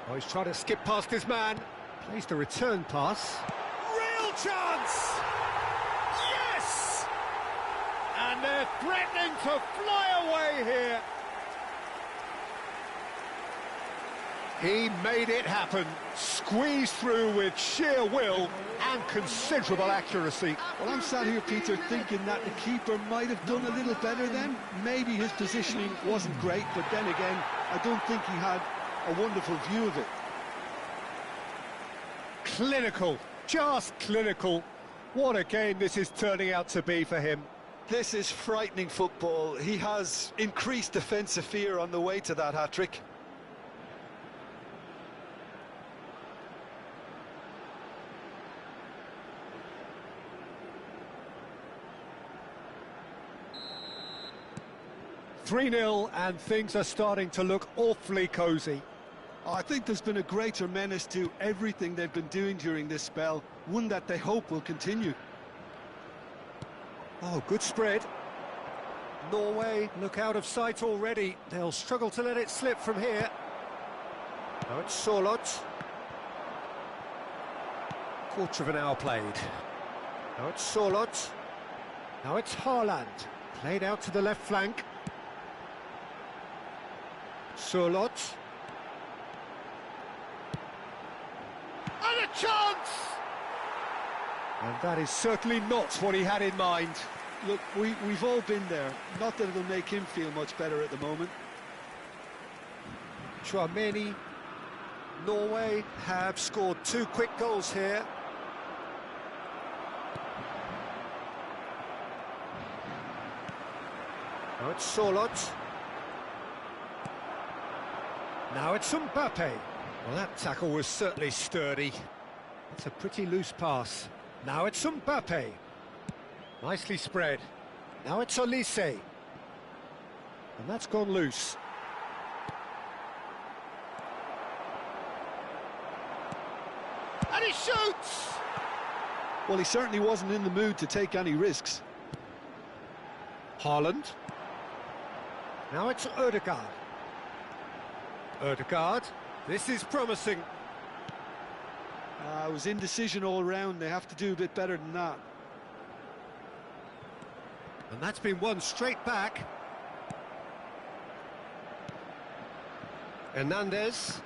Oh, he's trying to skip past his man. Plays the return pass. Real chance! Yes! And they're threatening to fly away here. He made it happen, squeezed through with sheer will and considerable accuracy. Well, I'm sat here, Peter, thinking that the keeper might have done a little better then. Maybe his positioning wasn't great, but then again, I don't think he had a wonderful view of it. Clinical, just clinical. What a game this is turning out to be for him. This is frightening football. He has increased defensive fear on the way to that hat-trick. (3-0) and things are starting to look awfully cosy. I think there's been a greater menace to everything they've been doing during this spell, one that they hope will continue. Oh, good spread. Norway look out of sight already. They'll struggle to let it slip from here. Now it's Sørloth. Quarter of an hour played. Now it's Sørloth. Now it's Haaland. Played out to the left flank. Sørloth. And a chance! And that is certainly not what he had in mind. Look, we've all been there. Not that it'll make him feel much better at the moment. Chouameni. Norway have scored 2 quick goals here. Now it's Sørloth. Now it's Mbappe. Well, that tackle was certainly sturdy. It's a pretty loose pass. Now it's Mbappe. Nicely spread. Now it's Olise. And that's gone loose. And he shoots! Well, he certainly wasn't in the mood to take any risks. Haaland. Now it's Ødegaard. Ødegaard. This is promising. It was indecision all round. They have to do a bit better than that. And that's been won straight back. Hernandez.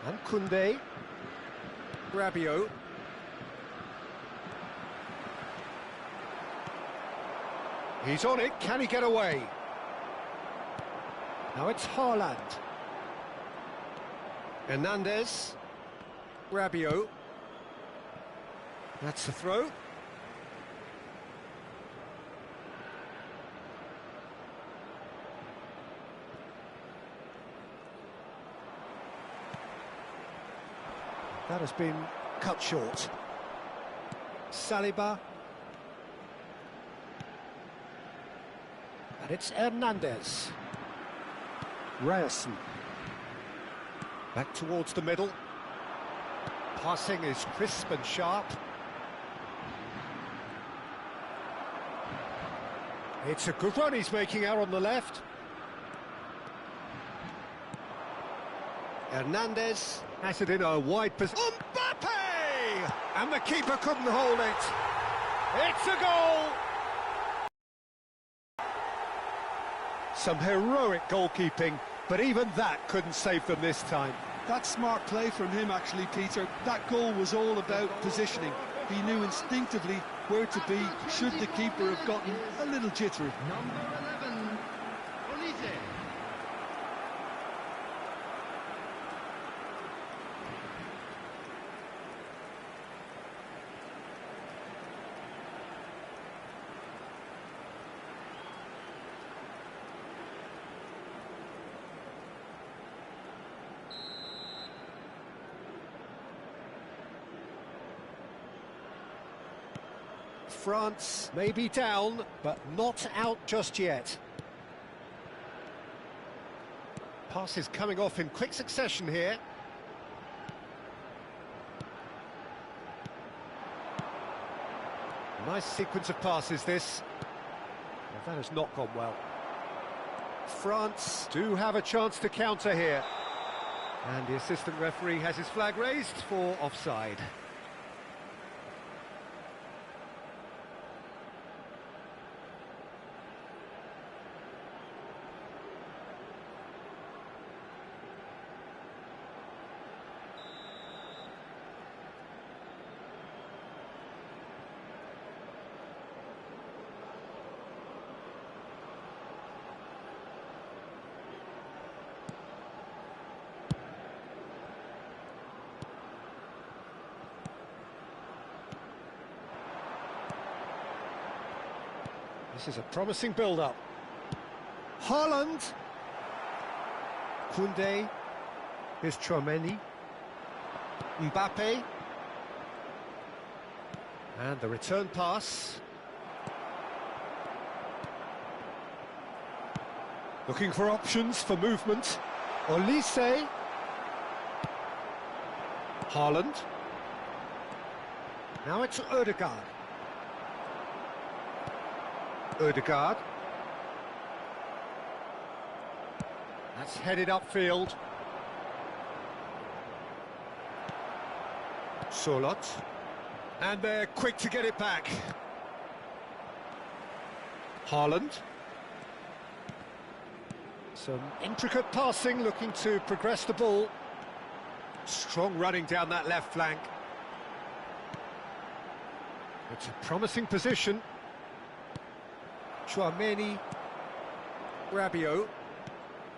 And Koundé. Rabiot. He's on it, can he get away? Now it's Haaland. Hernandez. Rabiot. That's the throw. That has been cut short. Saliba. And it's Hernandez. Ryerson. Back towards the middle. Passing is crisp and sharp. It's a good run he's making out on the left. Hernandez has it in a wide position. Mbappe! And the keeper couldn't hold it. It's a goal! Some heroic goalkeeping, but even that couldn't save them this time. That's smart play from him, actually, Peter. That goal was all about positioning. He knew instinctively where to be should the keeper have gotten a little jittery. Number 11, Olise. France may be down, but not out just yet. Passes coming off in quick succession here. Nice sequence of passes, this. Well, that has not gone well. France do have a chance to counter here. And the assistant referee has his flag raised for offside. This is a promising build-up. Haaland. Koundé. Here's Tchouaméni. Mbappe. And the return pass. Looking for options for movement. Olise. Haaland. Now it's Ødegaard. Ødegaard. That's headed upfield. Solot. And they're quick to get it back. Haaland. Some intricate passing, looking to progress the ball. Strong running down that left flank. It's a promising position. Tchouaméni, Rabiot,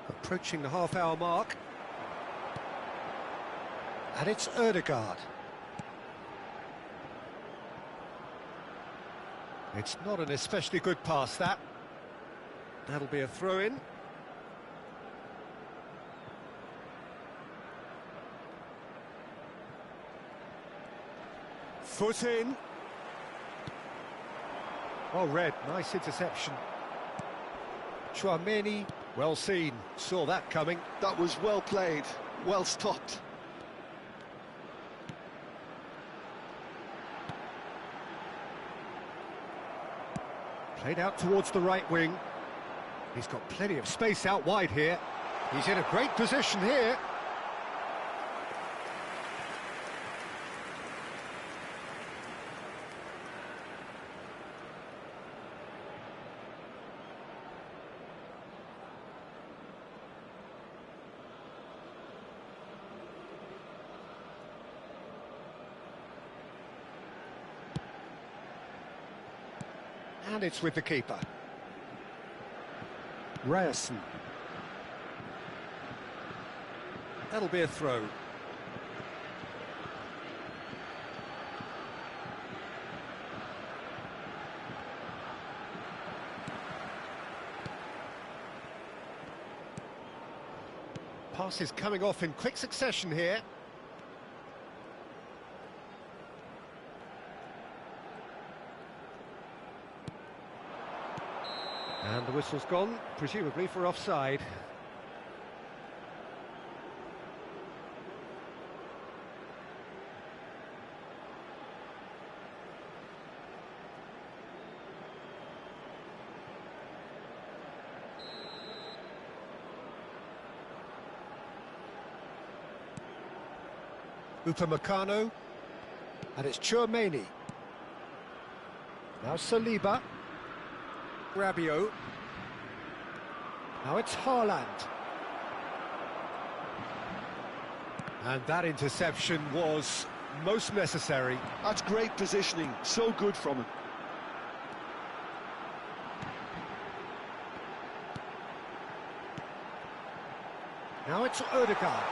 approaching the half-hour mark. And it's Ødegaard. It's not an especially good pass, that. That'll be a throw-in. Foot in. Oh, red, nice interception. Tchouaméni, well seen, saw that coming. That was well played, well stopped. Played out towards the right wing. He's got plenty of space out wide here. He's in a great position here. And it's with the keeper. Ryerson. That'll be a throw. Passes coming off in quick succession here. And the whistle's gone, presumably for offside. Upamecano, and it's Chouameni. Now Saliba. Rabiot. Now it's Haaland. And that interception was most necessary. That's great positioning, so good from him. Now it's Odegaard.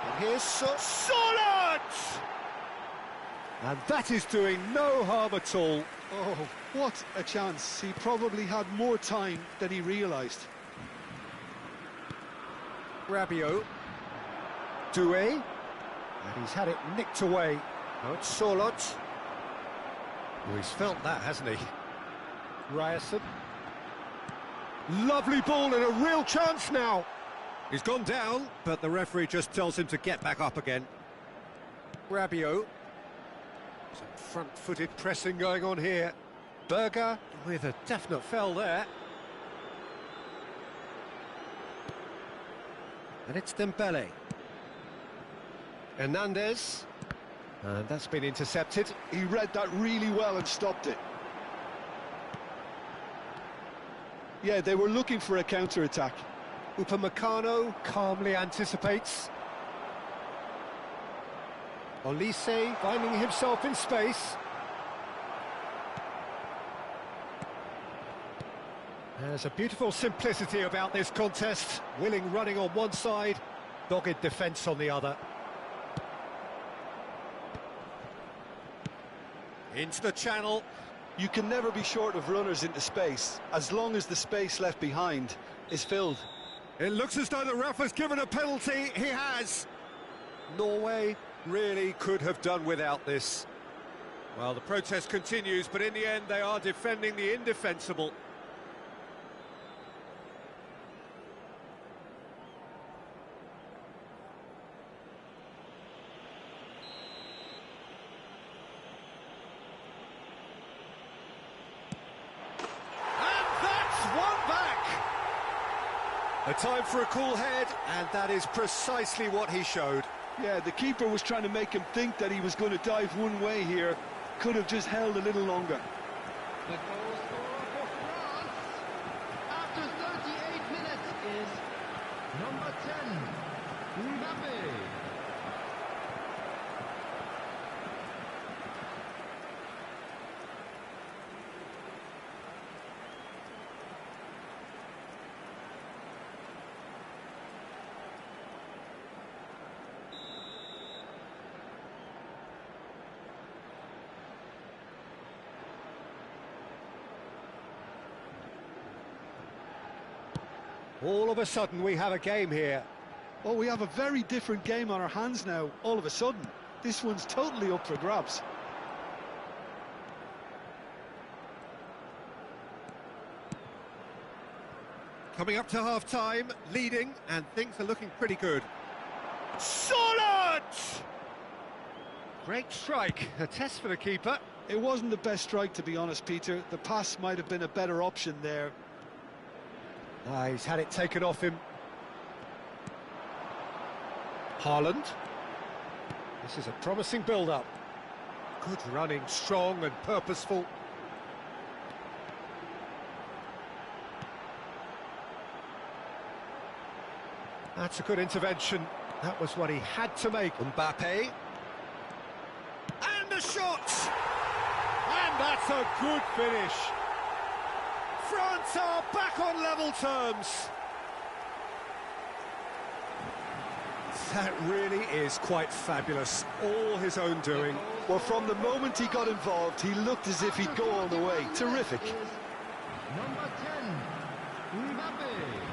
And here's Solid! And that is doing no harm at all. Oh, what a chance. He probably had more time than he realised. Rabiot. Doué. And he's had it nicked away. Now it's Solot. Oh, he's felt that, hasn't he? Ryerson. Lovely ball and a real chance now. He's gone down, but the referee just tells him to get back up again. Rabiot. Some front-footed pressing going on here. Berger with a definite foul there. And it's Dembele. Hernandez. And that's been intercepted. He read that really well and stopped it. Yeah, they were looking for a counter-attack. Upamecano calmly anticipates. Olise finding himself in space. There's a beautiful simplicity about this contest. Willing running on one side, dogged defence on the other. Into the channel. You can never be short of runners into space, as long as the space left behind is filled. It looks as though the ref has given a penalty. He has. Norway really could have done without this. Well, the protest continues, but in the end they are defending the indefensible. A time for a cool head, and that is precisely what he showed. Yeah, the keeper was trying to make him think that he was going to dive one way here. Could have just held a little longer. The goal scorer for France after 38 minutes is number 10, Mbappe. All of a sudden we have a game here. Oh, we have a very different game on our hands now, all of a sudden. This one's totally up for grabs. Coming up to half-time, leading, and things are looking pretty good. Solid! Great strike, a test for the keeper. It wasn't the best strike, to be honest, Peter. The pass might have been a better option there. He's had it taken off him. Haaland. This is a promising build-up. Good running, strong and purposeful. That's a good intervention. That was what he had to make. Mbappe. And a shot! And that's a good finish. France are back on level terms. That really is quite fabulous. All his own doing. Well, from the moment he got involved, he looked as if he'd go all the way. Terrific. Number 10, Mbappe.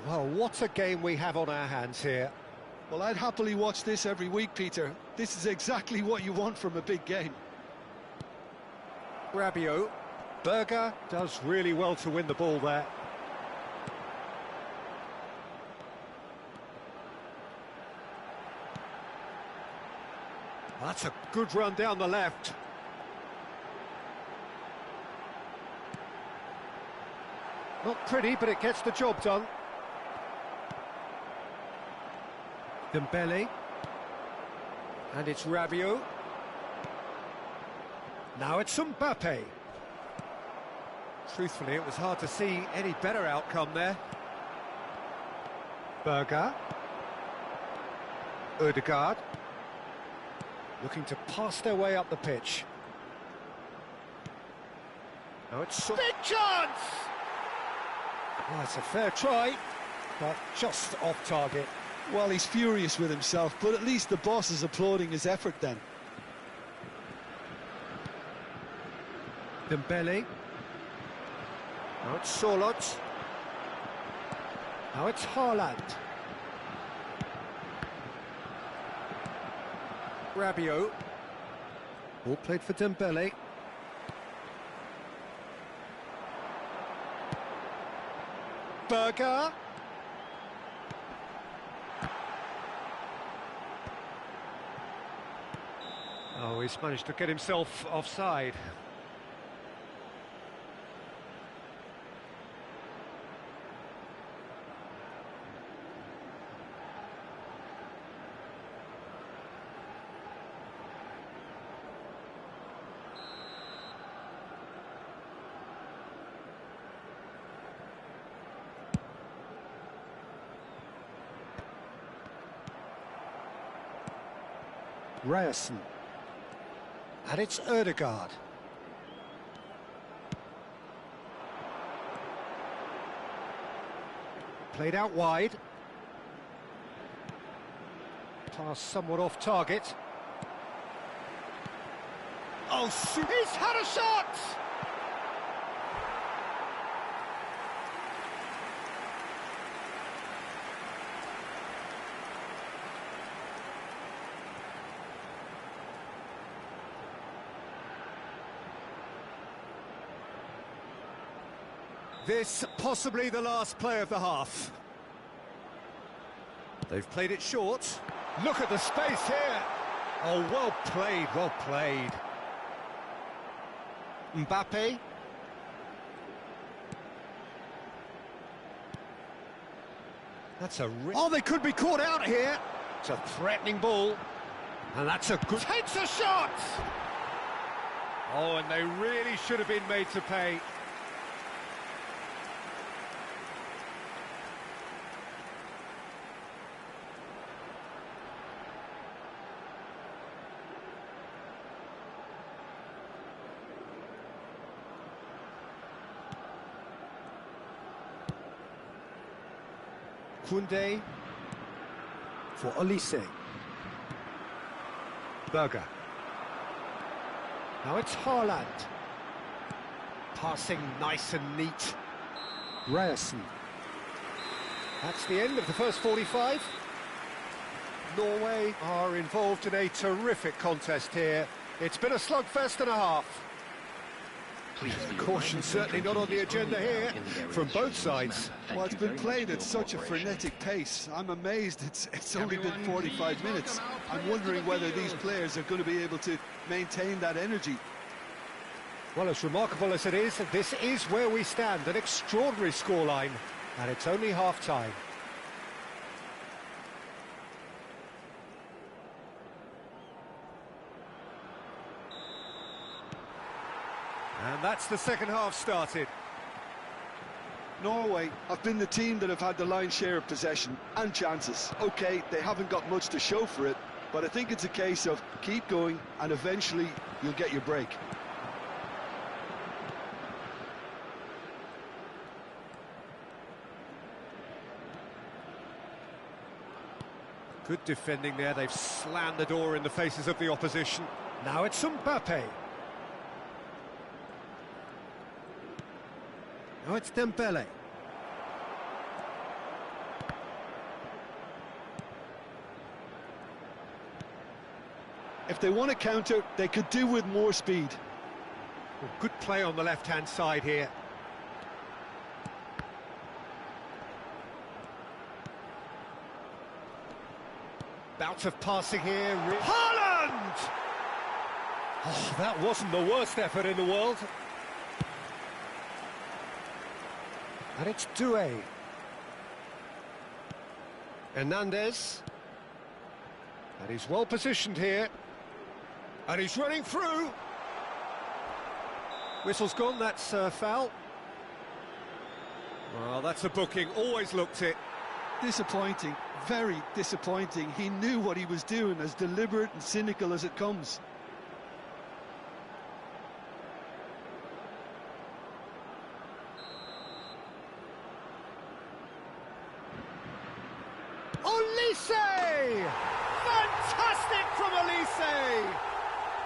Well, what a game we have on our hands here. Well, I'd happily watch this every week, Peter. This is exactly what you want from a big game. Rabiot. Berger does really well to win the ball there. That's a good run down the left. Not pretty, but it gets the job done. Dembele. And it's Rabiot. Now it's Mbappe. Truthfully, it was hard to see any better outcome there. Berger. Ødegaard. Looking to pass their way up the pitch. Now it's... Big chance! Well, it's a fair try, but just off target. Well, he's furious with himself, but at least the boss is applauding his effort then. Dembele. Now it's Solot. Now it's Haaland. Rabiot. Ball played for Dembele. Berger. Oh, he's managed to get himself offside. Ryerson. And it's Ødegaard. Played out wide. Pass somewhat off target. Oh, he's had a shot! This possibly the last play of the half. They've played it short. Look at the space here. Oh, well played, well played. Mbappe. That's a... Oh, they could be caught out here. It's a threatening ball. And that's a good... Takes a shot! Oh, and they really should have been made to pay. Koundé for Olise. Berger. Now it's Haaland. Passing nice and neat. Ryerson. That's the end of the first 45. Norway are involved in a terrific contest here. It's been a slugfest and a half. Caution certainly not on the agenda here from both sides. Well, it's been played at such a frenetic pace. I'm amazed it's only been 45 minutes. I'm wondering whether these players are going to be able to maintain that energy. Well, as remarkable as it is, this is where we stand, an extraordinary scoreline, and it's only half-time. And that's the second half started. Norway have been the team that have had the lion's share of possession and chances. OK, they haven't got much to show for it, but I think it's a case of keep going and eventually you'll get your break. Good defending there, they've slammed the door in the faces of the opposition. Now it's Mbappe. Now it's Dembele. If they want to counter, they could do with more speed. Well, good play on the left-hand side here. Bout of passing here. Haaland! Oh, that wasn't the worst effort in the world. And it's Doué. Hernandez. And he's well positioned here. And he's running through. Whistle's gone, that's foul. Well, that's a booking, always looked it. Disappointing, very disappointing. He knew what he was doing, as deliberate and cynical as it comes. Olise! Fantastic from Olise!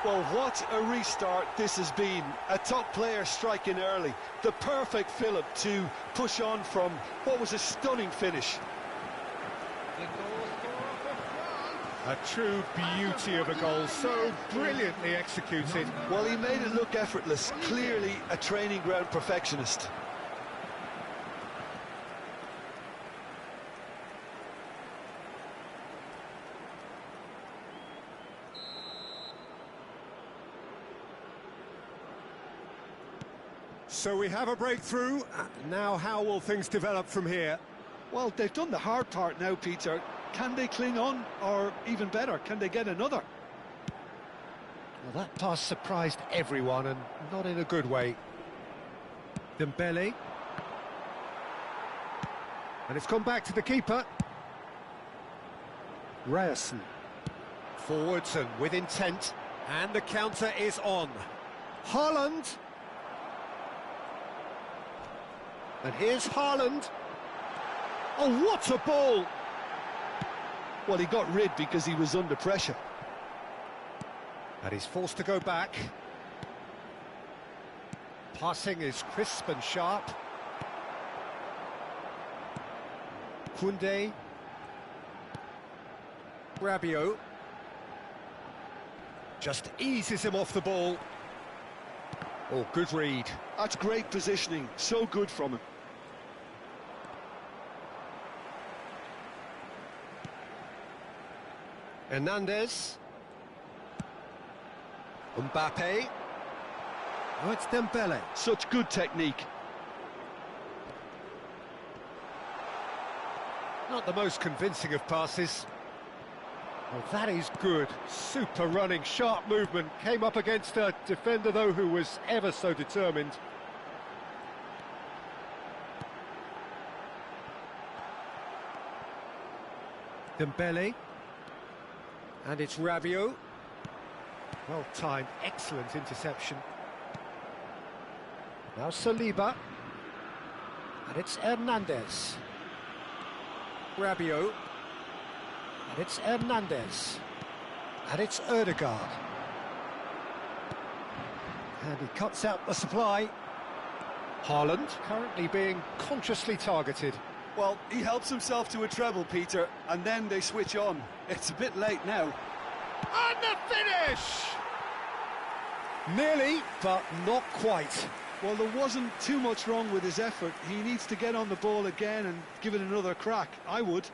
Well, what a restart this has been. A top player striking early. The perfect fillip to push on from what was a stunning finish. A true beauty of a goal, so brilliantly executed. Well, he made it look effortless. Clearly a training ground perfectionist. So we have a breakthrough. Now how will things develop from here? Well, they've done the hard part now, Peter. Can they cling on, or even better, can they get another? Well, that pass surprised everyone, and not in a good way. Dembele. And it's gone back to the keeper. Ryerson. Forwards and with intent. And the counter is on. Haaland. And here's Haaland. Oh, what a ball! Well, he got rid because he was under pressure. And he's forced to go back. Passing is crisp and sharp. Koundé. Rabiot. Just eases him off the ball. Oh, good read. That's great positioning, so good from him. Hernandez. Mbappe. Oh, it's Dembele. Such good technique. Not the most convincing of passes. Oh, that is good. Super running, sharp movement. Came up against a defender, though, who was ever so determined. Dembele. And it's Rabiot. Well timed, excellent interception. Now Saliba. And it's Hernandez. Rabiot. And it's Hernandez. And it's Ødegaard. And he cuts out the supply. Haaland currently being consciously targeted. Well, he helps himself to a treble, Peter, and then they switch on. It's a bit late now. And the finish! Nearly, but not quite. Well, there wasn't too much wrong with his effort. He needs to get on the ball again and give it another crack. I would.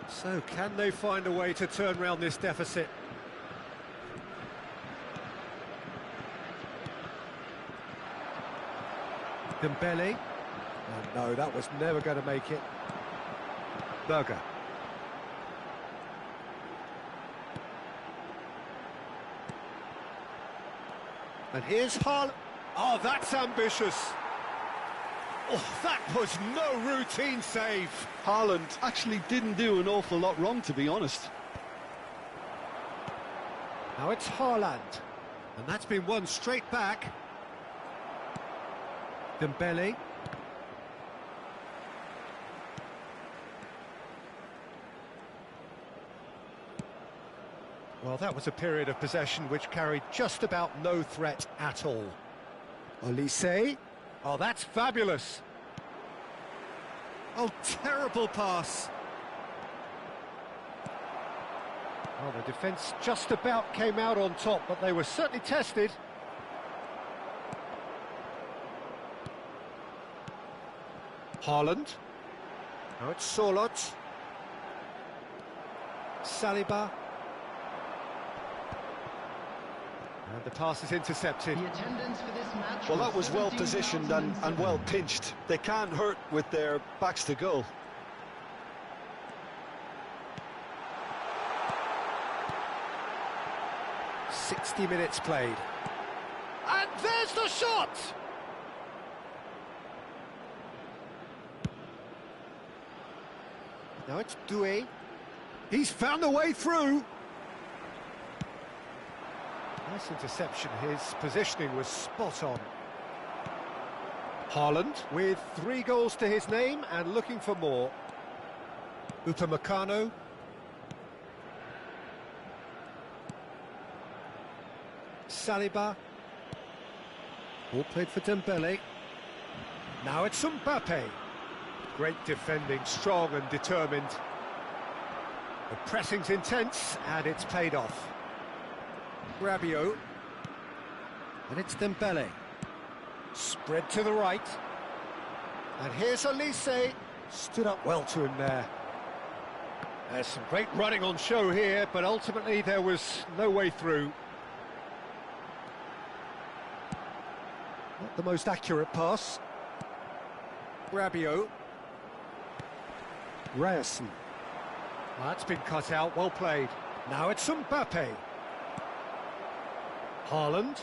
So, can they find a way to turn around this deficit? Dembele. Oh, no, that was never going to make it. Berger. And here's Haaland. Oh, that's ambitious. Oh, that was no routine save. Haaland actually didn't do an awful lot wrong, to be honest. Now it's Haaland. And that's been won straight back. Dembele. Well, that was a period of possession which carried just about no threat at all. Olise. Oh, that's fabulous. Oh, terrible pass. Well, the defence just about came out on top, but they were certainly tested. Haaland. Now it's Solot. Saliba. And the pass is intercepted. The attendance for this match Well, that was well 17,007. positioned and well pinched. They can't hurt with their backs to goal. "60 minutes played. And there's the shot! Now it's Doué. He's found a way through. Nice interception. His positioning was spot on. Haaland with 3 goals to his name and looking for more. Upamecano. Saliba. All played for Dembele. Now it's Mbappe. Great defending, strong and determined. The pressing's intense and it's paid off. Rabiot. And it's Dembele. Spread to the right. And here's Olise. Stood up well to him there. There's some great running on show here, but ultimately there was no way through. Not the most accurate pass. Rabiot. Ryerson. Well, that's been cut out, well played. Now it's Mbappe. Haaland.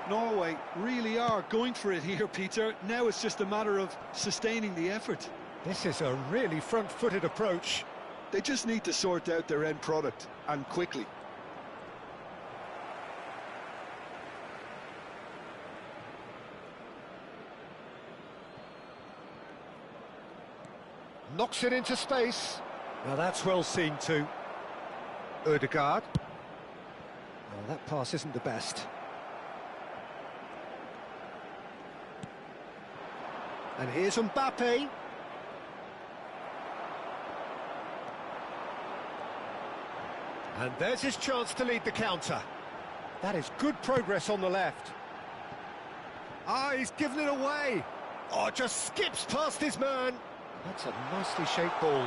Norway really are going for it here, Peter. Now it's just a matter of sustaining the effort. This is a really front-footed approach. They just need to sort out their end product, and quickly. Knocks it into space. Now that's well seen too. Ødegaard. Well, that pass isn't the best. And here's Mbappe. And there's his chance to lead the counter. That is good progress on the left. Ah, he's given it away. Oh, just skips past his man. That's a nicely shaped ball.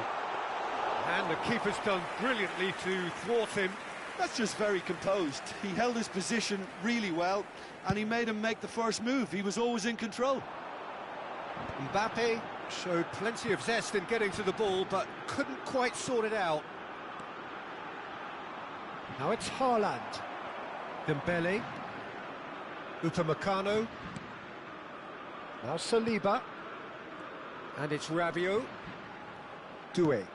And the keeper's done brilliantly to thwart him. That's just very composed. He held his position really well, and he made him make the first move. He was always in control. Mbappe showed plenty of zest in getting to the ball, but couldn't quite sort it out. Now it's Haaland. Dembele. Upamecano. Now Saliba. And it's Rabiot. Doué.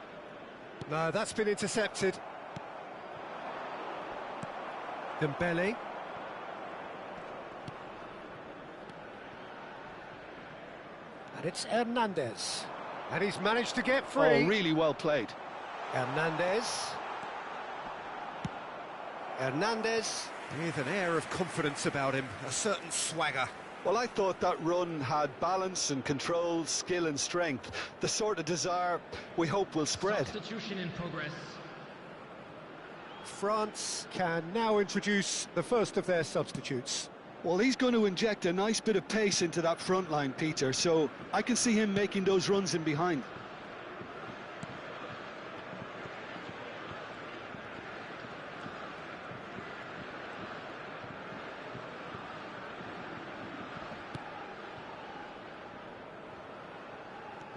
No, that's been intercepted. Dembele. And it's Hernandez. And he's managed to get free. Oh, really well played. Hernandez. Hernandez with an air of confidence about him, a certain swagger. Well, I thought that run had balance and control, skill and strength. The sort of desire we hope will spread. Substitution in progress. France can now introduce the first of their substitutes. Well, he's going to inject a nice bit of pace into that front line, Peter, so I can see him making those runs in behind.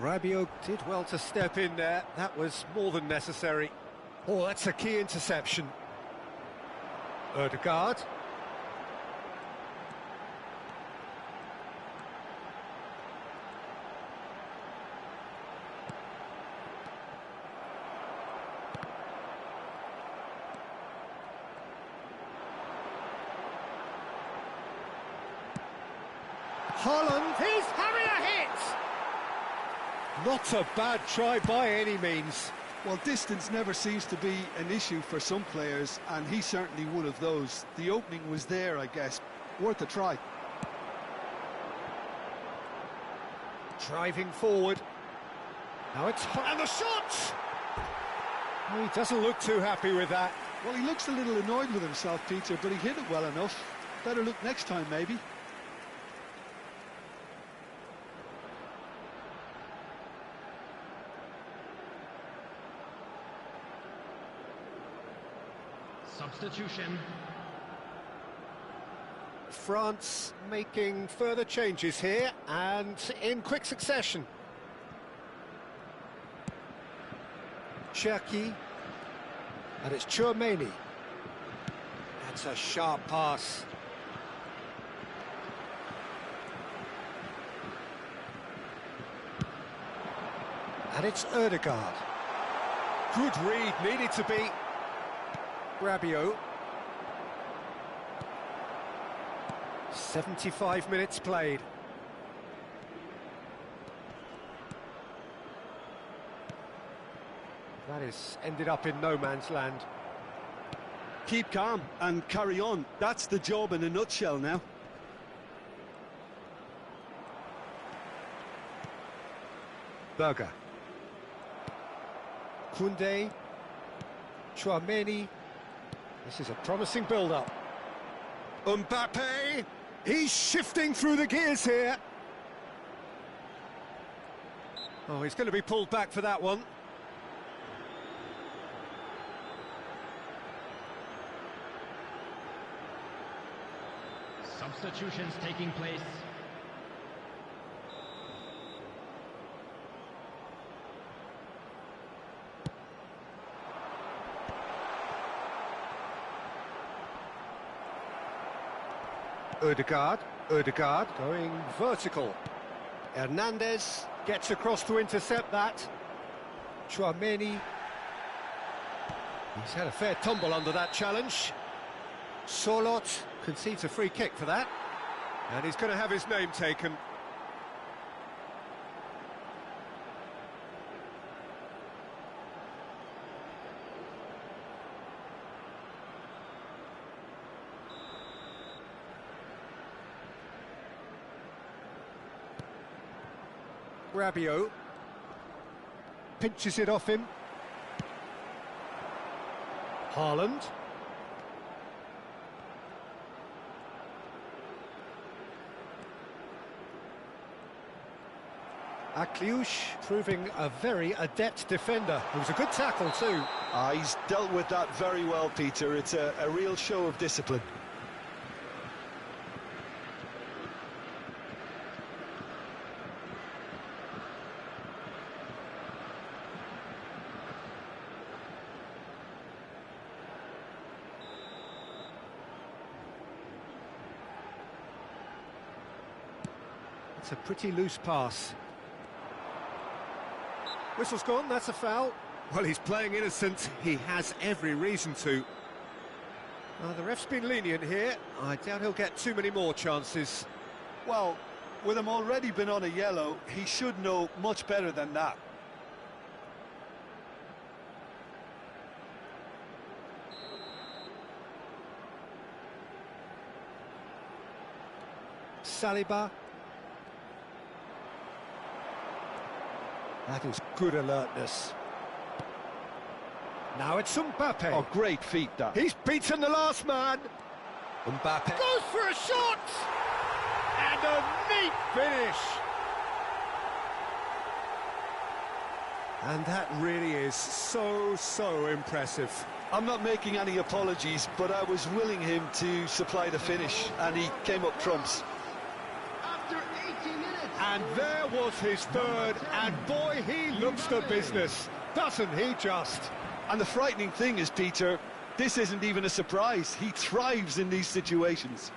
Rabiot did well to step in there. That was more than necessary. Oh, that's a key interception. Ødegaard. Haaland, he's having a hit! Not a bad try by any means. Well, distance never seems to be an issue for some players, and he's certainly one of those. The opening was there, I guess. Worth a try. Driving forward. Now it's and the shot! Oh, he doesn't look too happy with that. Well, he looks a little annoyed with himself, Peter, but he hit it well enough. Better look next time, maybe. Substitution. France making further changes here, and in quick succession. Cherki, and it's Chouameni. That's a sharp pass. And it's Ødegaard. Good read, needed to be. Rabiot. 75 minutes played. That is ended up in no man's land. Keep calm and carry on. That's the job in a nutshell now. Berger. Koundé. Chouameni. This is a promising build-up. Mbappe! He's shifting through the gears here. Oh, he's going to be pulled back for that one. Substitutions taking place. Ødegaard going vertical. Hernandez gets across to intercept that. Chouameni. He's had a fair tumble under that challenge. Solot concedes a free kick for that. And he's going to have his name taken. Rabiot pinches it off him. Haaland. Akliouche proving a very adept defender. It was a good tackle too. He's dealt with that very well, Peter. It's a real show of discipline. It's a pretty loose pass. Whistle's gone, that's a foul. Well, he's playing innocent. He has every reason to. The ref's been lenient here. I doubt he'll get too many more chances. Well, with him already been on a yellow, he should know much better than that. Saliba. That is good alertness. Now it's Mbappe. Oh, great feat, that. He's beaten the last man. Mbappe goes for a shot! And a neat finish. And that really is so impressive. I'm not making any apologies, but I was willing him to supply the finish, and he came up trumps. And there was his third, and boy, he looks the business, doesn't he just? And the frightening thing is, Peter, this isn't even a surprise. He thrives in these situations.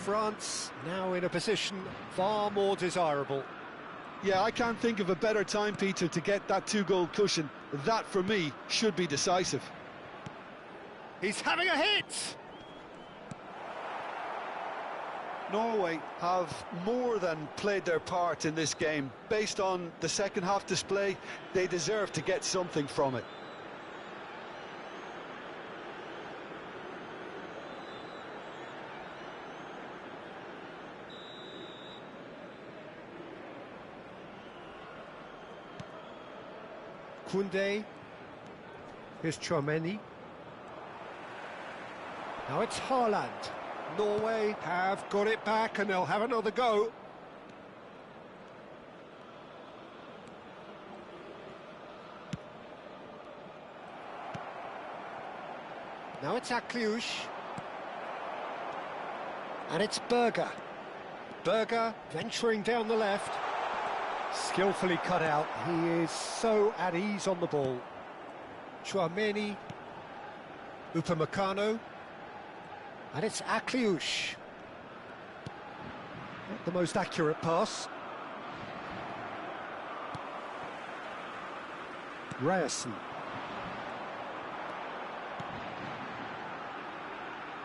France now in a position far more desirable. Yeah, I can't think of a better time, Peter, to get that two-goal cushion. That, for me, should be decisive. He's having a hit! Norway have more than played their part in this game. Based on the second half display, they deserve to get something from it. Koundé. Here's Chouameni. Now it's Haaland. Norway have got it back and they'll have another go. Now it's Akliush. And it's Berger. Berger venturing down the left. Skillfully cut out. He is so at ease on the ball. Chouameni. Upamecano. And it's Akliush. Not the most accurate pass. Ryerson.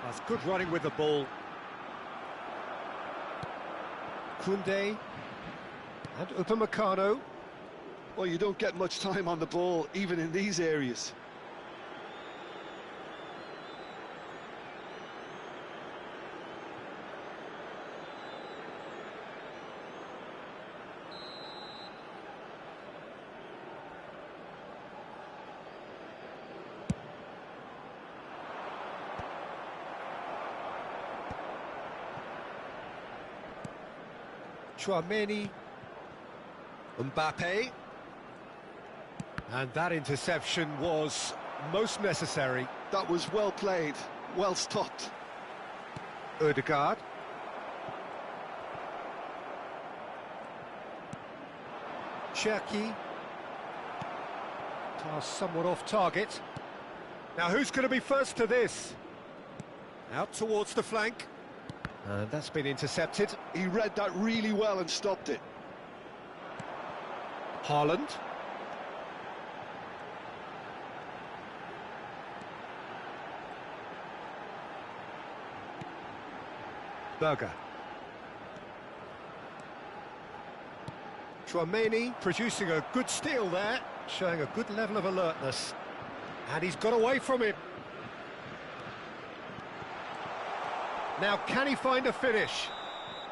That's good running with the ball. Koundé. And Upamecano. Well, you don't get much time on the ball, even in these areas. Chouameni. Mbappe. And that interception was most necessary. That was well played, well stopped. Ødegaard. Cherki. Pass somewhat off target. Now who's going to be first to this? Out towards the flank. And that's been intercepted. He read that really well and stopped it. Haaland. Berger. Chouameni producing a good steal there, showing a good level of alertness. And he's got away from him. Now, can he find a finish?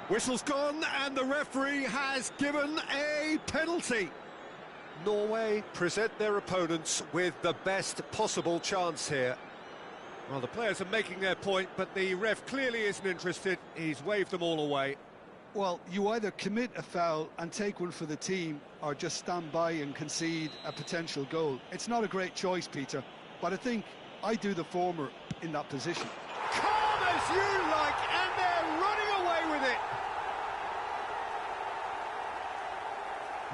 Whistle's gone, and the referee has given a penalty. Norway present their opponents with the best possible chance here. Well, the players are making their point, but the ref clearly isn't interested. He's waved them all away. Well, you either commit a foul and take one for the team, or just stand by and concede a potential goal. It's not a great choice, Peter, but I think I do the former in that position. Calm as you like, and they're running away with it.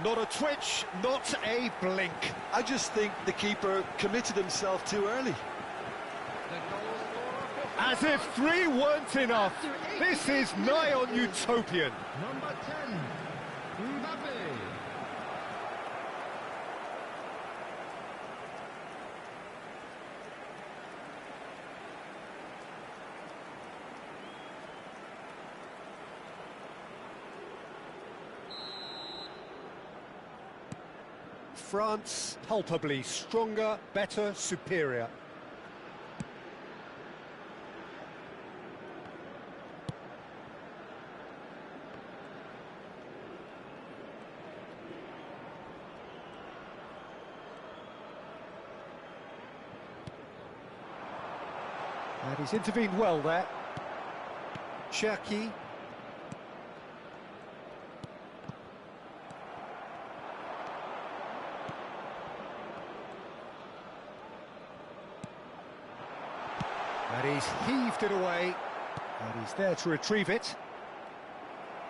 Not a twitch, not a blink. I just think the keeper committed himself too early. As if 3 weren't enough. This is nigh on utopian. Number 10, Mbappe. France palpably stronger, better, superior. And he's intervened well there. Cherki. And he's heaved it away. And he's there to retrieve it.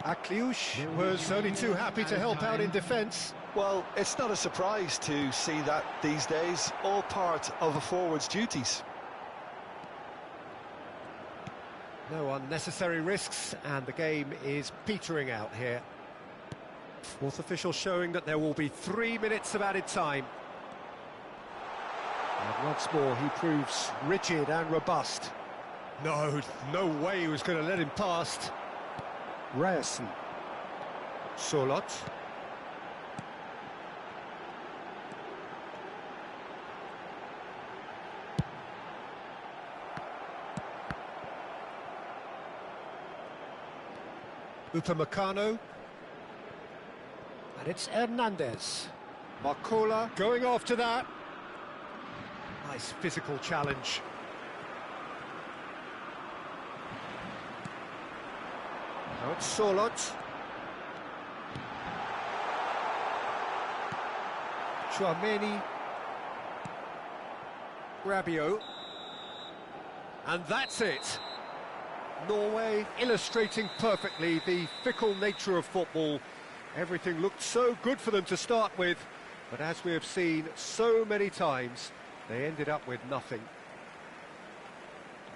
Akliush was only too happy to help out in defence. Well, it's not a surprise to see that these days, all part of a forward's duties. No unnecessary risks, and the game is petering out here. Fourth official showing that there will be 3 minutes of added time. And once more he proves rigid and robust. No way he was going to let him past. Ryerson. Solot. Upamecano. And it's Hernandez. Marcola going after that. Nice physical challenge. Now it's Solot. Chouameni. Rabiot. And that's it. Norway illustrating perfectly the fickle nature of football. Everything looked so good for them to start with, but as we have seen so many times, they ended up with nothing.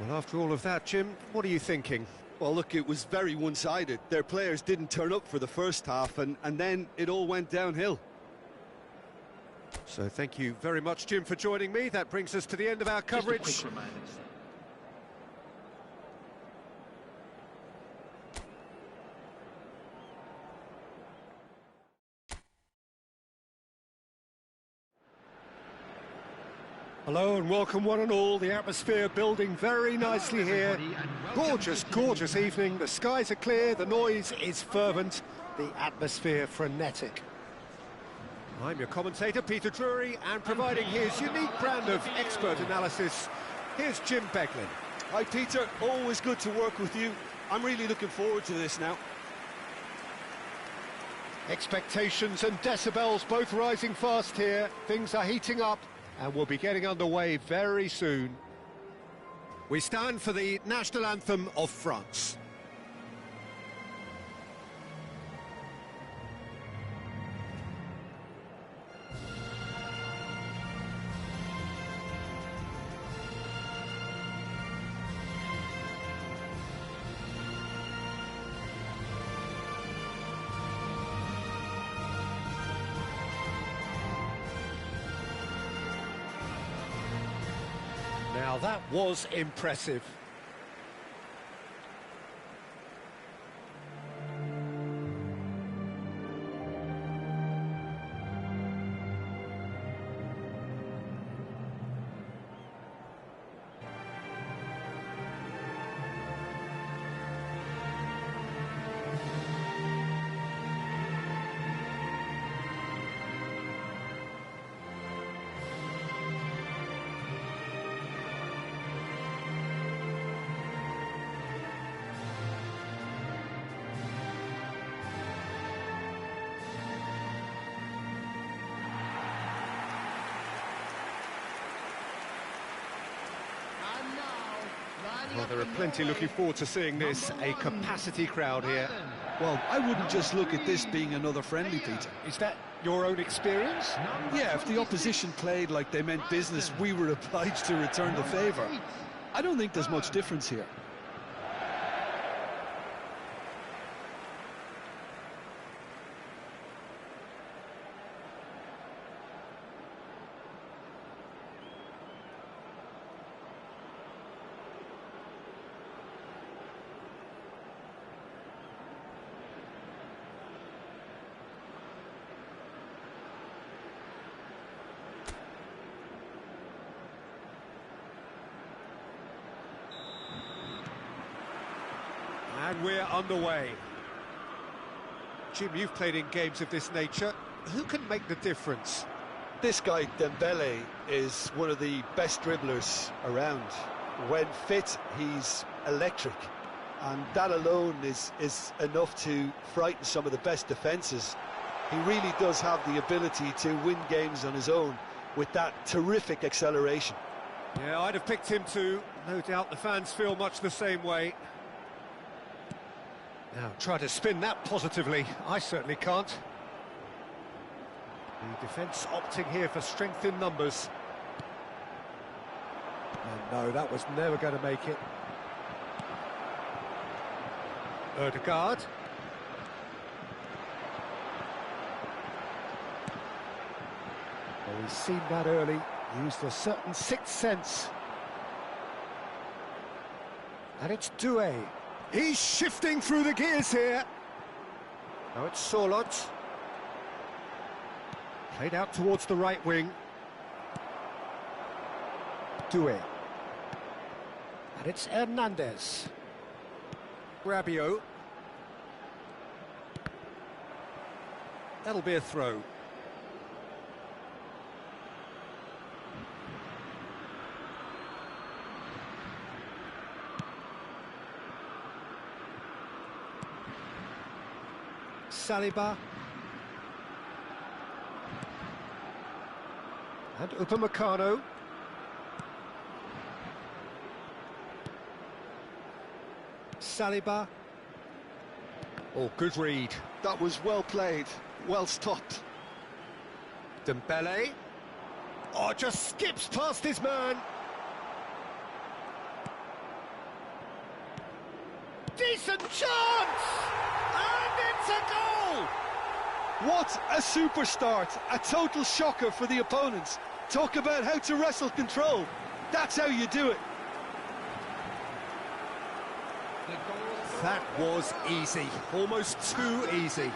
Well, after all of that, Jim, what are you thinking? Well, look, it was very one-sided. Their players didn't turn up for the first half, and then it all went downhill. So thank you very much, Jim, for joining me. That brings us to the end of our coverage. Hello and welcome one and all. The atmosphere building very nicely here. Gorgeous, gorgeous evening. The skies are clear, the noise is fervent, the atmosphere frenetic. I'm your commentator, Peter Drury, and providing his unique brand of expert analysis, here's Jim Beglin. Hi, Peter. Always good to work with you. I'm really looking forward to this now. Expectations and decibels both rising fast here. Things are heating up, and we'll be getting underway very soon. We stand for the national anthem of France. Now that was impressive. Well, there are plenty looking forward to seeing this, a capacity crowd here. Well, I wouldn't just look at this being another friendly, Peter. Is that your own experience? Yeah, if the opposition played like they meant business, we were obliged to return the favour. I don't think there's much difference here. And we're underway. Jim, you've played in games of this nature. Who can make the difference? This guy, Dembele, is one of the best dribblers around. When fit, he's electric. And that alone is enough to frighten some of the best defences. He really does have the ability to win games on his own with that terrific acceleration. Yeah, I'd have picked him too. No doubt the fans feel much the same way. Now, try to spin that positively. I certainly can't. The defence opting here for strength in numbers. And no, that was never going to make it. Ødegaard. Well, he's seen that early, used a certain sixth sense. And it's Doué. He's shifting through the gears here. Now it's Solot. Played out towards the right wing. Doué. And it's Hernandez. Rabiot. That'll be a throw. Saliba. And Upamecano. Saliba. Oh, good read. That was well played, well stopped. Dembele. Oh, just skips past his man. Decent chance! And it's a goal! What a super start, a total shocker for the opponents. Talk about how to wrestle control. That's how you do it. That was easy, almost too easy.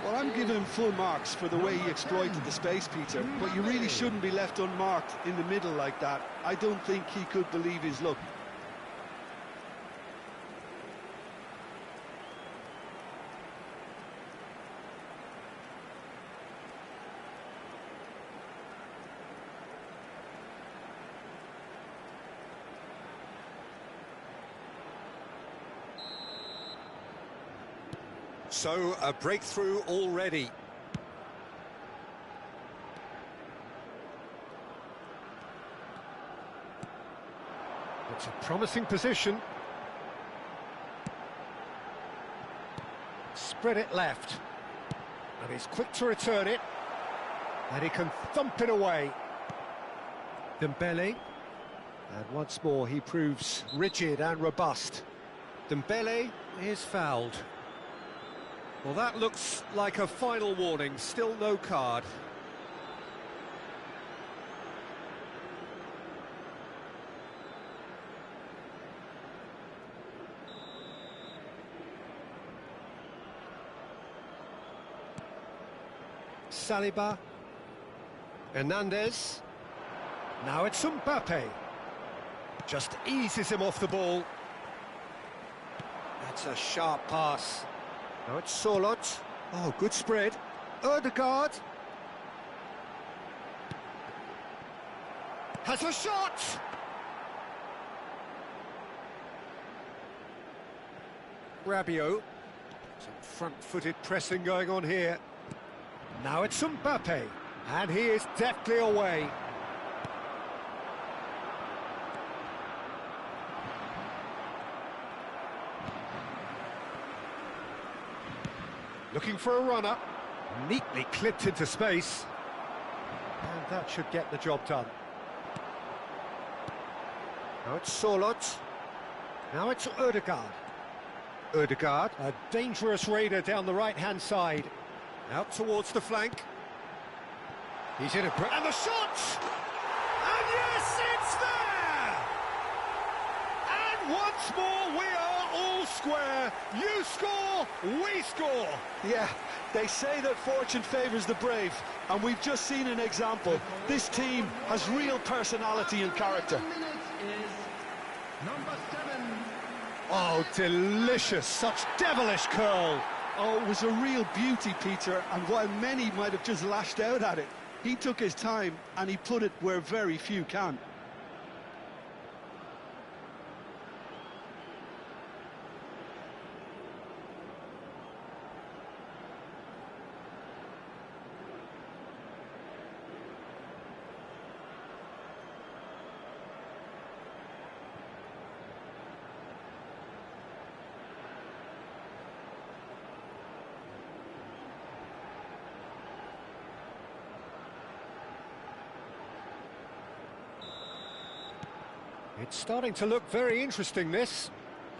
Well, I'm giving him full marks for the way he exploited the space, Peter, but you really shouldn't be left unmarked in the middle like that. I don't think he could believe his luck. So, a breakthrough already. It's a promising position. Spread it left. And he's quick to return it. And he can thump it away. Dembele. And once more he proves rigid and robust. Dembele is fouled. Well, that looks like a final warning, still no card. Saliba. Hernandez. Now it's Mbappe. Just eases him off the ball. That's a sharp pass. Now it's Solot. Oh, good spread. Ødegaard. Has a shot! Rabiot. Some front-footed pressing going on here. Now it's Mbappe. And he is deftly away. Looking for a runner, neatly clipped into space, and that should get the job done. Now it's Solot, now it's Ødegaard. Ødegaard, a dangerous raider down the right-hand side, out towards the flank. He's in a break, and the shot! And yes, it's there! And once more we are all square. You score, we score. Yeah, they say that fortune favours the brave, and we've just seen an example. This team has real personality and character. Oh, delicious, such devilish curl. Oh, it was a real beauty, Peter, and while many might have just lashed out at it, he took his time and he put it where very few can. It's starting to look very interesting, this.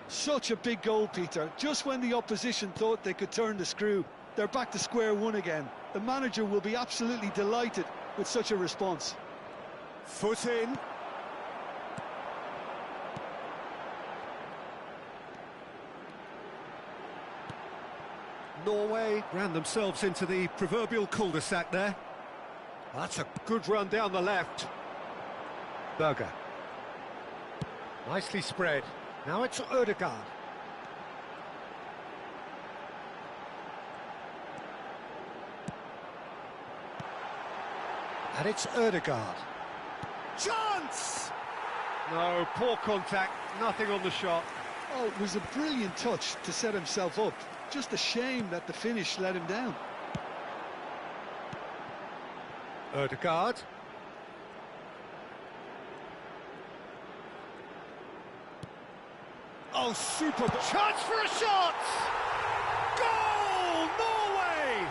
Such a big goal, Peter. Just when the opposition thought they could turn the screw, they're back to square one again. The manager will be absolutely delighted with such a response. Foot in. Norway ran themselves into the proverbial cul-de-sac there. That's a good run down the left. Berger. Nicely spread. Now it's Ødegaard. And it's Ødegaard. Chance! No, poor contact, nothing on the shot. Oh, it was a brilliant touch to set himself up. Just a shame that the finish let him down. Ødegaard. Oh, super chance for a shot! Goal, Norway!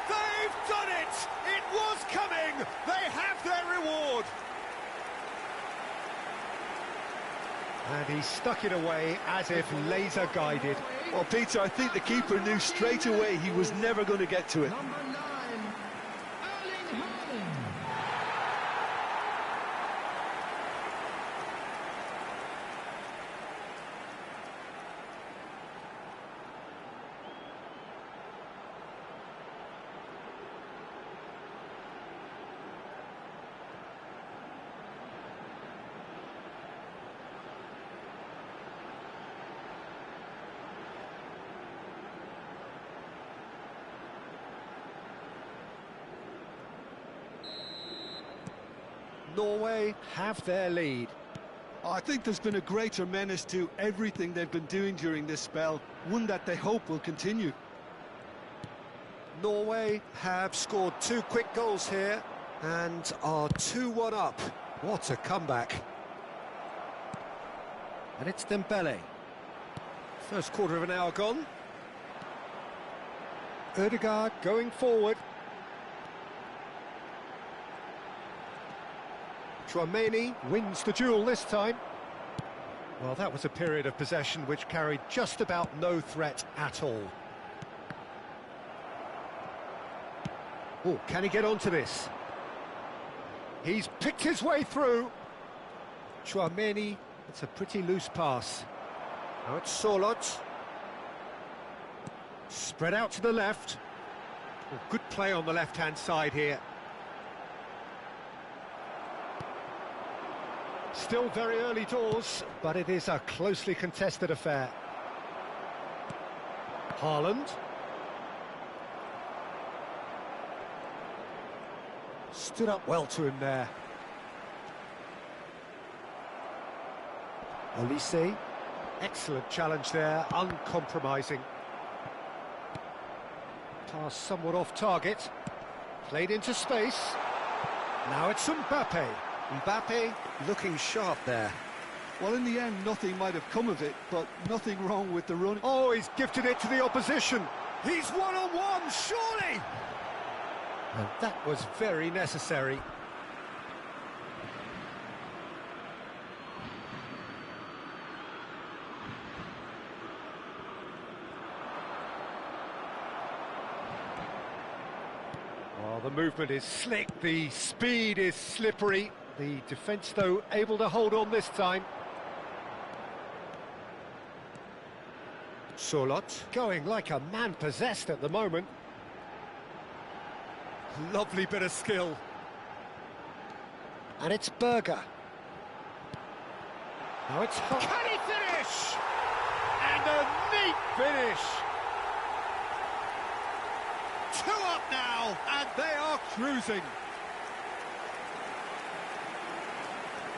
They've done it! It was coming! They have their reward! And he stuck it away as if laser guided. Well, Peter, I think the keeper knew straight away he was never going to get to it. Number 9, Erling Haaland. Norway have their lead. I think there's been a greater menace to everything they've been doing during this spell, one that they hope will continue. Norway have scored 2 quick goals here and are 2-1 up. What a comeback. And it's Dembele. First quarter of an hour gone. Ødegaard going forward. Chouameni wins the duel this time. Well, that was a period of possession which carried just about no threat at all. Oh, can he get onto this? He's picked his way through. Chouameni, it's a pretty loose pass. Now it's Solot. Spread out to the left. Oh, good play on the left-hand side here. Still very early doors, but it is a closely contested affair. Haaland. Stood up well to him there. Olise. Excellent challenge there, uncompromising. Pass somewhat off target. Played into space. Now it's Mbappe. Mbappe looking sharp there. Well, in the end, nothing might have come of it, but nothing wrong with the run. Oh, he's gifted it to the opposition. He's one-on-one, surely! And that was very necessary. Well, the movement is slick, the speed is slippery. The defence, though, able to hold on this time. Solot going like a man possessed at the moment. Lovely bit of skill. And it's Berger. Now it's Can he finish? And a neat finish. 2 up now, and they are cruising.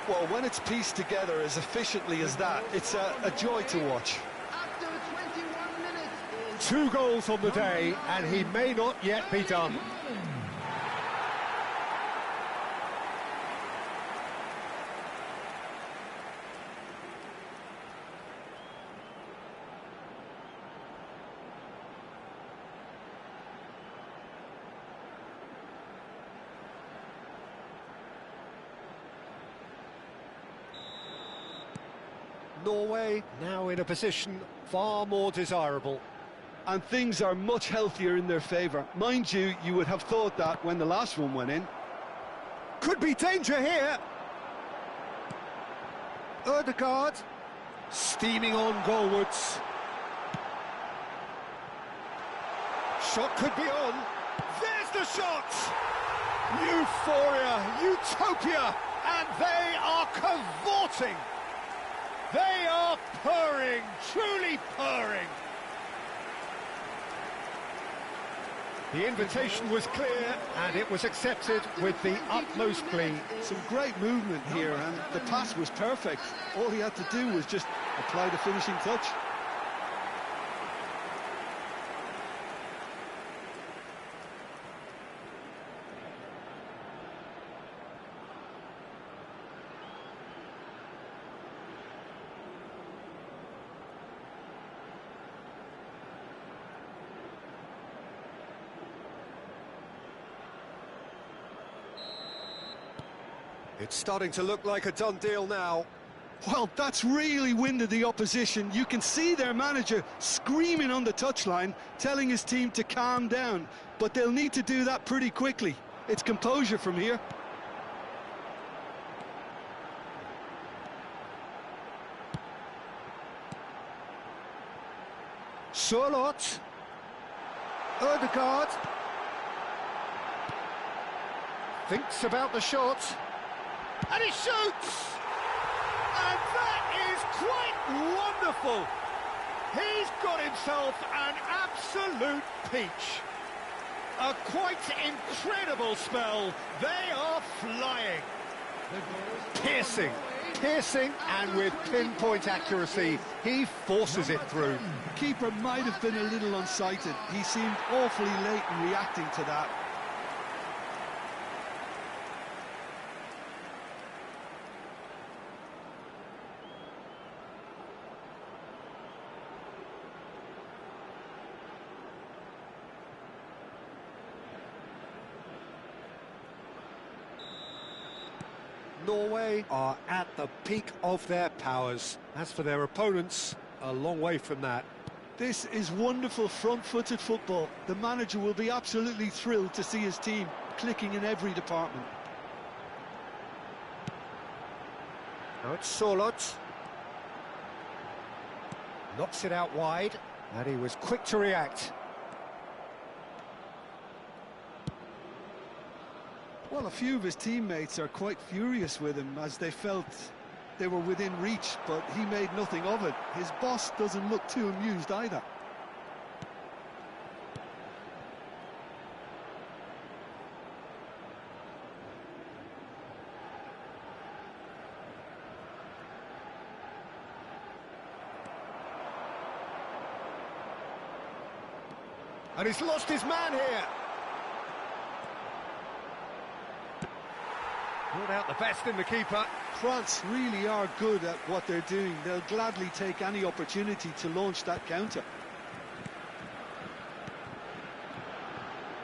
Well, when it's pieced together as efficiently as that, it's a joy to watch. After 21 minutes. 2 goals on the day, and he may not yet be done. Norway now in a position far more desirable. And things are much healthier in their favour. Mind you, you would have thought that when the last one went in. Could be danger here. Ødegaard steaming on goalwards. Shot could be on. There's the shot! Euphoria, utopia, and they are cavorting. They are purring, truly purring. The invitation was clear, and it was accepted with the utmost glee. Some great movement here, and the pass was perfect. All he had to do was just apply the finishing touch. It's starting to look like a done deal now. Well, that's really winded the opposition. You can see their manager screaming on the touchline, telling his team to calm down. But they'll need to do that pretty quickly. It's composure from here. Sørloth. Ødegaard. Thinks about the shot. And he shoots! And that is quite wonderful! He's got himself an absolute peach. A quite incredible spell. They are flying. Piercing, piercing, and with pinpoint accuracy, he forces it through. The keeper might have been a little unsighted. He seemed awfully late in reacting to that. Norway are at the peak of their powers. As for their opponents, a long way from that. This is wonderful front-footed football. The manager will be absolutely thrilled to see his team clicking in every department. Now it's Sørloth. Knocks it out wide, and he was quick to react. Well, a few of his teammates are quite furious with him as they felt they were within reach, but he made nothing of it. His boss doesn't look too amused either. And he's lost his man here. Brought out the best in the keeper. France really are good at what they're doing. They'll gladly take any opportunity to launch that counter.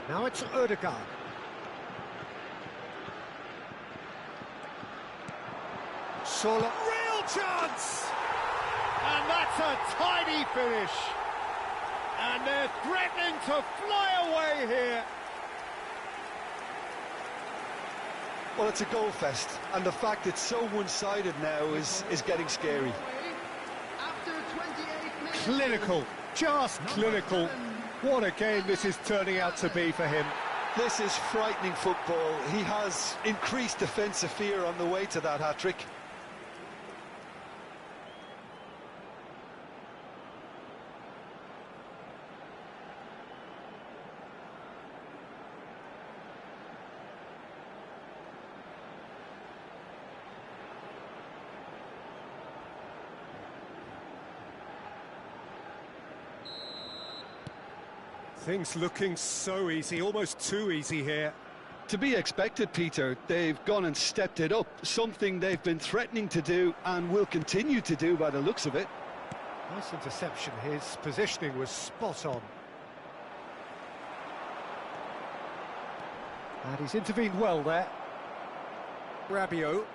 Now it's Ødegaard. Sørloth, real chance! And that's a tidy finish. And they're threatening to fly away here. Well, it's a goal fest, and the fact it's so one-sided now is getting scary. Clinical, just clinical. What a game this is turning out to be for him. This is frightening football. He has increased defensive fear on the way to that hat-trick. Things looking so easy, almost too easy here. To be expected, Peter. They've gone and stepped it up, something they've been threatening to do and will continue to do by the looks of it. Nice interception, his positioning was spot on. And he's intervened well there. Rabiot,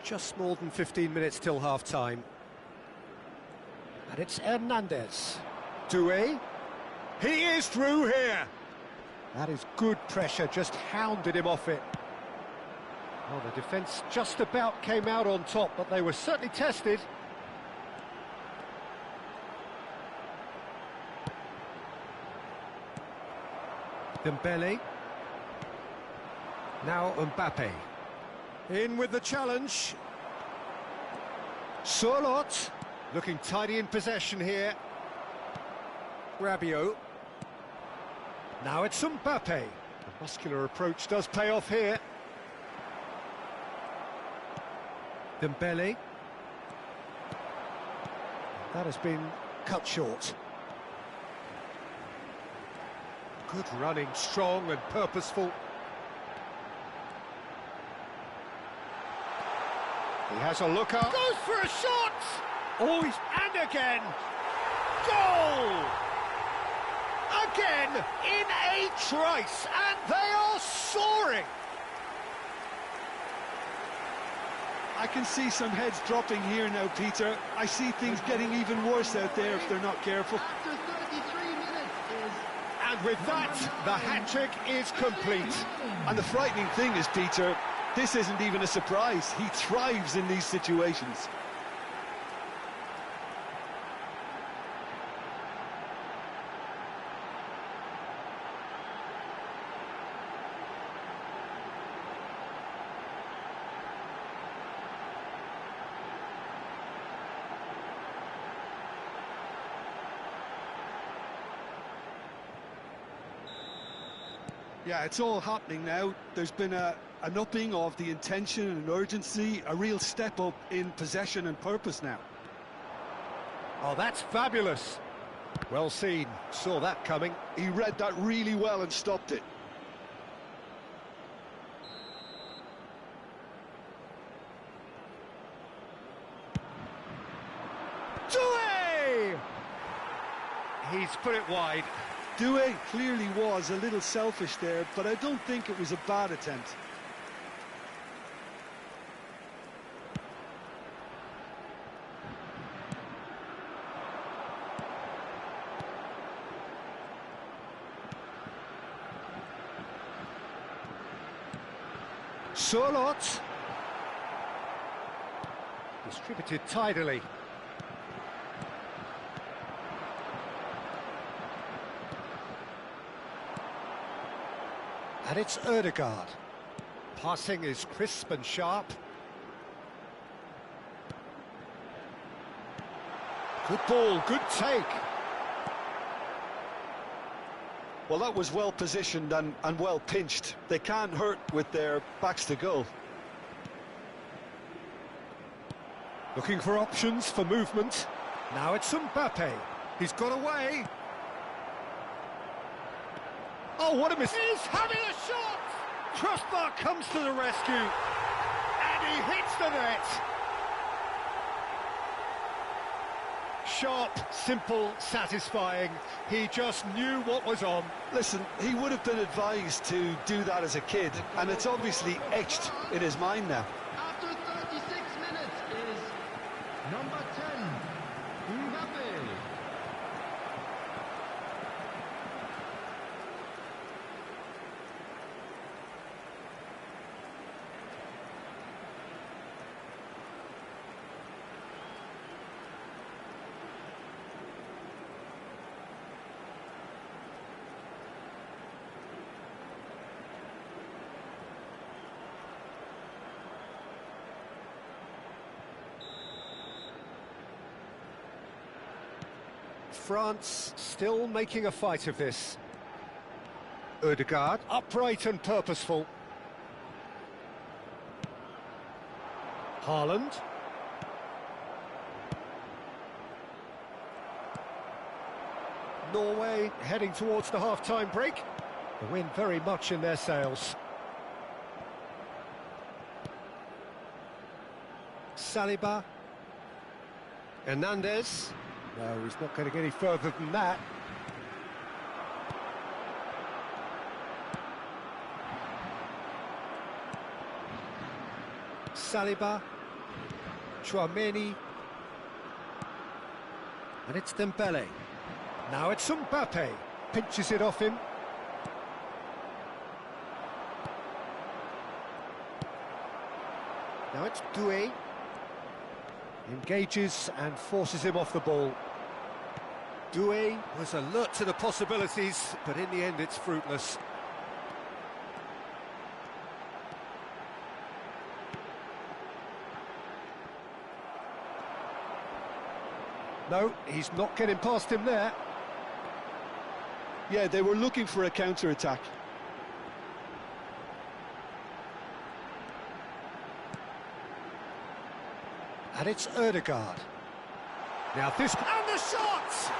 just more than 15 minutes till half-time. And it's Hernandez. Doué. He is through here. That is good pressure, just hounded him off it. Well, the defence just about came out on top, but they were certainly tested. Dembele. Now Mbappe. In with the challenge. Sorloth. Looking tidy in possession here. Rabiot. Now it's Mbappe. The muscular approach does pay off here. Dembele. That has been cut short. Good running, strong and purposeful. He has a look up. Goes for a shot! Oh, and again! Goal! Again, in a trice, and they are soaring! I can see some heads dropping here now, Peter. I see things getting even worse out there if they're not careful. After 33 minutes is... And with that, the hat-trick is complete. And the frightening thing is, Peter, this isn't even a surprise. He thrives in these situations. Yeah, it's all happening now. There's been an upping of the intention and urgency, a real step up in possession and purpose now. Oh, that's fabulous. Well seen, saw that coming. He read that really well and stopped it. Doué! He's put it wide. Doué clearly was a little selfish there, but I don't think it was a bad attempt. Sorloth. Distributed tidily. And it's Ødegaard. Passing is crisp and sharp. Good ball, good take. Well, that was well positioned and well pinched. They can't hurt with their backs to goal. Looking for options for movement. Now it's Mbappe. He's got away. Oh, what a miss! He's having a shot! Crossbar comes to the rescue. And he hits the net. Sharp, simple, satisfying. He just knew what was on. Listen, he would have been advised to do that as a kid, and it's obviously etched in his mind now. After 36 minutes is number 10, Mbappe. France still making a fight of this. Ødegaard, upright and purposeful. Haaland. Norway heading towards the half-time break. The wind very much in their sails. Saliba. Hernandez. No, he's not going to get any further than that. Saliba. Chouameni. And it's Dembele. Now it's Mbappe. Pinches it off him. Now it's Doué. Engages and forces him off the ball. Doué was alert to the possibilities, but in the end it's fruitless. No, he's not getting past him there. Yeah, they were looking for a counter-attack. And it's Ødegaard. Now this... And the shot!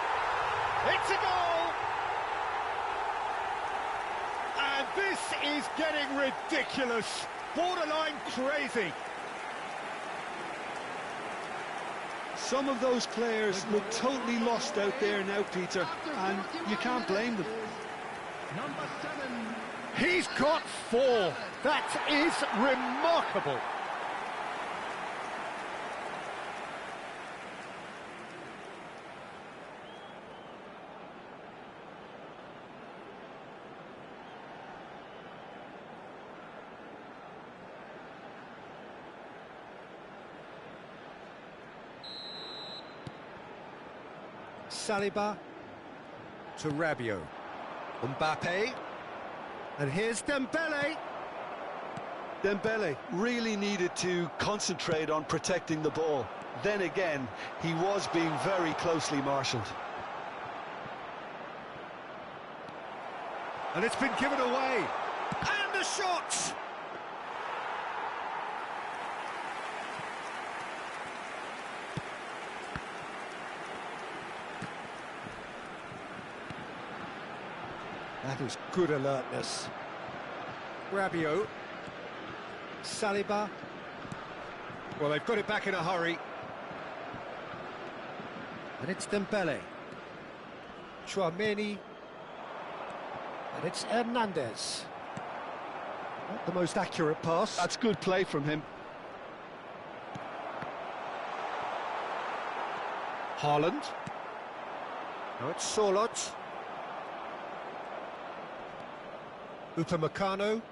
It's a goal! And this is getting ridiculous. Borderline crazy. Some of those players look totally lost out there now, Peter, and you can't blame them. Number 7. He's got 4. That is remarkable. Saliba to Rabiot. Mbappe. And here's Dembele. Dembele really needed to concentrate on protecting the ball. Then again, he was being very closely marshalled. And it's been given away. And the shot! That is good alertness. Rabiot. Saliba. Well, they've got it back in a hurry. And it's Dembele. Chouameni. And it's Hernandez. Not the most accurate pass. That's good play from him. Haaland. Now it's Sorloth. Upamecano.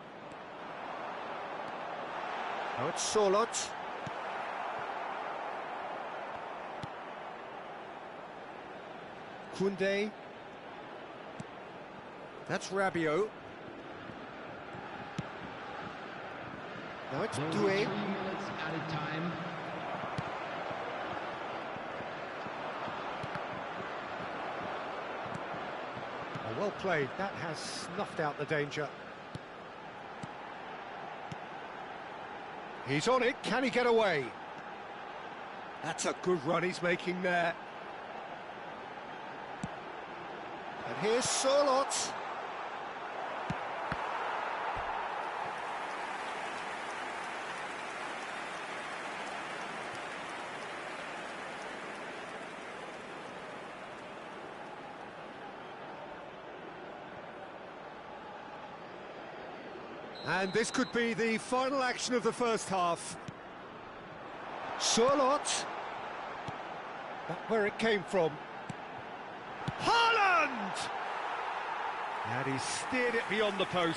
Now it's Sorloth. Koundé. That's Rabiot. Now it's There will be Doué. 3 minutes added time. Oh, well played. That has snuffed out the danger. He's on it. Can he get away? That's a good run he's making there. And here's Sorloth. And this could be the final action of the first half. Sorloth. That's where it came from. Haaland! And he steered it beyond the post.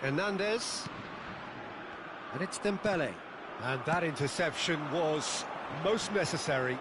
Hernandez. And it's Dembele. And that interception was most necessary.